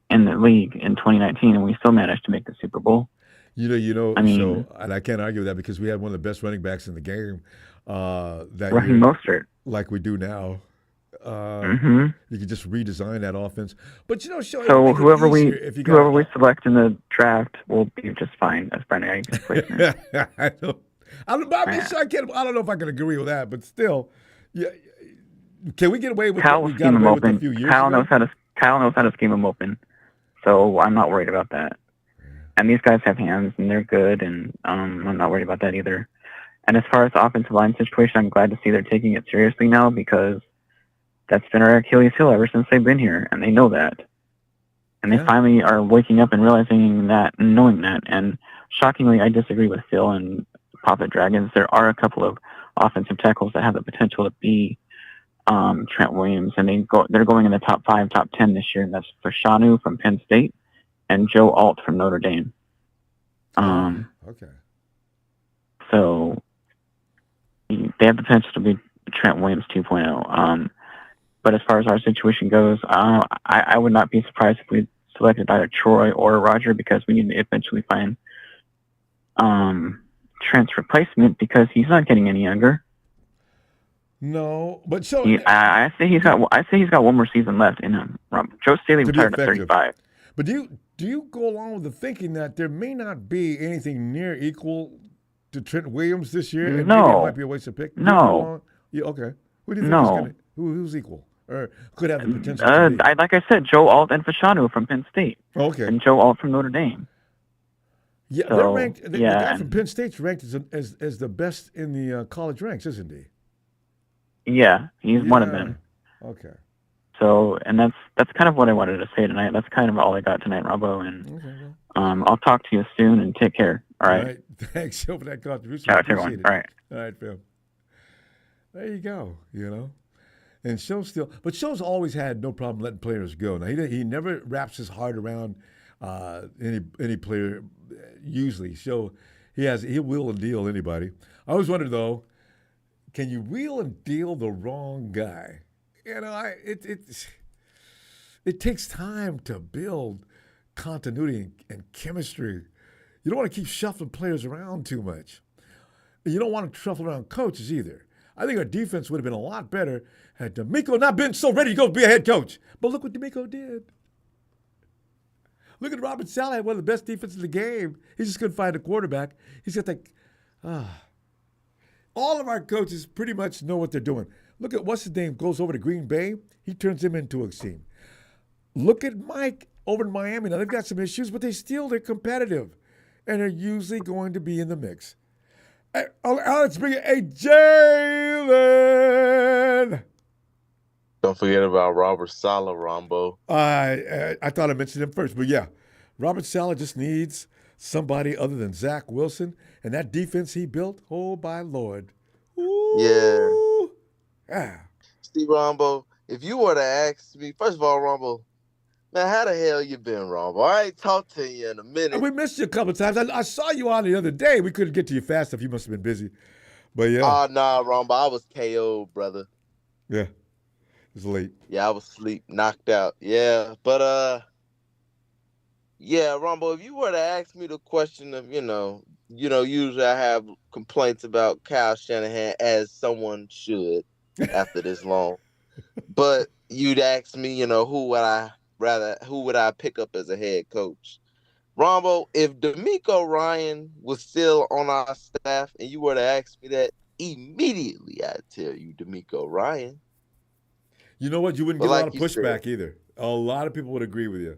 Speaker 7: in the league in 2019, and we still managed to make the Super Bowl.
Speaker 1: And I can't argue with that because we had one of the best running backs in the game that year,
Speaker 7: Mostert,
Speaker 1: like we do now.
Speaker 7: You
Speaker 1: could just redesign that offense. But
Speaker 7: so whoever we select in the draft will be just fine as Brandon Aiyuk's replacement.
Speaker 1: I don't know if I can agree with that, but still, yeah. Can we get away with what we got away with a few years
Speaker 7: Kyle
Speaker 1: ago?
Speaker 7: Kyle knows how to scheme him open, so I'm not worried about that. And these guys have hands, and they're good, and I'm not worried about that either. And as far as the offensive line situation, I'm glad to see they're taking it seriously now because that's been our Achilles heel ever since they've been here, and they know that. And they finally are waking up and realizing that and knowing that. And shockingly, I disagree with Phil and Papa Dragons. There are a couple of offensive tackles that have the potential to be Trent Williams, and they're going in the top 5, top 10 this year, and that's Fautanu from Penn State and Joe Alt from Notre Dame.
Speaker 1: Okay.
Speaker 7: So they have the potential to be Trent Williams 2.0. But as far as our situation goes, I would not be surprised if we selected either Troy or Roger because we need to eventually find Trent's replacement because he's not getting any younger.
Speaker 1: No, but
Speaker 7: I say he's got one more season left in him. Joe Staley retired at 35.
Speaker 1: But do you go along with the thinking that there may not be anything near equal to Trent Williams this year? And
Speaker 7: no,
Speaker 1: maybe it might be a waste of pick.
Speaker 7: No.
Speaker 1: Okay. Who do you think who's equal or could have the potential?
Speaker 7: Like I said, Joe Alt and Fautanu from Penn State.
Speaker 1: Okay.
Speaker 7: And Joe Alt from Notre Dame.
Speaker 1: Yeah, they're ranked. The guy from Penn State's ranked as the best in the college ranks, isn't he?
Speaker 7: Yeah, he's one of them.
Speaker 1: Okay.
Speaker 7: So, and that's kind of what I wanted to say tonight. That's kind of all I got tonight, Ronbo. And I'll talk to you soon. And take care. All right.
Speaker 1: Thanks for that contribution.
Speaker 7: Ciao, everyone. All right.
Speaker 1: All right, Phil. There you go. And Show's always had no problem letting players go. Now he never wraps his heart around any player. Usually, Show he'll wheel and deal anybody. I always wondered though, can you wheel and deal the wrong guy? It takes time to build continuity and chemistry. You don't want to keep shuffling players around too much. And you don't want to shuffle around coaches either. I think our defense would have been a lot better had DeMeco not been so ready to go be a head coach. But look what DeMeco did. Look at Robert Saleh, one of the best defenses in the game. He just couldn't find a quarterback. He's got all of our coaches pretty much know what they're doing. Look at what's his name goes over to Green Bay. He turns him into a team. Look at Mike over in Miami. Now they've got some issues, but they're competitive, and they're usually going to be in the mix. Hey, let's bring it. Hey, Jalen.
Speaker 8: Don't forget about Robert Saleh, Ronbo.
Speaker 1: I thought I mentioned him first, but yeah, Robert Saleh just needs somebody other than Zach Wilson, and that defense he built. Oh my Lord. Ooh.
Speaker 8: Yeah. See, Ronbo, if you were to ask me, first of all, Ronbo, man, how the hell you been, Ronbo? I ain't talked to you in a minute.
Speaker 1: We missed you a couple of times. I saw you on the other day. We couldn't get to you fast enough. You must have been busy. But yeah.
Speaker 8: Oh, nah, Ronbo, I was KO'd, brother.
Speaker 1: Yeah. It was late.
Speaker 8: Yeah, I was asleep, knocked out. Yeah, but yeah, Ronbo, if you were to ask me the question of, usually I have complaints about Kyle Shanahan, as someone should after this long. But you'd ask me, who would I pick up as a head coach? Ronbo, if DeMeco Ryan was still on our staff and you were to ask me that, immediately I'd tell you DeMeco Ryan.
Speaker 1: You know what? You wouldn't get a lot of pushback either. A lot of people would agree with you.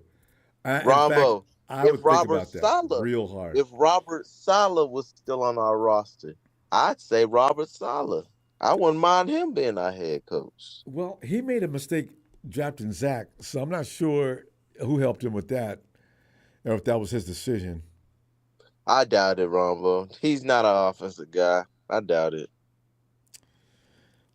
Speaker 8: Ronbo,
Speaker 1: I would think about that real hard.
Speaker 8: If Robert Saleh was still on our roster, I'd say Robert Saleh. I wouldn't mind him being our head coach.
Speaker 1: Well, he made a mistake drafting Zach, so I'm not sure who helped him with that, or if that was his decision.
Speaker 8: I doubt it, Ronbo. He's not an offensive guy. I doubt it.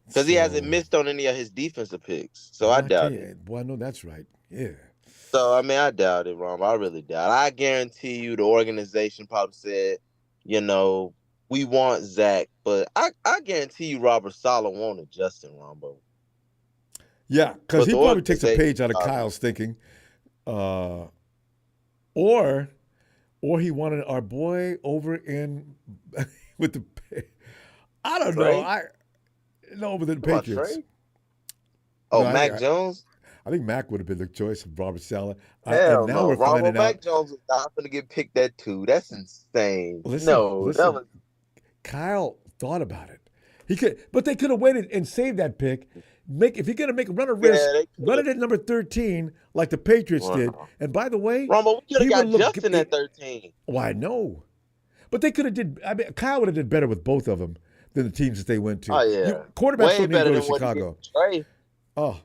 Speaker 8: Because he hasn't missed on any of his defensive picks. So I doubt it.
Speaker 1: Boy, I know that's right. Yeah.
Speaker 8: So, I doubt it, Ron. I really doubt it. I guarantee you the organization probably said, we want Zach. But I guarantee you Robert Saleh wanted Justin, Ronbo.
Speaker 1: Yeah, because he probably takes a page out of Kyle's thinking. Or he wanted our boy over in with the – I don't know. No, over the Patriots.
Speaker 8: Mac Jones?
Speaker 1: I think Mac would have been the choice of Robert Saleh.
Speaker 8: Hell no. We're finding Mac Jones was not going to get picked at 2. That's insane. Listen,
Speaker 1: Kyle thought about it. He could, but they could have waited and saved that pick. If you're going to run a risk, run it at number 13 like the Patriots did. And by the way,
Speaker 8: Ronbo, we could have got Justin at 13.
Speaker 1: Well, I know. But they could have Kyle would have did better with both of them than the teams that they went to.
Speaker 8: Oh yeah,
Speaker 1: quarterbacks don't need to go to Chicago. Oh,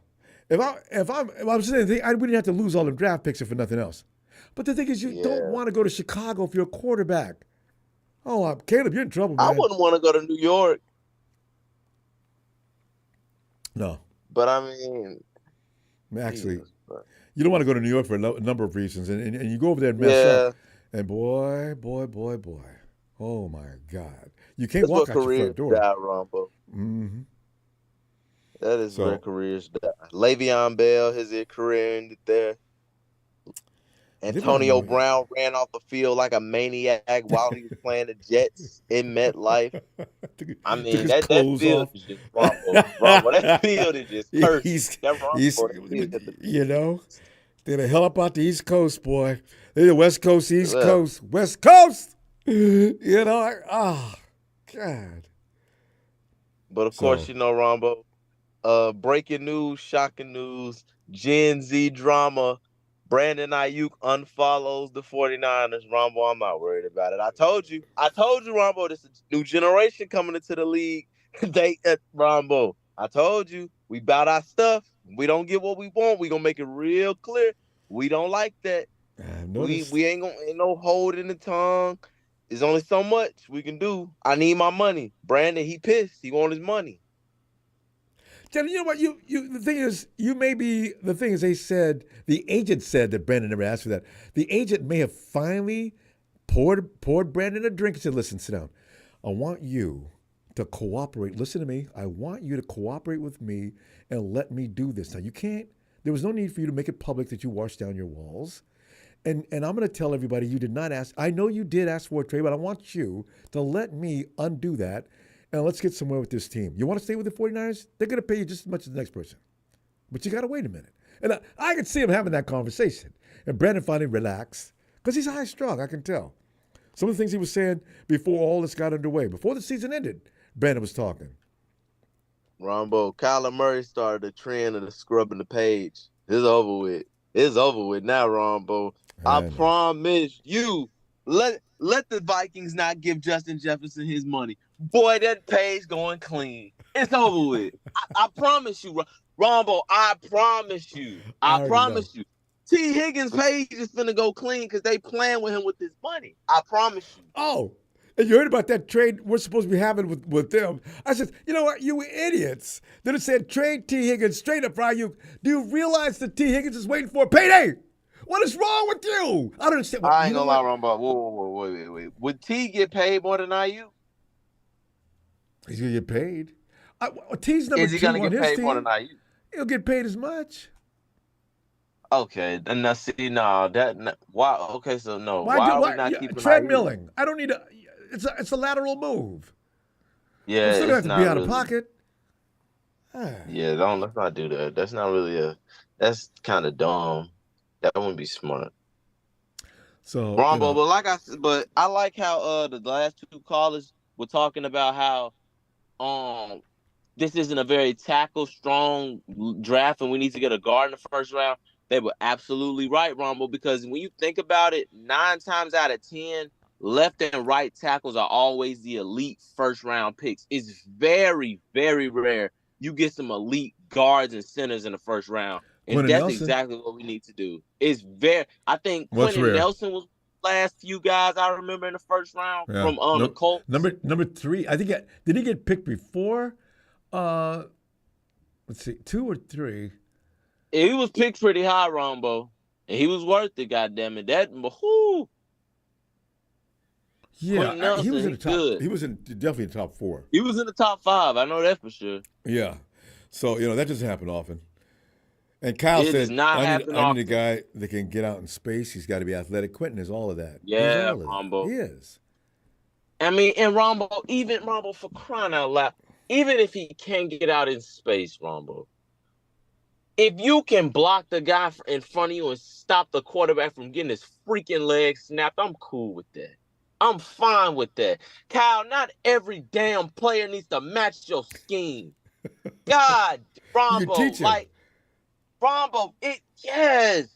Speaker 1: if I'm saying, we didn't have to lose all the draft picks for nothing else. But the thing is, you don't want to go to Chicago if you're a quarterback. Oh, Caleb, you're in trouble, man.
Speaker 8: I wouldn't want to go to New York.
Speaker 1: No,
Speaker 8: but
Speaker 1: actually, you don't want to go to New York for a number of reasons, and you go over there and mess up. And boy, oh my God. You can't walk out your front door.
Speaker 8: Die, Ronbo.
Speaker 1: Mm-hmm.
Speaker 8: That is where careers die. Le'Veon Bell, his career ended there. Antonio Brown ran off the field like a maniac while he was playing the Jets in MetLife. That field is just Ronbo. That field is just cursed.
Speaker 1: They're the hell up out the East Coast, boy. They're the West Coast, East Coast, West Coast. God.
Speaker 8: But of course, Ronbo, breaking news, shocking news, Gen Z drama, Brandon Aiyuk unfollows the 49ers. Ronbo, I'm not worried about it. I told you, Ronbo, this is a new generation coming into the league. Ronbo, I told you, we bout our stuff. We don't get what we want. We gonna make it real clear. We don't like that. We ain't no hold in the tongue. There's only so much we can do. I need my money. Brandon, he pissed. He want his money.
Speaker 1: Jenny, you know what? The thing is, they said, the agent said that Brandon never asked for that. The agent may have finally poured Brandon a drink and said, listen, sit down. I want you to cooperate. Listen to me. I want you to cooperate with me and let me do this. Now, you can't. There was no need for you to make it public that you washed down your walls. And I'm going to tell everybody you did not ask. I know you did ask for a trade, but I want you to let me undo that, and let's get somewhere with this team. You want to stay with the 49ers? They're going to pay you just as much as the next person. But you got to wait a minute. And I can see him having that conversation. And Brandon finally relaxed because he's high-strung, I can tell. Some of the things he was saying before all this got underway, before the season ended, Brandon was talking.
Speaker 8: Ronbo, Kyler Murray started a trend of the scrubbing the page. It's over with. It's over with now, Ronbo. I promise you, let the Vikings not give Justin Jefferson his money. Boy, that page going clean. It's over with. I promise you, Ronbo, I promise you. I promise you. T. Higgins' page is finna go clean because they playing with him with this money. I promise you.
Speaker 1: Oh, and you heard about that trade we're supposed to be having with them. I said, you know what, you idiots. Then it said trade T. Higgins straight up for Aiyuk. Do you realize that T. Higgins is waiting for a payday? What is wrong with you? I don't understand.
Speaker 8: I ain't gonna lie, Ronbo. Whoa, wait. Would T get paid more than Aiyuk?
Speaker 1: He's gonna get paid. T's number 2 on his team. Is he gonna get paid more than Aiyuk? He'll get paid as much.
Speaker 8: Okay, and now see, why? Okay, so no, why are we not keeping
Speaker 1: treadmilling? I don't need a. It's a lateral move.
Speaker 8: Yeah,
Speaker 1: I'm still gonna have to be out of pocket.
Speaker 8: Yeah, let's not do that. That's not really that's kind of dumb. That wouldn't be smart.
Speaker 1: So,
Speaker 8: Ronbo, but I like how the last 2 callers were talking about how this isn't a very tackle strong draft, and we need to get a guard in the first round. They were absolutely right, Ronbo, because when you think about it, 9 times out of 10, left and right tackles are always the elite first-round picks. It's very, very rare you get some elite guards and centers in the first round, and that's Nelson. Exactly what we need to do. I think Quentin Nelson was the last few guys I remember in the first round from the Colts.
Speaker 1: Number 3, I think. Did he get picked before? Let's see, 2 or 3.
Speaker 8: He was picked pretty high, Ronbo, and he was worth it. Goddammit, whoo.
Speaker 1: Yeah, Nelson, he was in the top. Good. He was definitely in the top 4.
Speaker 8: He was in the top 5. I know that for sure.
Speaker 1: Yeah, so that doesn't happen often. And Kyle said, "I need a guy that can get out in space. He's got to be athletic." Quentin is all of that.
Speaker 8: Yeah, Ronbo.
Speaker 1: He is.
Speaker 8: I mean, and Ronbo, even Ronbo, for crying out loud, even if he can get out in space, Ronbo, if you can block the guy in front of you and stop the quarterback from getting his freaking leg snapped, I'm cool with that. I'm fine with that. Kyle, not every damn player needs to match your scheme. God, Ronbo, Ronbo, yes.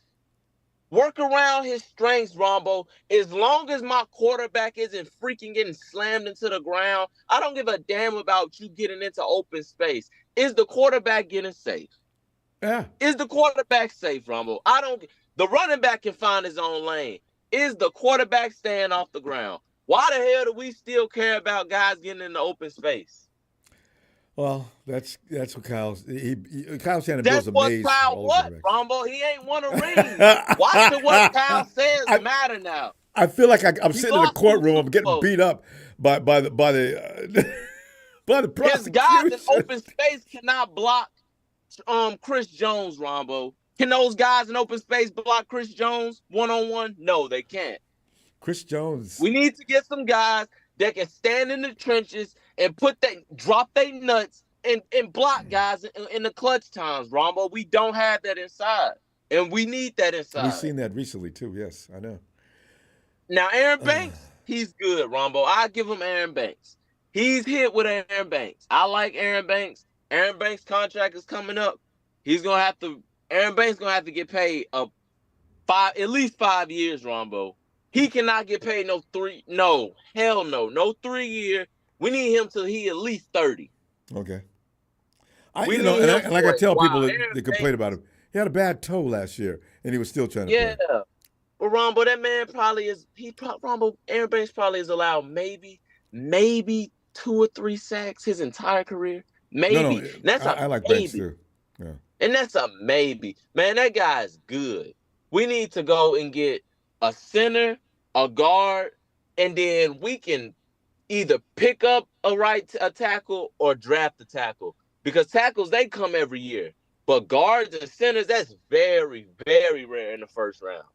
Speaker 8: Work around his strengths, Ronbo. As long as my quarterback isn't freaking getting slammed into the ground, I don't give a damn about you getting into open space. Is the quarterback getting safe?
Speaker 1: Yeah.
Speaker 8: Is the quarterback safe, Ronbo? The running back can find his own lane. Is the quarterback staying off the ground? Why the hell do we still care about guys getting in the open space?
Speaker 1: Well, that's what Kyle's saying.
Speaker 8: That's what Kyle Ronbo? He ain't won a ring. Watch what Kyle says matter now.
Speaker 1: I feel like I'm sitting in a courtroom. I'm getting beat up by the prosecution.
Speaker 8: His guys in open space cannot block Chris Jones, Ronbo. Can those guys in open space block Chris Jones one-on-one? No, they can't.
Speaker 1: Chris Jones.
Speaker 8: We need to get some guys that can stand in the trenches and drop their nuts and block guys in the clutch times, Ronbo. We don't have that inside, and we need that inside.
Speaker 1: We've seen that recently too. Yes, I know.
Speaker 8: Now, Aaron Banks, he's good, Ronbo. I give him Aaron Banks. He's hit with Aaron Banks. I like Aaron Banks. Aaron Banks' contract is coming up. Aaron Banks gonna have to get paid at least 5 years, Ronbo. He cannot get paid no 3 year. We need him till he at least 30.
Speaker 1: Okay. I tell people that complain about him. He had a bad toe last year, and he was still trying to play.
Speaker 8: Yeah. Well, Ronbo, that man Aaron Banks probably is allowed maybe 2 or 3 sacks his entire career. Maybe.
Speaker 1: No, I like Banks too. Yeah.
Speaker 8: And that's a maybe. Man, that guy is good. We need to go and get a center, a guard, and then we can either pick up a tackle or draft a tackle. Because tackles, they come every year. But guards and centers, that's very, very rare in the first round.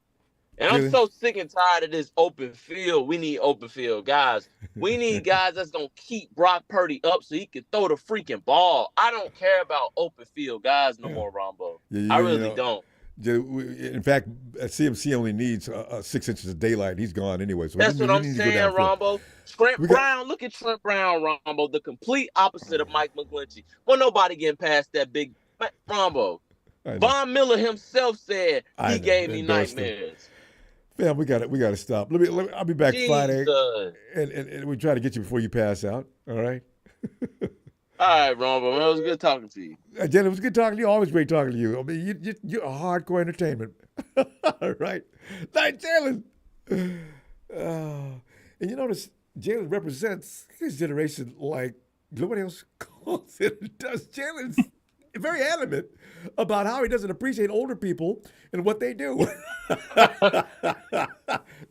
Speaker 8: And I'm so sick and tired of this open field. We need open field guys. We need guys that's going to keep Brock Purdy up so he can throw the freaking ball. I don't care about open field guys no more, Rombo. I really don't.
Speaker 1: In fact, CMC only needs 6 inches of daylight. He's gone anyway. So
Speaker 8: that's what I'm saying, Rombo. Trent Brown, look at Trent Brown, Rombo, the complete opposite of Mike McGlinchey. Well, nobody getting past that big Rombo. Von Miller himself said he gave me nightmares.
Speaker 1: Man, we got to stop. I'll be back Friday, and we try to get you before you pass out. All right.
Speaker 8: All right, Ronbo. Man, it was good talking to you.
Speaker 1: Jen, it was good talking to you. Always great talking to you. I mean, you're a hardcore entertainment. All right. Night, Jalen. And you notice Jalen represents his generation like nobody else calls it does. Jalen's very adamant about how he doesn't appreciate older people and what they do. There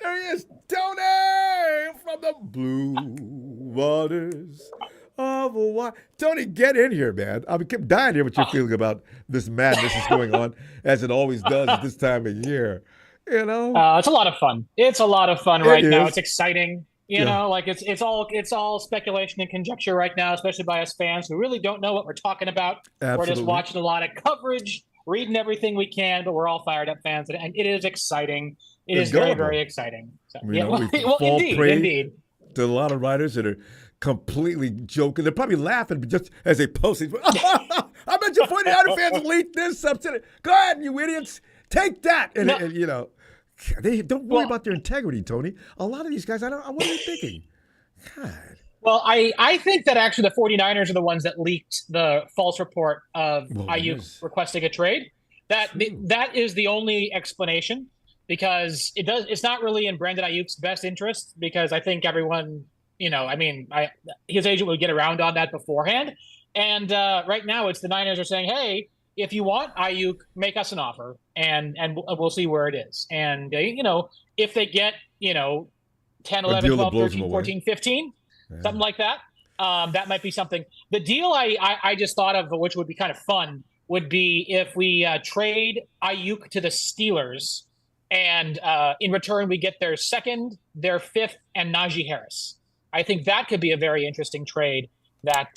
Speaker 1: he is, Tony from the blue waters of Hawaii. Tony, get in here, man. I keep dying to hear what you're feeling about this madness that's going on, as it always does at this time of year. You know,
Speaker 9: it's a lot of fun. It's a lot of fun right now. It's exciting. You know, like it's all speculation and conjecture right now, especially by us fans who really don't know what we're talking about.
Speaker 1: Absolutely.
Speaker 9: We're just watching a lot of coverage, reading everything we can, but we're all fired up fans, and it is exciting. It is very, very exciting. So,
Speaker 1: we fall
Speaker 9: indeed.
Speaker 1: prey to a lot of writers that are completely joking. They're probably laughing just as they post it. I bet you 49er fans will leak this subset. Go ahead, you idiots. Take that. And you know, they don't worry about their integrity, Tony. A lot of these guys, what are they thinking? God.
Speaker 9: Well, I think that actually the 49ers are the ones that leaked the false report of Aiyuk requesting a trade. That is the only explanation, because it's not really in Brandon Ayuk's best interest, because I think everyone, his agent would get around on that beforehand. And right now it's the Niners are saying, hey, if you want Aiyuk, make us an offer, and we'll see where it is. And, if they get, 10, 11, 12, 13, 14, 15, something like that, that might be something. The deal I just thought of, which would be kind of fun, would be if we trade Aiyuk to the Steelers, and in return we get their second, their fifth, and Najee Harris. I think that could be a very interesting trade that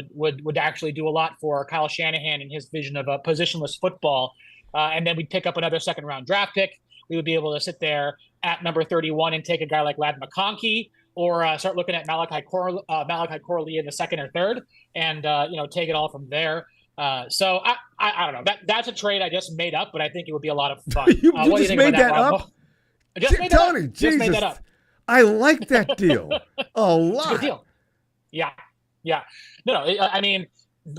Speaker 9: would actually do a lot for Kyle Shanahan and his vision of a positionless football. And then we'd pick up another second-round draft pick. We would be able to sit there at number 31 and take a guy like Ladd McConkey, or start looking at Malachi Corley in the second or third, and take it all from there. So I don't know. That's a trade I just made up, but I think it would be a lot of fun.
Speaker 1: you just made that up?
Speaker 9: I just made that
Speaker 1: Tony,
Speaker 9: up.
Speaker 1: Jesus.
Speaker 9: Just made that up.
Speaker 1: I like that deal a lot.
Speaker 9: It's a good deal. Yeah. No, I mean,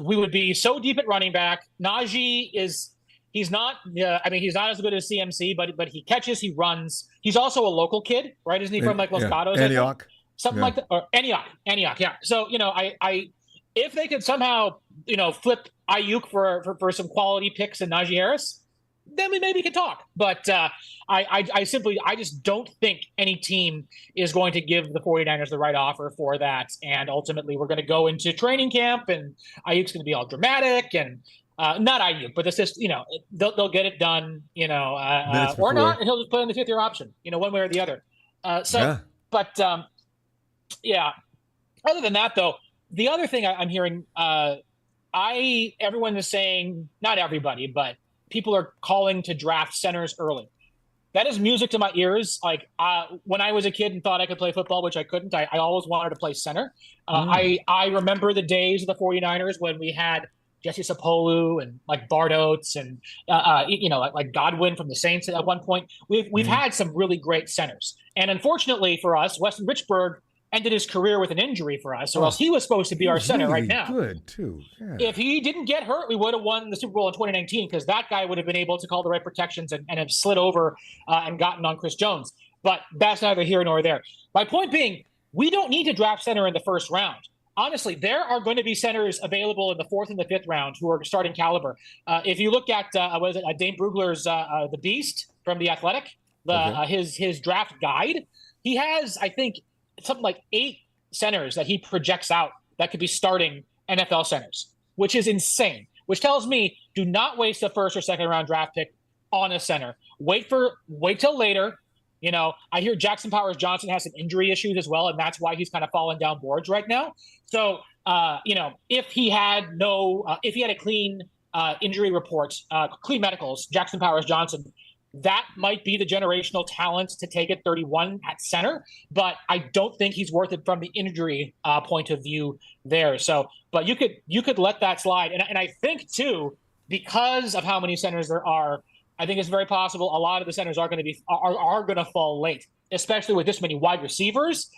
Speaker 9: we would be so deep at running back. Najee he's not as good as CMC, but he catches, he runs. He's also a local kid, right? Isn't he from Los Gatos?
Speaker 1: Aiyuk.
Speaker 9: Something like that. Or Aiyuk, yeah. So, I if they could somehow, flip Aiyuk for some quality picks and Najee Harris, then we maybe could talk. But I just don't think any team is going to give the 49ers the right offer for that. And ultimately, we're going to go into training camp, and Aiyuk's going to be all dramatic, and not Aiyuk, but it's just, they'll get it done, or not, and he'll just play in the fifth-year option, one way or the other. But other than that, though, the other thing I'm hearing, everyone is saying, not everybody, but people are calling to draft centers early. That is music to my ears. Like when I was a kid and thought I could play football, which I couldn't, I always wanted to play center. I remember the days of the 49ers when we had Jesse Sapolu and like Bart Oates and like Godwin from the Saints at one point. We've had some really great centers. And unfortunately for us, Weston Richburg ended his career with an injury for us, or else he was supposed to be our center right now.
Speaker 1: Good too. Yeah.
Speaker 9: If he didn't get hurt, we would have won the Super Bowl in 2019, because that guy would have been able to call the right protections and have slid over and gotten on Chris Jones. But that's neither here nor there. My point being, we don't need to draft center in the first round. Honestly, there are going to be centers available in the fourth and the fifth round who are starting caliber. If you look at Dane Brugler's The Beast from The Athletic, his draft guide, he has, I think, something like 8 centers that he projects out that could be starting NFL centers, which is insane. which tells me do not waste a first or second round draft pick on a center. Wait till later. You know, I hear Jackson Powers-Johnson has some injury issues as well, and that's why he's kind of falling down boards right now. So, you know, if he had a clean injury report, clean medicals, Jackson Powers-Johnson, that might be the generational talent to take at 31 at center, but I don't think he's worth it from the injury point of view there. So, but you could let that slide, and I think too, because of how many centers there are, I think it's very possible a lot of the centers are going to fall late, especially with this many wide receivers.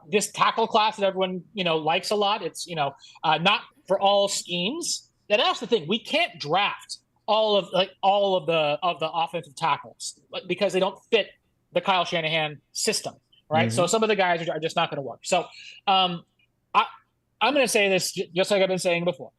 Speaker 9: This tackle class that everyone likes a lot. It's not for all schemes. That's the thing. We can't draft all of the offensive tackles because they don't fit the Kyle Shanahan system, right? Mm-hmm. So some of the guys are just not going to work. So I'm going to say this just like I've been saying before.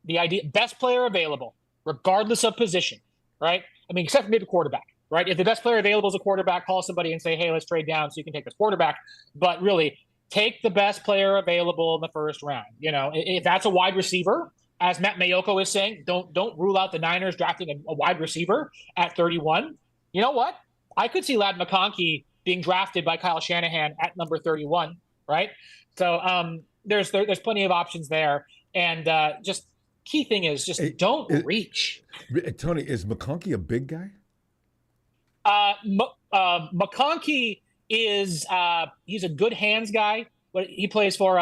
Speaker 9: The idea, best player available, regardless of position, right? I mean, except for maybe quarterback, right? If the best player available is a quarterback, call somebody and say, hey, let's trade down so you can take this quarterback. But really, take the best player available in the first round. If that's a wide receiver, as Matt Mayoko is saying, don't rule out the Niners drafting a wide receiver at 31. You know what? I could see Ladd McConkey being drafted by Kyle Shanahan at number 31, right? So there's plenty of options there. And just key thing is just don't reach.
Speaker 1: Tony, is McConkey a big guy?
Speaker 9: McConkey is he's a good hands guy. But he plays for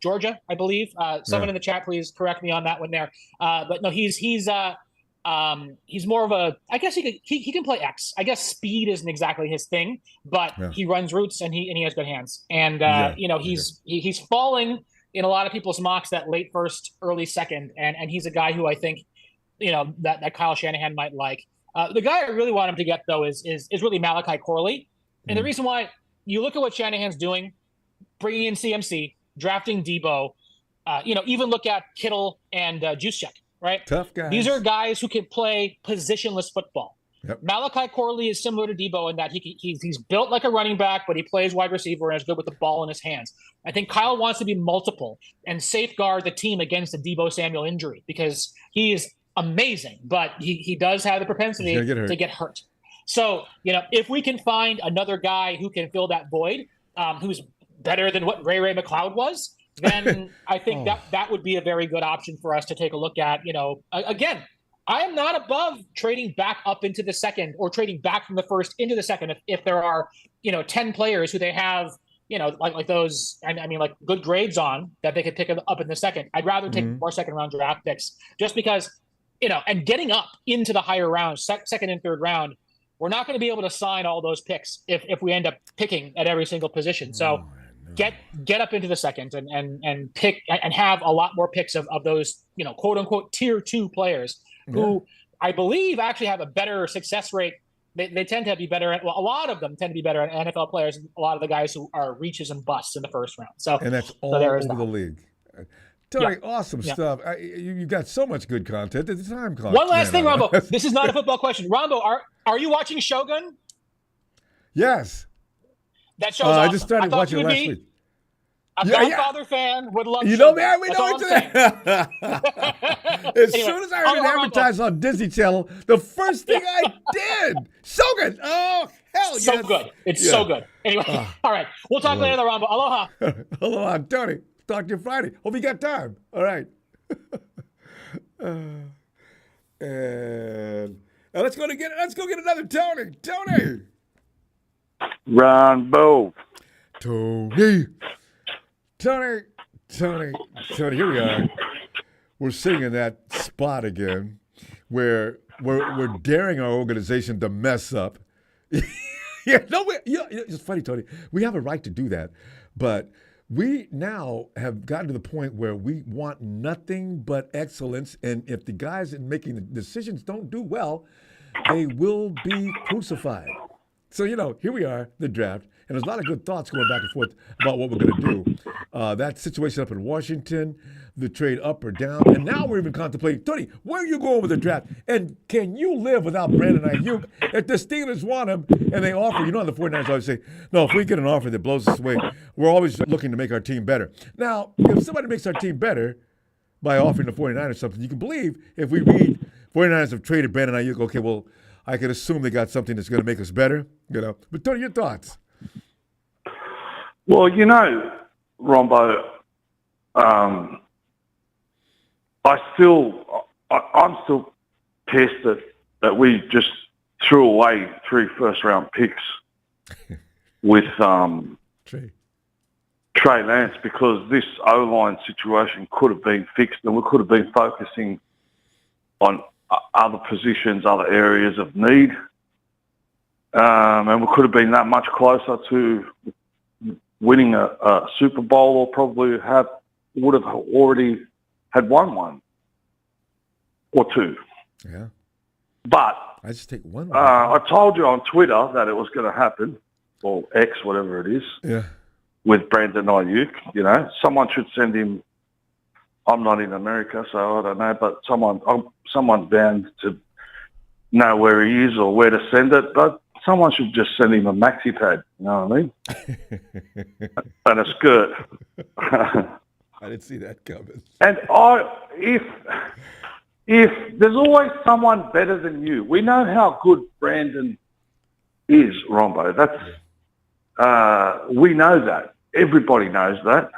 Speaker 9: Georgia, I believe. Someone in the chat, please correct me on that one there. But no, he's more of a. I guess he can play X. I guess speed isn't exactly his thing, but he runs routes and he has good hands. And he's falling in a lot of people's mocks that late first, early second, and he's a guy who I think that Kyle Shanahan might like. The guy I really want him to get though is really Malachi Corley, and the reason why you look at what Shanahan's doing. Bringing in CMC, drafting Debo, even look at Kittle and Juszczyk, right?
Speaker 1: Tough guys.
Speaker 9: These are guys who can play positionless football.
Speaker 1: Yep.
Speaker 9: Malachi Corley is similar to Debo in that he's built like a running back, but he plays wide receiver and is good with the ball in his hands. I think Kyle wants to be multiple and safeguard the team against the Debo Samuel injury because he is amazing, but he does have the propensity to get hurt. So, if we can find another guy who can fill that void, who's better than what Ray McLeod was, then I think that would be a very good option for us to take a look at. Again, I am not above trading back up into the second or trading back from the first into the second if there are 10 players who they have like those like good grades on that they could pick up in the second. I'd rather take more second round draft picks just because and getting up into the higher rounds, second and third round. We're not going to be able to sign all those picks if we end up picking at every single position. So get up into the second and pick and have a lot more picks of those, quote unquote tier 2 players who I believe actually have a better success rate. They tend to be better a lot of them tend to be better at NFL players than a lot of the guys who are reaches and busts in the first round.
Speaker 1: And that's all over the league. Tony, awesome stuff. You got so much good content. The time clock.
Speaker 9: One last thing, Ronbo. This is not a football question. Ronbo, are you watching Shogun?
Speaker 1: Yes.
Speaker 9: That show's awesome.
Speaker 1: I just started watching last week.
Speaker 9: A Godfather fan would love
Speaker 1: You know me, we know each other. As soon as I heard it advertised on Disney Channel, the first thing I did. Shogun. Oh, hell yes.
Speaker 9: So good. It's so good. Anyway, all right. We'll talk later, Ronbo. Aloha.
Speaker 1: Aloha, Tony. Talk to you Friday. Hope you got time. All right. And let's go get another Tony. Tony.
Speaker 5: Ronbo.
Speaker 1: Tony. Here we are. We're sitting in that spot again where we're daring our organization to mess up. It's funny, Tony. We have a right to do that, but we now have gotten to the point where we want nothing but excellence, and if the guys in making the decisions don't do well, they will be crucified. So, here we are, the draft, and there's a lot of good thoughts going back and forth about what we're going to do. That situation up in Washington, the trade up or down, and now we're even contemplating, Tony, where are you going with the draft? And can you live without Brandon Aiyuk? If the Steelers want him and they offer, the 49ers always say, no, if we get an offer that blows us away, we're always looking to make our team better. Now, if somebody makes our team better, by offering the 49ers something. You can believe if we read 49ers have traded Brandon Aiyuk, okay, well, I could assume they got something that's going to make us better, But tell your thoughts.
Speaker 10: Well, Ronbo, I'm still pissed that we just threw away 3 first-round picks with Trey Lance, because this O-line situation could have been fixed and we could have been focusing on other positions, other areas of need. And we could have been that much closer to winning a Super Bowl, or probably would have already had won one or two.
Speaker 1: Yeah.
Speaker 10: But
Speaker 1: I just take one.
Speaker 10: I told you on Twitter that it was going to happen, or X, whatever it is.
Speaker 1: Yeah.
Speaker 10: With Brandon Aiyuk, someone should send him. I'm not in America, so I don't know, but someone's bound to know where he is or where to send it. But someone should just send him a maxi pad. You know what I mean? And a skirt.
Speaker 1: I didn't see that coming.
Speaker 10: And if there's always someone better than you, we know how good Brandon is, Ronbo. We know that. Everybody knows that.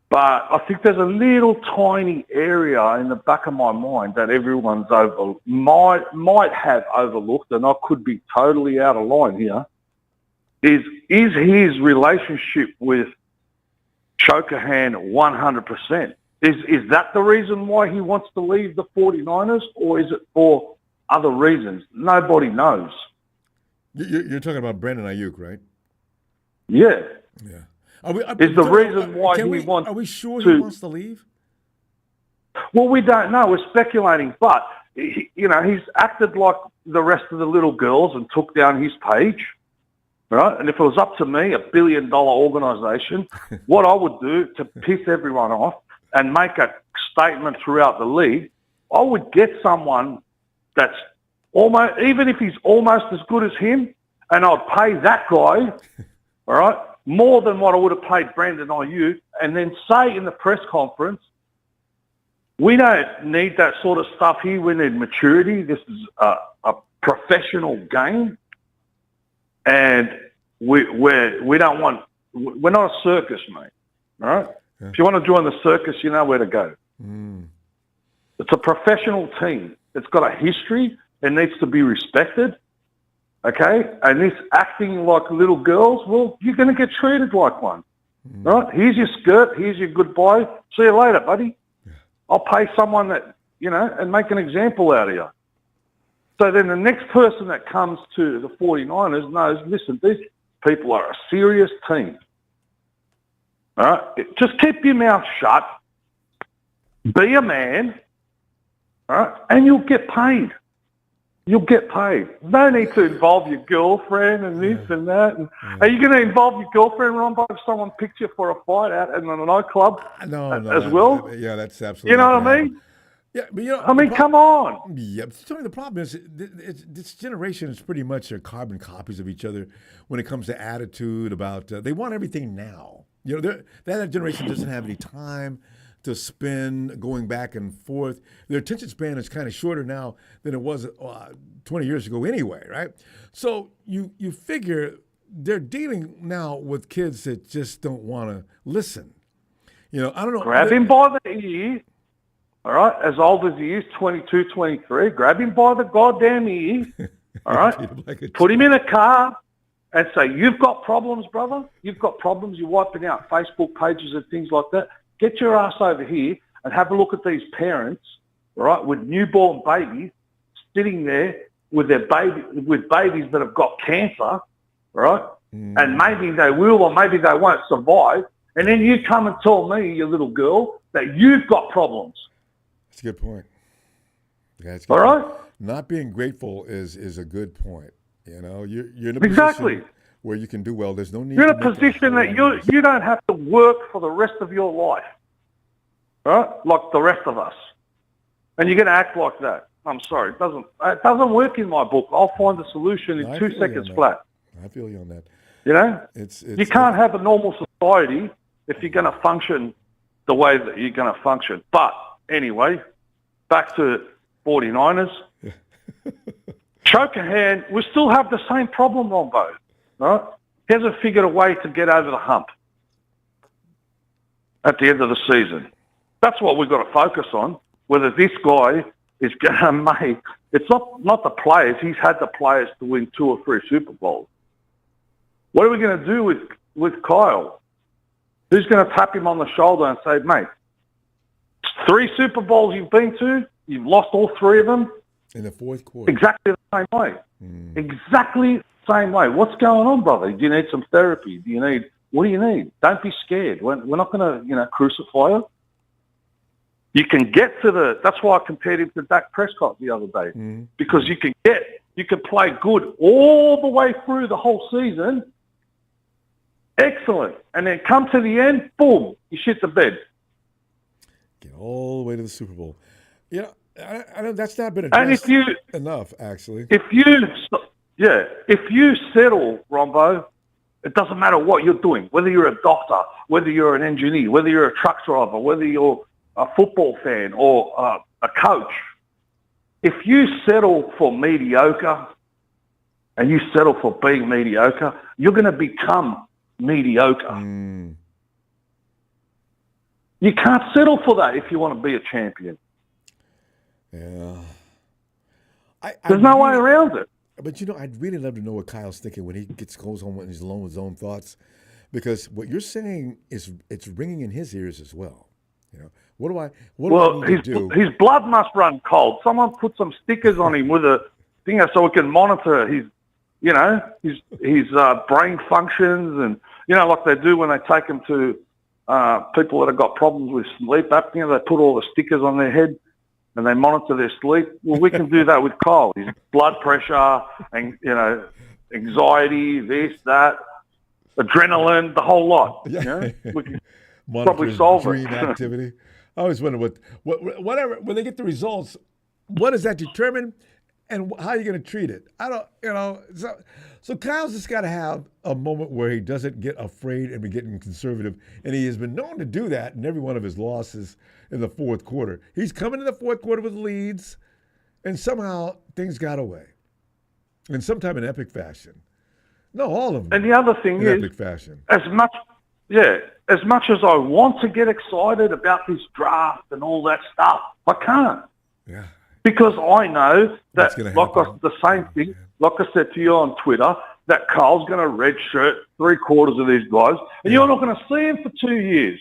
Speaker 10: But I think there's a little tiny area in the back of my mind that everyone's might have overlooked, and I could be totally out of line here, is his relationship with Shanahan 100%. Is that the reason why he wants to leave the 49ers, or is it for other reasons? Nobody knows.
Speaker 1: You're talking about Brandon Aiyuk, right?
Speaker 10: Yeah.
Speaker 1: Yeah.
Speaker 10: Is the reason why he wants.
Speaker 1: Are we sure he wants to leave?
Speaker 10: Well, we don't know. We're speculating, but he's acted like the rest of the little girls and took down his page, right? And if it was up to me, $1 billion organisation, what I would do to piss everyone off and make a statement throughout the league, I would get someone that's almost, even if he's almost as good as him, and I'd pay that guy, all right, more than what I would have paid Brandon Aiyuk, and then say in the press conference, we don't need that sort of stuff here. We need maturity. This is a professional game, and we don't want. We're not a circus, mate. All right. Yeah. If you want to join the circus, you know where to go. Mm. It's a professional team. It's got a history. It needs to be respected. Okay? And this acting like little girls, well, you're going to get treated like one. Mm. Right? Here's your skirt. Here's your goodbye. See you later, buddy. Yeah. I'll pay someone that, and make an example out of you. So then the next person that comes to the 49ers knows, listen, these people are a serious team. All right? Just keep your mouth shut. Be a man. All right? And you'll get paid. You'll get paid. No need to involve your girlfriend and this and that. And are you going to involve your girlfriend, Ronbo, if someone picks you for a fight out in a nightclub as well?
Speaker 1: Yeah, that's absolutely.
Speaker 10: You know what I mean?
Speaker 1: Yeah, but
Speaker 10: come on.
Speaker 1: Yeah, Tony, the problem is this generation is pretty much carbon copies of each other when it comes to attitude about they want everything now. That generation doesn't have any time to spend going back and forth. Their attention span is kind of shorter now than it was 20 years ago anyway, right? So you figure they're dealing now with kids that just don't want to listen. I don't know.
Speaker 10: Grab him by the ear, all right, as old as he is, 22, 23. Grab him by the goddamn ear, all right? Put him in a car and say, you've got problems, brother. You've got problems. You're wiping out Facebook pages and things like that. Get your ass over here and have a look at these parents, right, with newborn babies sitting there with with babies that have got cancer, right? Mm. And maybe they will or maybe they won't survive. And then you come and tell me, you little girl, that you've got problems.
Speaker 1: That's a good point. Yeah, that's a
Speaker 10: good
Speaker 1: point.
Speaker 10: Right?
Speaker 1: Not being grateful is a good point. You're in a position where you can do well. There's no need.
Speaker 10: You're in a position that you don't have to work for the rest of your life, right? Like the rest of us, and you're going to act like that. I'm sorry, it doesn't work in my book. I'll find a solution in 2 seconds flat.
Speaker 1: I feel you on that.
Speaker 10: You can't have a normal society if you're going to function the way that you're going to function. But anyway, back to 49ers. Shanahan, we still have the same problem, Ronbo. Right? He hasn't figured a way to get over the hump at the end of the season. That's what we've got to focus on. Whether this guy is going to make, it's not the players. He's had the players to win 2 or 3 Super Bowls. What are we going to do with Kyle? Who's going to tap him on the shoulder and say, mate, 3 Super Bowls you've been to, you've lost all 3 of them.
Speaker 1: In the fourth quarter.
Speaker 10: Exactly the same way. Exactly the same way. What's going on, brother? Do you need some therapy? What do you need? Don't be scared. We're not going to, crucify you. You can get to that's why I compared him to Dak Prescott the other day. Because you can play good all the way through the whole season. Excellent. And then come to the end, boom, you shit the bed.
Speaker 1: Get all the way to the Super Bowl. Yeah, I know that's not been addressed enough, actually.
Speaker 10: If you settle, Ronbo, it doesn't matter what you're doing, whether you're a doctor, whether you're an engineer, whether you're a truck driver, whether you're a football fan or a coach. If you settle for mediocre and you settle for being mediocre, you're going to become mediocre. You can't settle for that if you want to be a champion.
Speaker 1: Yeah.
Speaker 10: There's no way around it.
Speaker 1: But, I'd really love to know what Kyle's thinking when he goes home and he's alone with his own thoughts. Because what you're saying it's ringing in his ears as well. What do I need to do? His
Speaker 10: blood must run cold. Someone put some stickers on him with a thing so we can monitor his brain functions and, like they do when they take him to people that have got problems with sleep apnea. They put all the stickers on their head and they monitor their sleep. Well, we can do that with Kyle. His blood pressure and, anxiety, this, that, adrenaline, the whole lot. We can probably solve
Speaker 1: dream
Speaker 10: it.
Speaker 1: Activity. I always wonder whatever, when they get the results, what does that determine and how are you going to treat it? I don't, so Kyle's just got to have a moment where he doesn't get afraid and be getting conservative. And he has been known to do that in every one of his losses in the fourth quarter. He's coming in the fourth quarter with leads and somehow things got away. In some type of epic fashion. No, all of them.
Speaker 10: And the other thing is,
Speaker 1: epic fashion.
Speaker 10: as much as I want to get excited about this draft and all that stuff, I can't.
Speaker 1: Yeah.
Speaker 10: Because I know that, the same thing, like I said to you on Twitter, that Carl's going to redshirt 3/4 of these guys, and you're not going to see him for 2 years.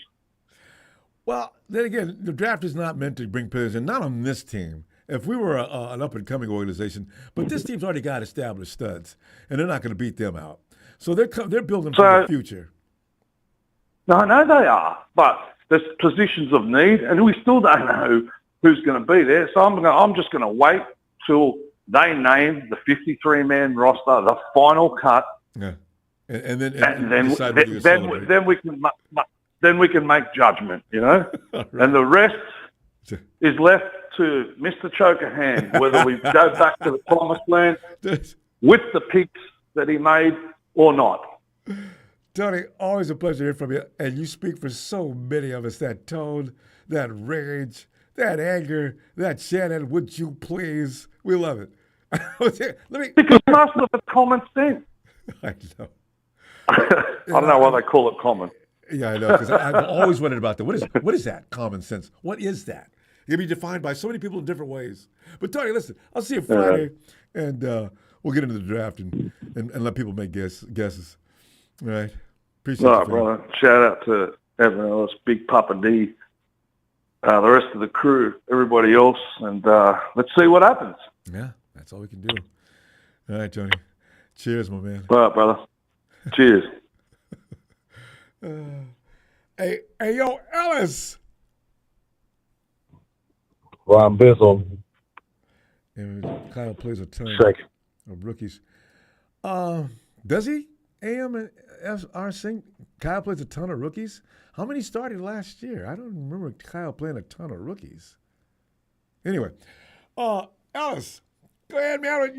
Speaker 1: Well, then again, the draft is not meant to bring players in, not on this team. If we were an up-and-coming organization, but this team's already got established studs, and they're not going to beat them out. So they're building for the future.
Speaker 10: No, I know they are, but there's positions of need, and we still don't know who's going to be there. So I'm just going to wait till they name the 53-man roster, the final cut.
Speaker 1: Yeah, and then
Speaker 10: we can make judgment, Right. And the rest is left to Mr. Chokerhand, whether we go back to the promised land with the picks that he made or not.
Speaker 1: Tony, always a pleasure to hear from you. And you speak for so many of us, that tone, that rage, that anger, that Shannon, would you please? We love it.
Speaker 10: Because most of it's common sense.
Speaker 1: I know.
Speaker 10: I don't know why they call it common.
Speaker 1: Yeah, I know, because I've always wondered about that. What is that, common sense? What is that? It can be defined by so many people in different ways. But Tony, listen, I'll see you Friday, and we'll get into the draft and let people make guesses. All right? Appreciate it.
Speaker 10: All right, brother. Shout out to everyone else, Big Papa D, the rest of the crew, everybody else, and let's see what happens.
Speaker 1: Yeah, that's all we can do. All right, Tony. Cheers, my man.
Speaker 10: All right, brother. Cheers.
Speaker 1: Hey, yo, Ellis.
Speaker 11: Ron Bizzle.
Speaker 1: And Kyle plays a ton of rookies. Does he? AM and FR Singh? Kyle plays a ton of rookies? How many started last year? I don't remember Kyle playing a ton of rookies. Anyway, Ellis, go ahead, man.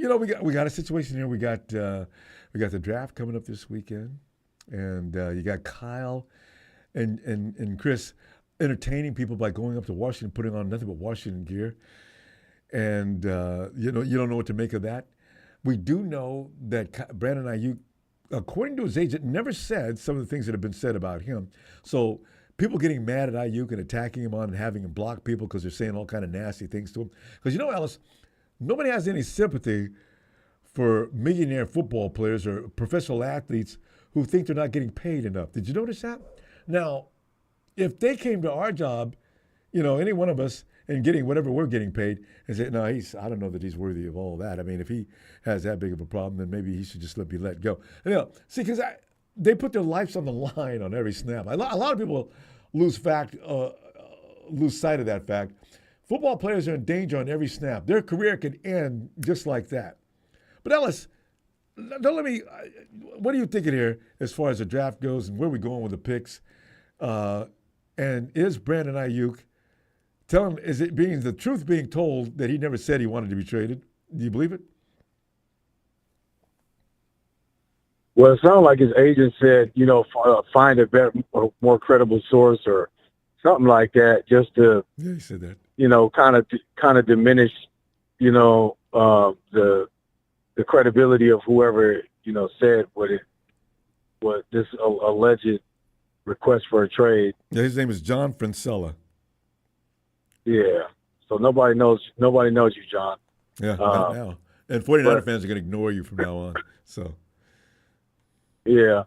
Speaker 1: We got a situation here. We got the draft coming up this weekend, and you got Kyle and Chris. entertaining people by going up to Washington, putting on nothing but Washington gear. And, you don't know what to make of that. We do know that Brandon Aiyuk, according to his agent, never said some of the things that have been said about him. So people getting mad at Aiyuk and attacking him on and having him block people because they're saying all kind of nasty things to him. Because, Ellis, nobody has any sympathy for millionaire football players or professional athletes who think they're not getting paid enough. Did you notice that? Now, if they came to our job, any one of us, and getting whatever we're getting paid, and say, no, I don't know that he's worthy of all that. I mean, if he has that big of a problem, then maybe he should just be let go. See, because they put their lives on the line on every snap. A lot of people lose sight of that fact. Football players are in danger on every snap. Their career could end just like that. But Ellis, what are you thinking here as far as the draft goes and where we going with the picks? And is Brandon Aiyuk, tell him, is it being the truth being told that he never said he wanted to be traded? Do you believe it?
Speaker 11: Well, it sounded like his agent said, find a better, more credible source or something like that, just to,
Speaker 1: he said that,
Speaker 11: kind of diminish, the credibility of whoever, said what this alleged request for a trade.
Speaker 1: Yeah, his name is John Francella.
Speaker 11: Yeah. So nobody knows you, John.
Speaker 1: Yeah, not now. And 49er fans are going to ignore you from now on. So.
Speaker 11: Yeah.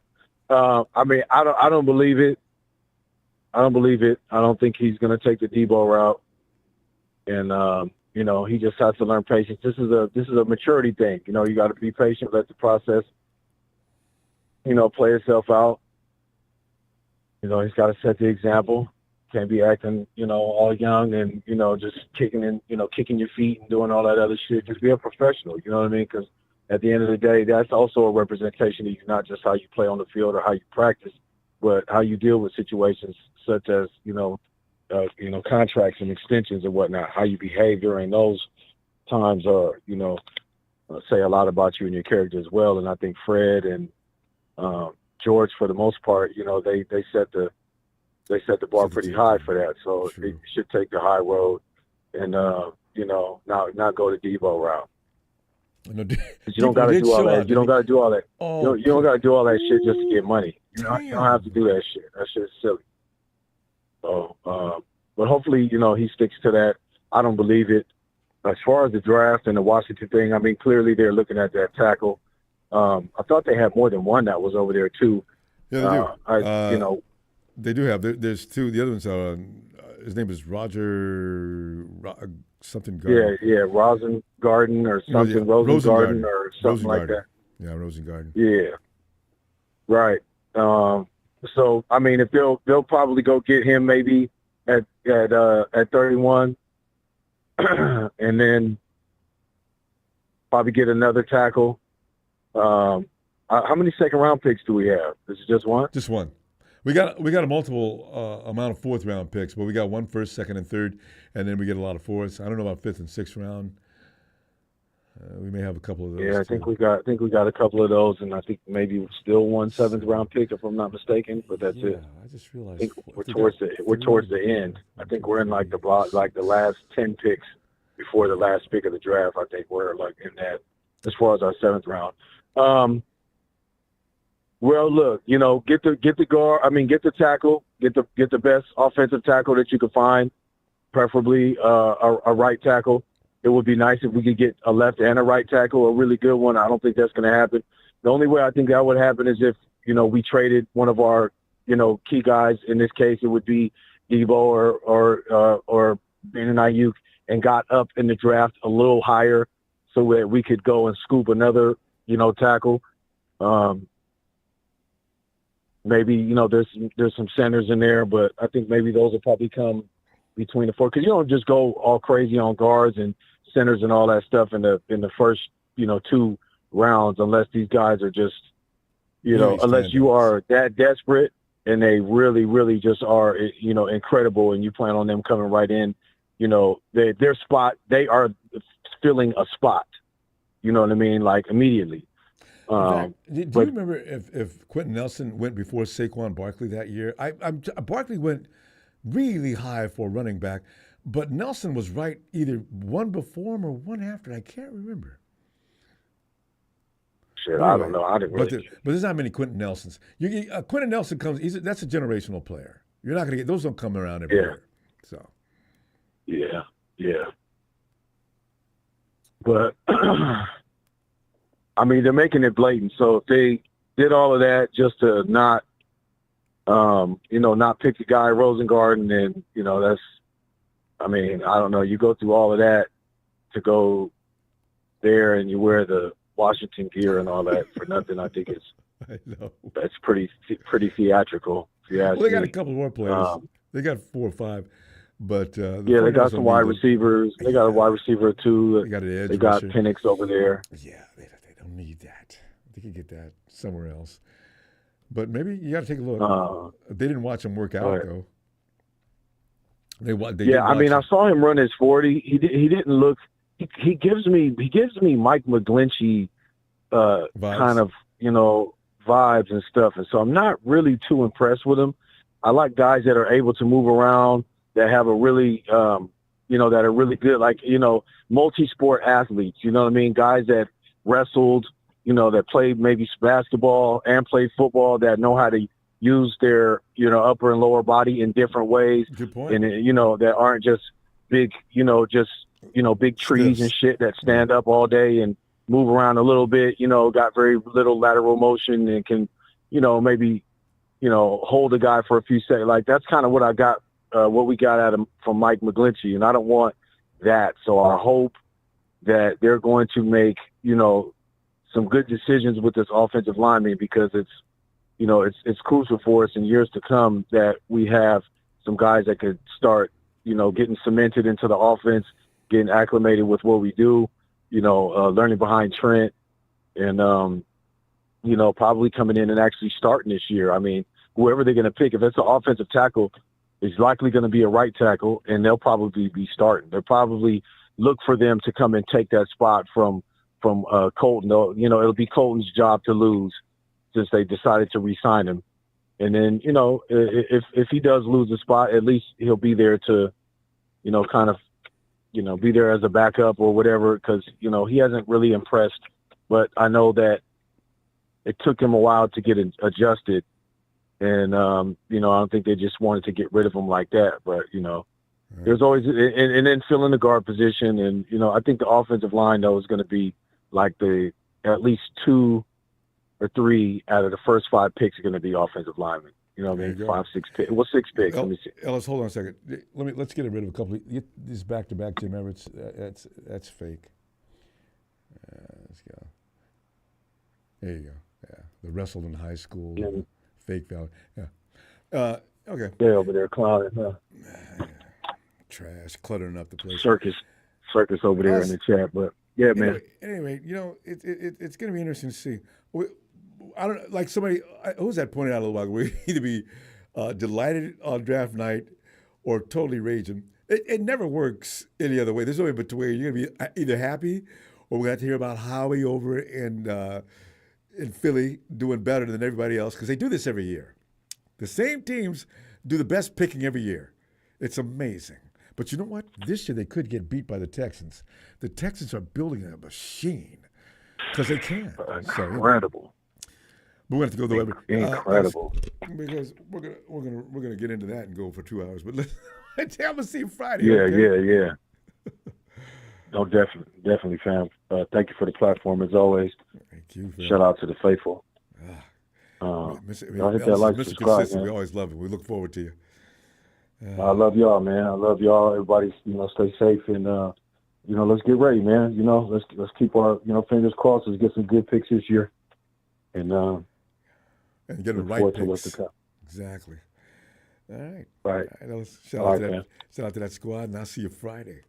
Speaker 11: I mean, I don't believe it. I don't think he's going to take the Debo route. And, he just has to learn patience. This is a maturity thing. You got to be patient, let the process, play itself out. He's got to set the example. Can't be acting, all young and, just kicking your feet and doing all that other shit. Just be a professional, you know what I mean? Because at the end of the day, that's also a representation of you, not just how you play on the field or how you practice, but how you deal with situations such as, contracts and extensions and whatnot. How you behave during those times are, say a lot about you and your character as well. And I think Fred and George, for the most part, they set the bar pretty high for that. So they should take the high road and, not go the Debo route.
Speaker 1: No,
Speaker 11: you don't got to do all that. You don't got to do all that. You don't got to do all that shit just to get money. You don't have to do that shit. That shit is silly. So, but hopefully, he sticks to that. I don't believe it. As far as the draft and the Washington thing, I mean, clearly they're looking at that tackle. I thought they had more than one that was over there too.
Speaker 1: Yeah, they do. They do have. There's two. The other one's his name is Roger something.
Speaker 11: Garden. Yeah, Rosengarten or something. Rosengarten or something like that.
Speaker 1: Yeah, Rosengarten.
Speaker 11: Yeah. Right. So I mean, if they'll probably go get him maybe at 31, and then probably get another tackle. How many second round picks do we have? Is it just one?
Speaker 1: Just one. We got a multiple amount of fourth round picks, but we got one first, second, and third, and then we get a lot of fourths. I don't know about fifth and sixth round. We may have a couple of those.
Speaker 11: Yeah, I think we got a couple of those, and I think maybe still one seventh round pick if I'm not mistaken. But that's it.
Speaker 1: I just realized
Speaker 11: I think we're towards the end. I think we're in like the last 10 picks before the last pick of the draft. I think we're like in that as far as our seventh round. Well, look, get the guard. I mean, get the tackle. Get the best offensive tackle that you could find, preferably a right tackle. It would be nice if we could get a left and a right tackle, a really good one. I don't think that's going to happen. The only way I think that would happen is if we traded one of our key guys. In this case, it would be Debo or Brandon Aiyuk, and got up in the draft a little higher so that we could go and scoop another tackle. Maybe, there's some centers in there, but I think maybe those will probably come between the four, because you don't just go all crazy on guards and centers and all that stuff in the first, 2 rounds, unless these guys are just, unless you are that desperate and they really, really just are, incredible, and you plan on them coming right in, their spot, they are filling a spot, you know what I mean? Like immediately.
Speaker 1: Do you remember if Quentin Nelson went before Saquon Barkley that year? Barkley went really high for a running back. But Nelson was right either one before him or one after. I can't remember.
Speaker 11: Shit, anyway, I don't know. I didn't really.
Speaker 1: But there's not many Quentin Nelsons. Quentin Nelson comes. That's a generational player. You're not going to get those. Don't come around every year. So.
Speaker 11: Yeah. But I mean, they're making it blatant. So if they did all of that just to not, not pick the guy Rosengarten, and that's. I mean, I don't know. You go through all of that to go there, and you wear the Washington gear and all that for nothing. I think that's pretty theatrical. Well,
Speaker 1: they got a couple more players. They got 4 or 5, but
Speaker 11: they got some wide receivers. They got a wide receiver or 2.
Speaker 1: They got an edge.
Speaker 11: They got Penix over there.
Speaker 1: Yeah, they don't need that. They can get that somewhere else. But maybe you got to take a look. They didn't watch him work out though. I
Speaker 11: mean, I saw him run his 40. He didn't look. He gives me Mike McGlinchey kind of vibes and stuff, and so I'm not really too impressed with him. I like guys that are able to move around, that have a really that are really good, like multi-sport athletes. You know what I mean? Guys that wrestled, that played maybe basketball and played football, that know how to use their upper and lower body in different ways.
Speaker 1: Good point.
Speaker 11: And that aren't just big big trees and shit that stand up all day and move around a little bit, got very little lateral motion and can maybe hold a guy for a few seconds. Like that's kind of what I got what we got out of from Mike McGlinchey, and I don't want that. So I hope that they're going to make some good decisions with this offensive lineman, because it's crucial for us in years to come that we have some guys that could start, getting cemented into the offense, getting acclimated with what we do, learning behind Trent, and, probably coming in and actually starting this year. I mean, whoever they're going to pick, if it's an offensive tackle, it's likely going to be a right tackle, and they'll probably be starting. They'll probably look for them to come and take that spot from Colton. It'll be Colton's job to lose, since they decided to re-sign him. And then, if he does lose a spot, at least he'll be there to, be there as a backup or whatever, because, he hasn't really impressed. But I know that it took him a while to get adjusted. And, I don't think they just wanted to get rid of him like that. But, there's always – and then filling the guard position. And, I think the offensive line, though, is going to be like at least 2 or 3 out of the first 5 picks are going to be offensive linemen. You know what I mean? 5, 6 picks. Well, 6 picks. Let me see.
Speaker 1: Ellis, hold on a second. Let's get rid of a couple. Get these back-to-back Jim Everett's. That's fake. Let's go. There you go. Yeah, the wrestled in high school. Yeah. Fake value. Yeah. Okay.
Speaker 11: Yeah, over there clowning. Huh?
Speaker 1: Trash, cluttering up the place.
Speaker 11: Circus over there in the chat, but. Yeah, man.
Speaker 1: Anyway, it's going to be interesting to see. I don't like somebody who was that pointed out a little while ago. We either be delighted on draft night or totally raging. It never works any other way. There's no in between. You're going to be either happy or we're going to have to hear about Howie over in Philly doing better than everybody else, because they do this every year. The same teams do the best picking every year. It's amazing. But you know what? This year they could get beat by the Texans. The Texans are building a machine because they can.
Speaker 11: Incredible.
Speaker 1: But we're going to have to go the way.
Speaker 11: Incredible.
Speaker 1: Because we're gonna get into that and go for 2 hours. But let's have a see Friday.
Speaker 11: Yeah. No, definitely, fam. Thank you for the platform as always.
Speaker 1: Thank you. Fam.
Speaker 11: Shout out to the faithful.
Speaker 1: Hit
Speaker 11: that like, subscribe, man.
Speaker 1: We always love it. We look forward to you.
Speaker 11: I love y'all, man. I love y'all. Everybody, stay safe and let's get ready, man. Let's keep our fingers crossed. Let's get some good picks this year, and
Speaker 1: get the right picks. Exactly. All right.
Speaker 11: Right.
Speaker 1: Shout out to that squad, and I'll see you Friday.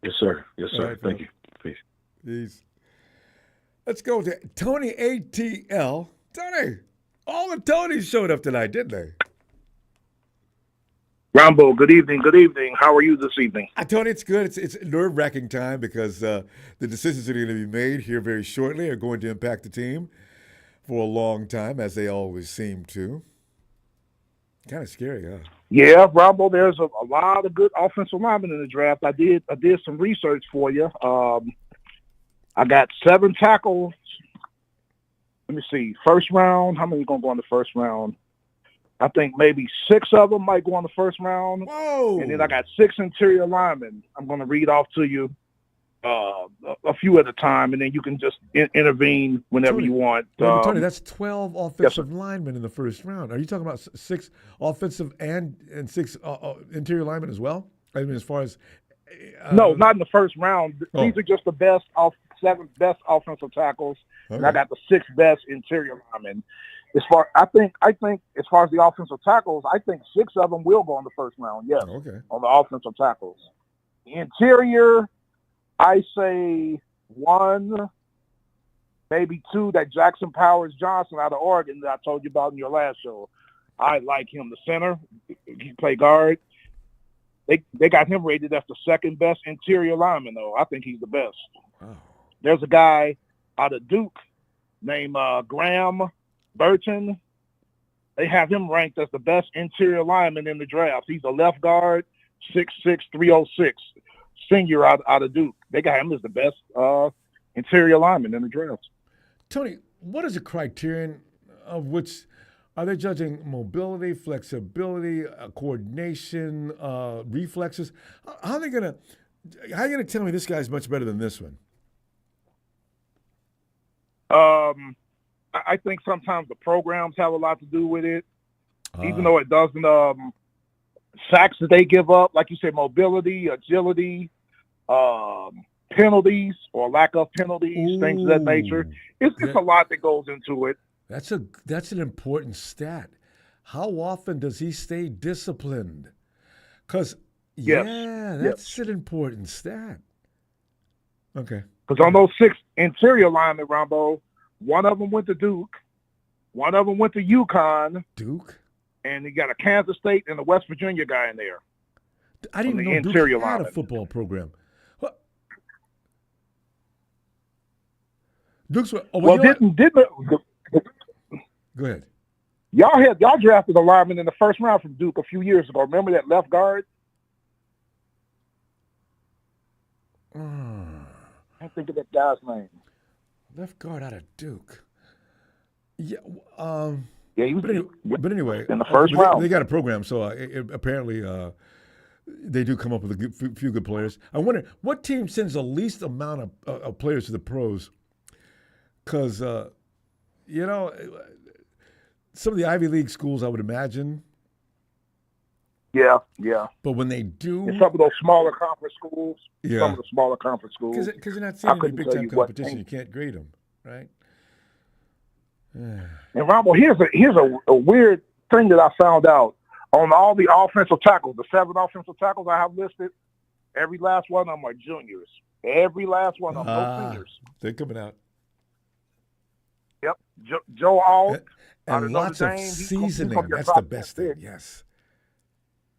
Speaker 11: Yes, sir.
Speaker 1: Right,
Speaker 11: Thank you. Peace.
Speaker 1: Let's go to Tony ATL. Tony, all the Tonys showed up tonight, didn't they?
Speaker 12: Ronbo, good evening. How are you this evening?
Speaker 1: Tony, it's good. It's nerve-wracking time because the decisions that are going to be made here very shortly are going to impact the team for a long time, as they always seem to. Kind of scary, huh?
Speaker 12: Yeah, Ronbo, there's a lot of good offensive linemen in the draft. I did some research for you. I got 7 tackles. Let me see. First round, how many are going to go in the first round? I think maybe 6 of them might go in the first round.
Speaker 1: Whoa!
Speaker 12: And then I got 6 interior linemen. I'm going to read off to you a few at a time, and then you can just intervene whenever you want.
Speaker 1: Tony, that's 12 offensive linemen in the first round. Are you talking about 6 offensive and 6 interior linemen as well? I mean, as far as
Speaker 12: no, not in the first round. These are just the 7 best offensive tackles, and I got the 6 best interior linemen. I think as far as the offensive tackles, I think 6 of them will go in the first round. Yes, on the offensive tackles. The interior, I say 1, maybe 2. That Jackson Powers Johnson out of Oregon that I told you about in your last show. I like him. The center, he play guard. They got him rated as the 2nd best interior lineman, though. I think he's the best. Oh. There's a guy out of Duke named Graham Burton. They have him ranked as the best interior lineman in the draft. He's a left guard, 6'6", 306, senior out of Duke. They got him as the best interior lineman in the draft.
Speaker 1: Tony, what is the criterion of which are they judging mobility, flexibility, coordination, reflexes? How are you gonna tell me this guy's much better than this one?
Speaker 12: I think sometimes the programs have a lot to do with it, even though it doesn't. Sacks that they give up, like you said, mobility, agility, penalties or lack of penalties, things of that nature. It's a lot that goes into it.
Speaker 1: That's an important stat. How often does he stay disciplined? Because that's an important stat. Okay.
Speaker 12: Because on those 6 interior linemen, Ronbo, 1 of them went to Duke, 1 of them went to UConn.
Speaker 1: Duke?
Speaker 12: And you got a Kansas State and a West Virginia guy in there.
Speaker 1: I didn't know Duke had a football program. What? Duke's
Speaker 12: Go
Speaker 1: ahead.
Speaker 12: Y'all drafted a lineman in the first round from Duke a few years ago. Remember that left guard? I can't think of that guy's name.
Speaker 1: Left guard out of Duke. Yeah.
Speaker 12: He was.
Speaker 1: But anyway,
Speaker 12: in the first round,
Speaker 1: they got a program, so apparently they do come up with a few good players. I wonder what team sends the least amount of players to the pros, because some of the Ivy League schools, I would imagine.
Speaker 12: Yeah.
Speaker 1: But when they do,
Speaker 12: in some of those smaller conference schools, because
Speaker 1: you're not seeing any big time competition, you can't grade them, right?
Speaker 12: And Ronbo, here's a weird thing that I found out on all the offensive tackles, the 7 offensive tackles I have listed. Every last one of them are juniors. Every last one of them, no seniors.
Speaker 1: They're coming out.
Speaker 12: Yep, Joe Alt.
Speaker 1: And lots of seasoning. That's the best thing. Yes.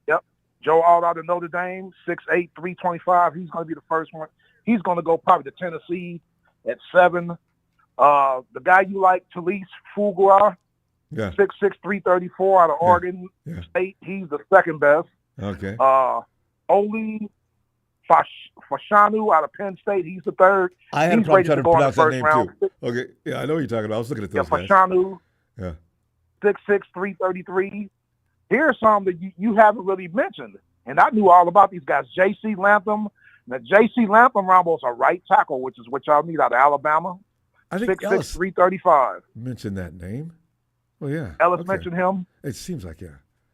Speaker 12: Yep. Joe Alt out of Notre Dame, 6'8", 325. He's going to be the first one. He's going to go probably to Tennessee at 7. The guy you like, Talise Fugua, 6'6", 334 out of Oregon State. He's the 2nd best.
Speaker 1: Okay.
Speaker 12: Oli Fautanu out of Penn State. He's the 3rd.
Speaker 1: I had a problem trying to pronounce that name too. Okay. Yeah, I know what you're talking about. I was looking at those guys.
Speaker 12: Fautanu.
Speaker 1: Yeah.
Speaker 12: 6'6", 333. Here's some that you haven't really mentioned, and I knew all about these guys. J.C. Latham. Now, J.C. Latham, Ronbo, is a right tackle, which is what y'all need out of Alabama.
Speaker 1: I think
Speaker 12: 6'6", 335.
Speaker 1: Mentioned that name. Well, yeah.
Speaker 12: Ellis mentioned him.
Speaker 1: It seems like,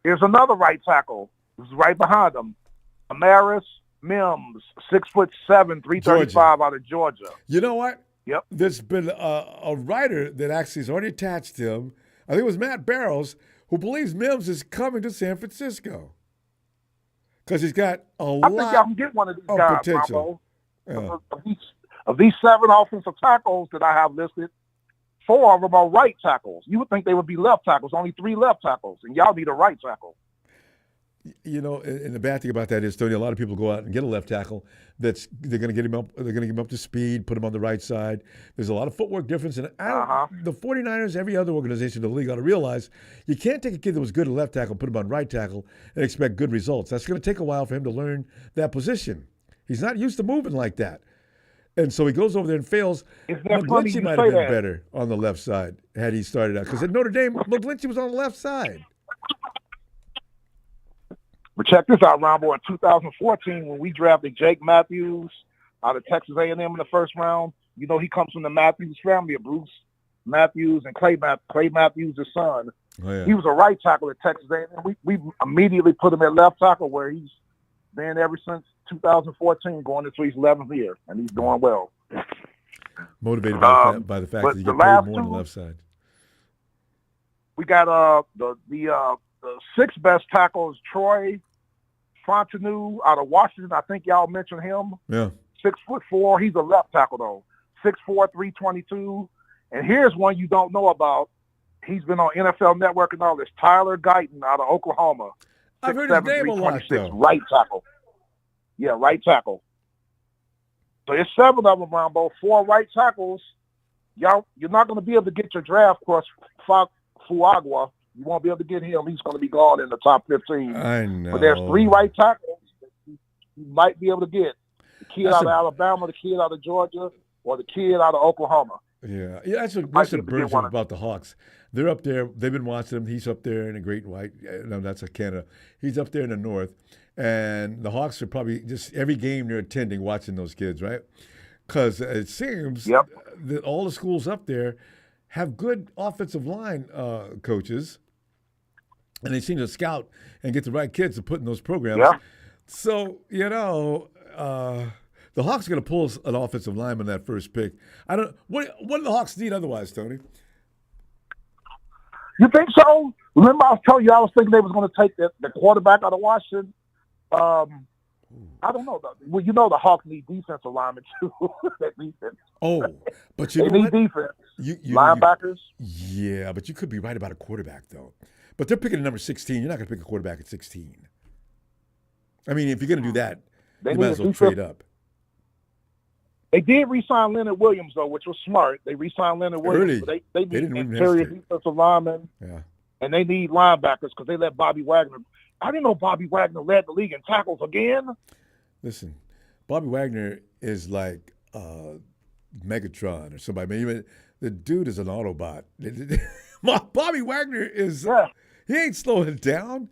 Speaker 12: Here's another right tackle. This is right behind him. Amaris Mims, 6'7", 335 out of Georgia.
Speaker 1: You know what?
Speaker 12: Yep.
Speaker 1: There's been a writer that actually has already attached him. I think it was Matt Barrows, who believes Mims is coming to San Francisco because he's got a lot
Speaker 12: I think y'all can get one of these guys,
Speaker 1: potential.
Speaker 12: Of these 7 offensive tackles that I have listed, 4 of them are right tackles. You would think they would be left tackles. Only 3 left tackles, and y'all need a right tackle.
Speaker 1: You know, and the bad thing about that is, Tony, a lot of people go out and get a left tackle. They're going to get him up. They're going to get him up to speed, put him on the right side. There's a lot of footwork difference. And the 49ers, every other organization in the league ought to realize you can't take a kid that was good at left tackle, put him on right tackle, and expect good results. That's going to take a while for him to learn that position. He's not used to moving like that. And so he goes over there and fails. McGlinchey might have been better on the left side had he started out. Because at Notre Dame, McGlinchey was on the left side.
Speaker 12: But check this out, Ronbo. In 2014, when we drafted Jake Matthews out of Texas A&M in the first round, you know he comes from the Matthews family of Bruce Matthews and Clay Matthews, his son.
Speaker 1: Oh, yeah.
Speaker 12: He was a right tackle at Texas A&M. We immediately put him at left tackle, where he's been ever since 2014, going into his 11th year, and he's doing well.
Speaker 1: Motivated by the fact that you get paid more on the left side.
Speaker 12: We got the sixth best tackle is Troy Fautanu out of Washington. I think y'all mentioned him.
Speaker 1: Yeah.
Speaker 12: 6'4". He's a left tackle though. 6'4", 322. And here's one you don't know about. He's been on NFL Network and all this. Tyler Guyton out of Oklahoma.
Speaker 1: I've heard his name a lot, though.
Speaker 12: Right tackle. Yeah, right tackle. So it's 7 of them, Ronbo. 4 right tackles. You're not going to be able to get your draft cross Fuagua. You won't be able to get him. He's going to be gone in the top 15.
Speaker 1: I know.
Speaker 12: But there's 3 right tackles that you might be able to get. The kid out of Alabama, the kid out of Georgia, or the kid out of Oklahoma.
Speaker 1: Yeah, that's what burns me about the Hawks. They're up there. They've been watching him. He's up there in the Great White. No, that's Canada. He's up there in the North. And the Hawks are probably just every game they're attending watching those kids, right? Because it seems that all the schools up there have good offensive line coaches, and they seem to scout and get the right kids to put in those programs.
Speaker 12: Yeah.
Speaker 1: So, the Hawks are going to pull an offensive lineman that first pick. I don't. What do the Hawks need otherwise, Tony?
Speaker 12: You think so? Remember, I was telling you I was thinking they was going to take the quarterback out of Washington. I don't know. Well, the Hawks need defensive linemen too. That defense.
Speaker 1: Oh, but
Speaker 12: they need defense. Linebackers.
Speaker 1: Yeah, but you could be right about a quarterback though. But they're picking a number 16. You're not going to pick a quarterback at 16. I mean, if you're going to do that, you might as well trade up.
Speaker 12: They did re-sign Leonard Williams, though, which was smart. They re-signed Leonard Williams. They need interior defensive linemen, and they need linebackers because they let Bobby Wagner. I didn't know Bobby Wagner led the league in tackles again.
Speaker 1: Listen, Bobby Wagner is like Megatron or somebody. I mean, the dude is an Autobot. Bobby Wagner is he ain't slowing down.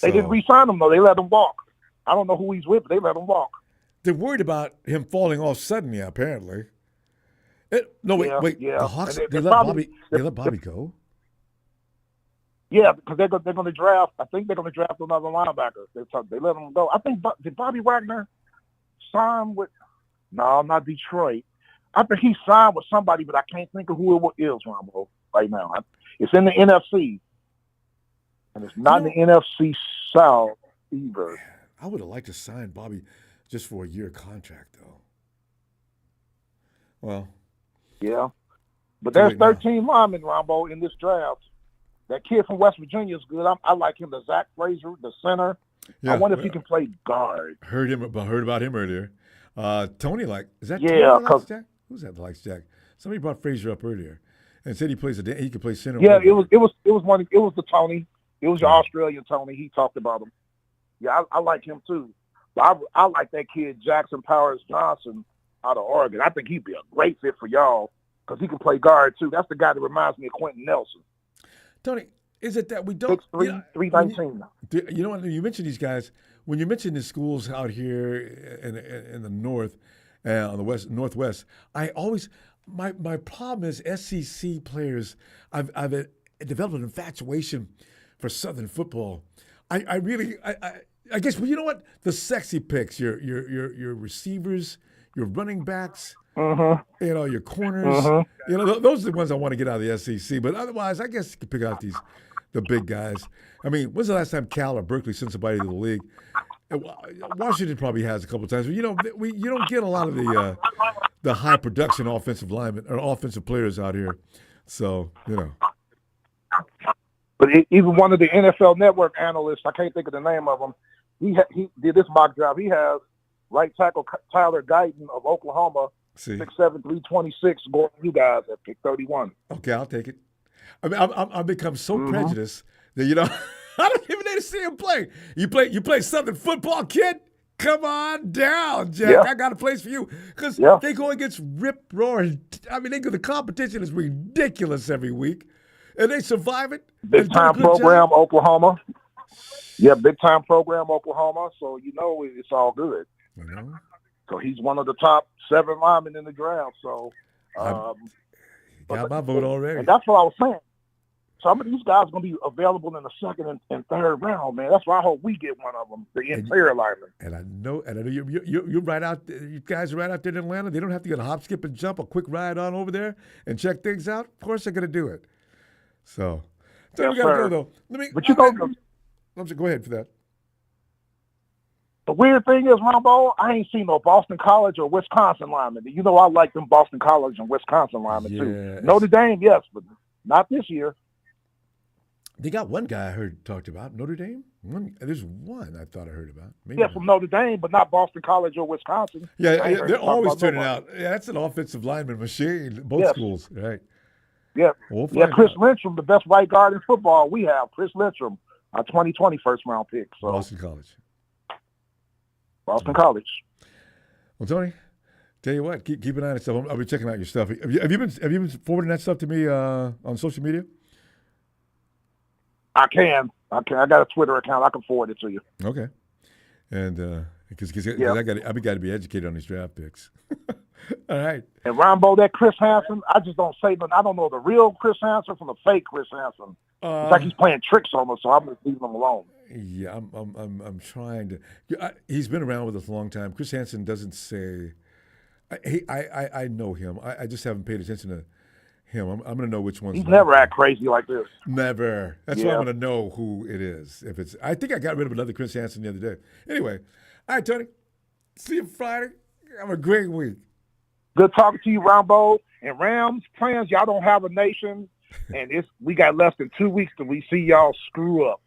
Speaker 12: They didn't re-sign him, though. They let him walk. I don't know who he's with, but they let him walk.
Speaker 1: They're worried about him falling off suddenly, apparently. Wait. The Hawks, they let Bobby go?
Speaker 12: Yeah, because they're going to draft. I think they're going to draft another linebacker. They let him go. I think, did Bobby Wagner sign with? No, not Detroit. I think he signed with somebody, but I can't think of who it is, Ronbo, right now. It's in the NFC, and it's not in the NFC South either.
Speaker 1: I would have liked to sign Bobby just for a year contract, though. Well.
Speaker 12: Yeah. But there's 13 linemen, Ronbo, in this draft. That kid from West Virginia is good. I like him, the Zach Frazier, the center. Yeah, I wonder if he can play guard.
Speaker 1: Heard about him earlier. Tony, is that Tony that likes Jack? Who's that likes Jack? Somebody brought Frazier up earlier and said he could play center.
Speaker 12: Yeah, it was the Tony. It was your Australian Tony. He talked about him. Yeah, I like him too. But I like that kid, Jackson Powers Johnson, out of Oregon. I think he'd be a great fit for y'all because he can play guard too. That's the guy that reminds me of Quentin Nelson.
Speaker 1: Tony, is it that we don't?
Speaker 12: 6'3", 319.
Speaker 1: You know what? You mentioned these guys. When you mention the schools out here in the north, on the northwest, I always my problem is SEC players. I've developed an infatuation for Southern football. I guess, well, you know what? The sexy picks, your receivers, your running backs, your corners. Those are the ones I want to get out of the SEC. But otherwise, I guess you can pick out the big guys. I mean, when's the last time Cal or Berkeley sent somebody to the league? Washington probably has a couple of times. But, you don't get a lot of the high production offensive linemen or offensive players out here. So,
Speaker 12: But even one of the NFL Network analysts, I can't think of the name of him, he did this mock draft. He has right tackle Tyler Guyton of Oklahoma, 6'7", 326, going to you guys at pick 31.
Speaker 1: Okay, I'll take it. I mean, I've become so prejudiced that, you know, I don't even need to see him play. You play Southern football, kid? Come on down, Jack. Yeah. I got a place for you. Because they go against rip-roaring. I mean, the competition is ridiculous every week. And they survive it.
Speaker 12: Big-time program, Oklahoma. Yeah, big-time program, Oklahoma. So, you know, it's all good. So he's one of the top 7 linemen in the draft. So
Speaker 1: got my vote already.
Speaker 12: And that's what I was saying. Some of these guys are going to be available in the 2nd and 3rd round, man. That's why I hope we get one of them, the interior lineman.
Speaker 1: And I know you're right out there. You guys are right out there in Atlanta. They don't have to get a hop, skip, and jump, a quick ride on over there and check things out. Of course they're going to do it. So we got to go, though. Go ahead for that.
Speaker 12: The weird thing is, Ronbo, I ain't seen no Boston College or Wisconsin linemen. You know I like them Boston College and Wisconsin linemen, too. Notre Dame, yes, but not this year.
Speaker 1: They got one guy I heard talked about, Notre Dame. There's one I thought I heard about.
Speaker 12: Maybe from Notre Dame, but not Boston College or Wisconsin.
Speaker 1: Yeah, they're always turning out. Yeah, that's an offensive lineman machine, both schools, right?
Speaker 12: Yeah, Chris Lyncham, the best right guard in football we have. Chris Lyncham, our 2020 first-round pick. So.
Speaker 1: Boston College. Well, Tony, tell you what, keep an eye on stuff. I'll be checking out your stuff. Have you been forwarding that stuff to me on social media?
Speaker 12: I can. I got a Twitter account. I can forward it to you.
Speaker 1: Okay. And because I got to be educated on these draft picks. All right.
Speaker 12: And Ronbo, that Chris Hansen, I just don't say nothing. I don't know the real Chris Hansen from the fake Chris Hansen. It's like he's playing tricks on us, so I'm just leaving him alone.
Speaker 1: Yeah, I'm trying to. He's been around with us a long time. Chris Hansen doesn't say. I know him. I just haven't paid attention to him. I'm going to know which one's.
Speaker 12: He's never act crazy like this.
Speaker 1: Never. That's why I'm going to know who it is. If it's, I think I got rid of another Chris Hansen the other day. Anyway, all right, Tony. See you Friday. Have a great week.
Speaker 12: Good talking to you, Ronbo. And Rams fans, y'all don't have a nation, and we got less than 2 weeks till we see y'all screw up.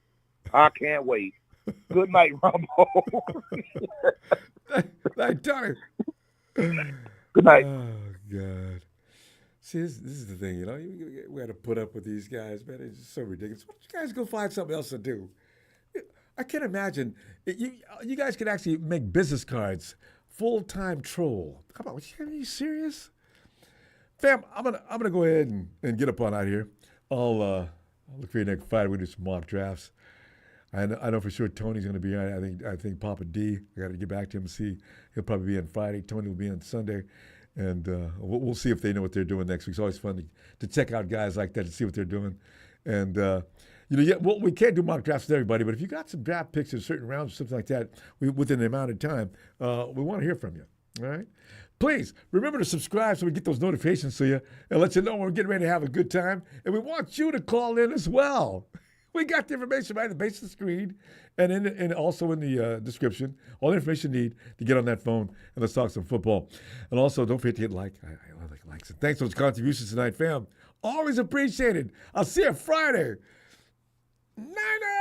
Speaker 12: I can't wait. Good night, Ronbo.
Speaker 1: Night, Tony.
Speaker 12: Good night.
Speaker 1: Oh, God. See, this is the thing, you know. We got to put up with these guys, man. It's just so ridiculous. Why don't you guys go find something else to do? I can't imagine. You guys could actually make business cards. Full-time troll. Come on, are you serious? Fam, I'm gonna go ahead and get up on out here. I'll look for you next Friday. We do some mock drafts. I know for sure Tony's gonna be on. I think Papa D. I got to get back to him and see. He'll probably be on Friday. Tony will be on Sunday, and we'll see if they know what they're doing next week. It's always fun to check out guys like that and see what they're doing. And we can't do mock drafts with everybody, but if you got some draft picks in certain rounds or something like that within the amount of time, we want to hear from you. All right? Please remember to subscribe so we get those notifications to you and let you know when we're getting ready to have a good time. And we want you to call in as well. We got the information right at the base of the screen and also in the description. All the information you need to get on that phone and let's talk some football. And also, don't forget to hit like. I like likes. And thanks for those contributions tonight, fam. Always appreciated. I'll see you Friday. Niners!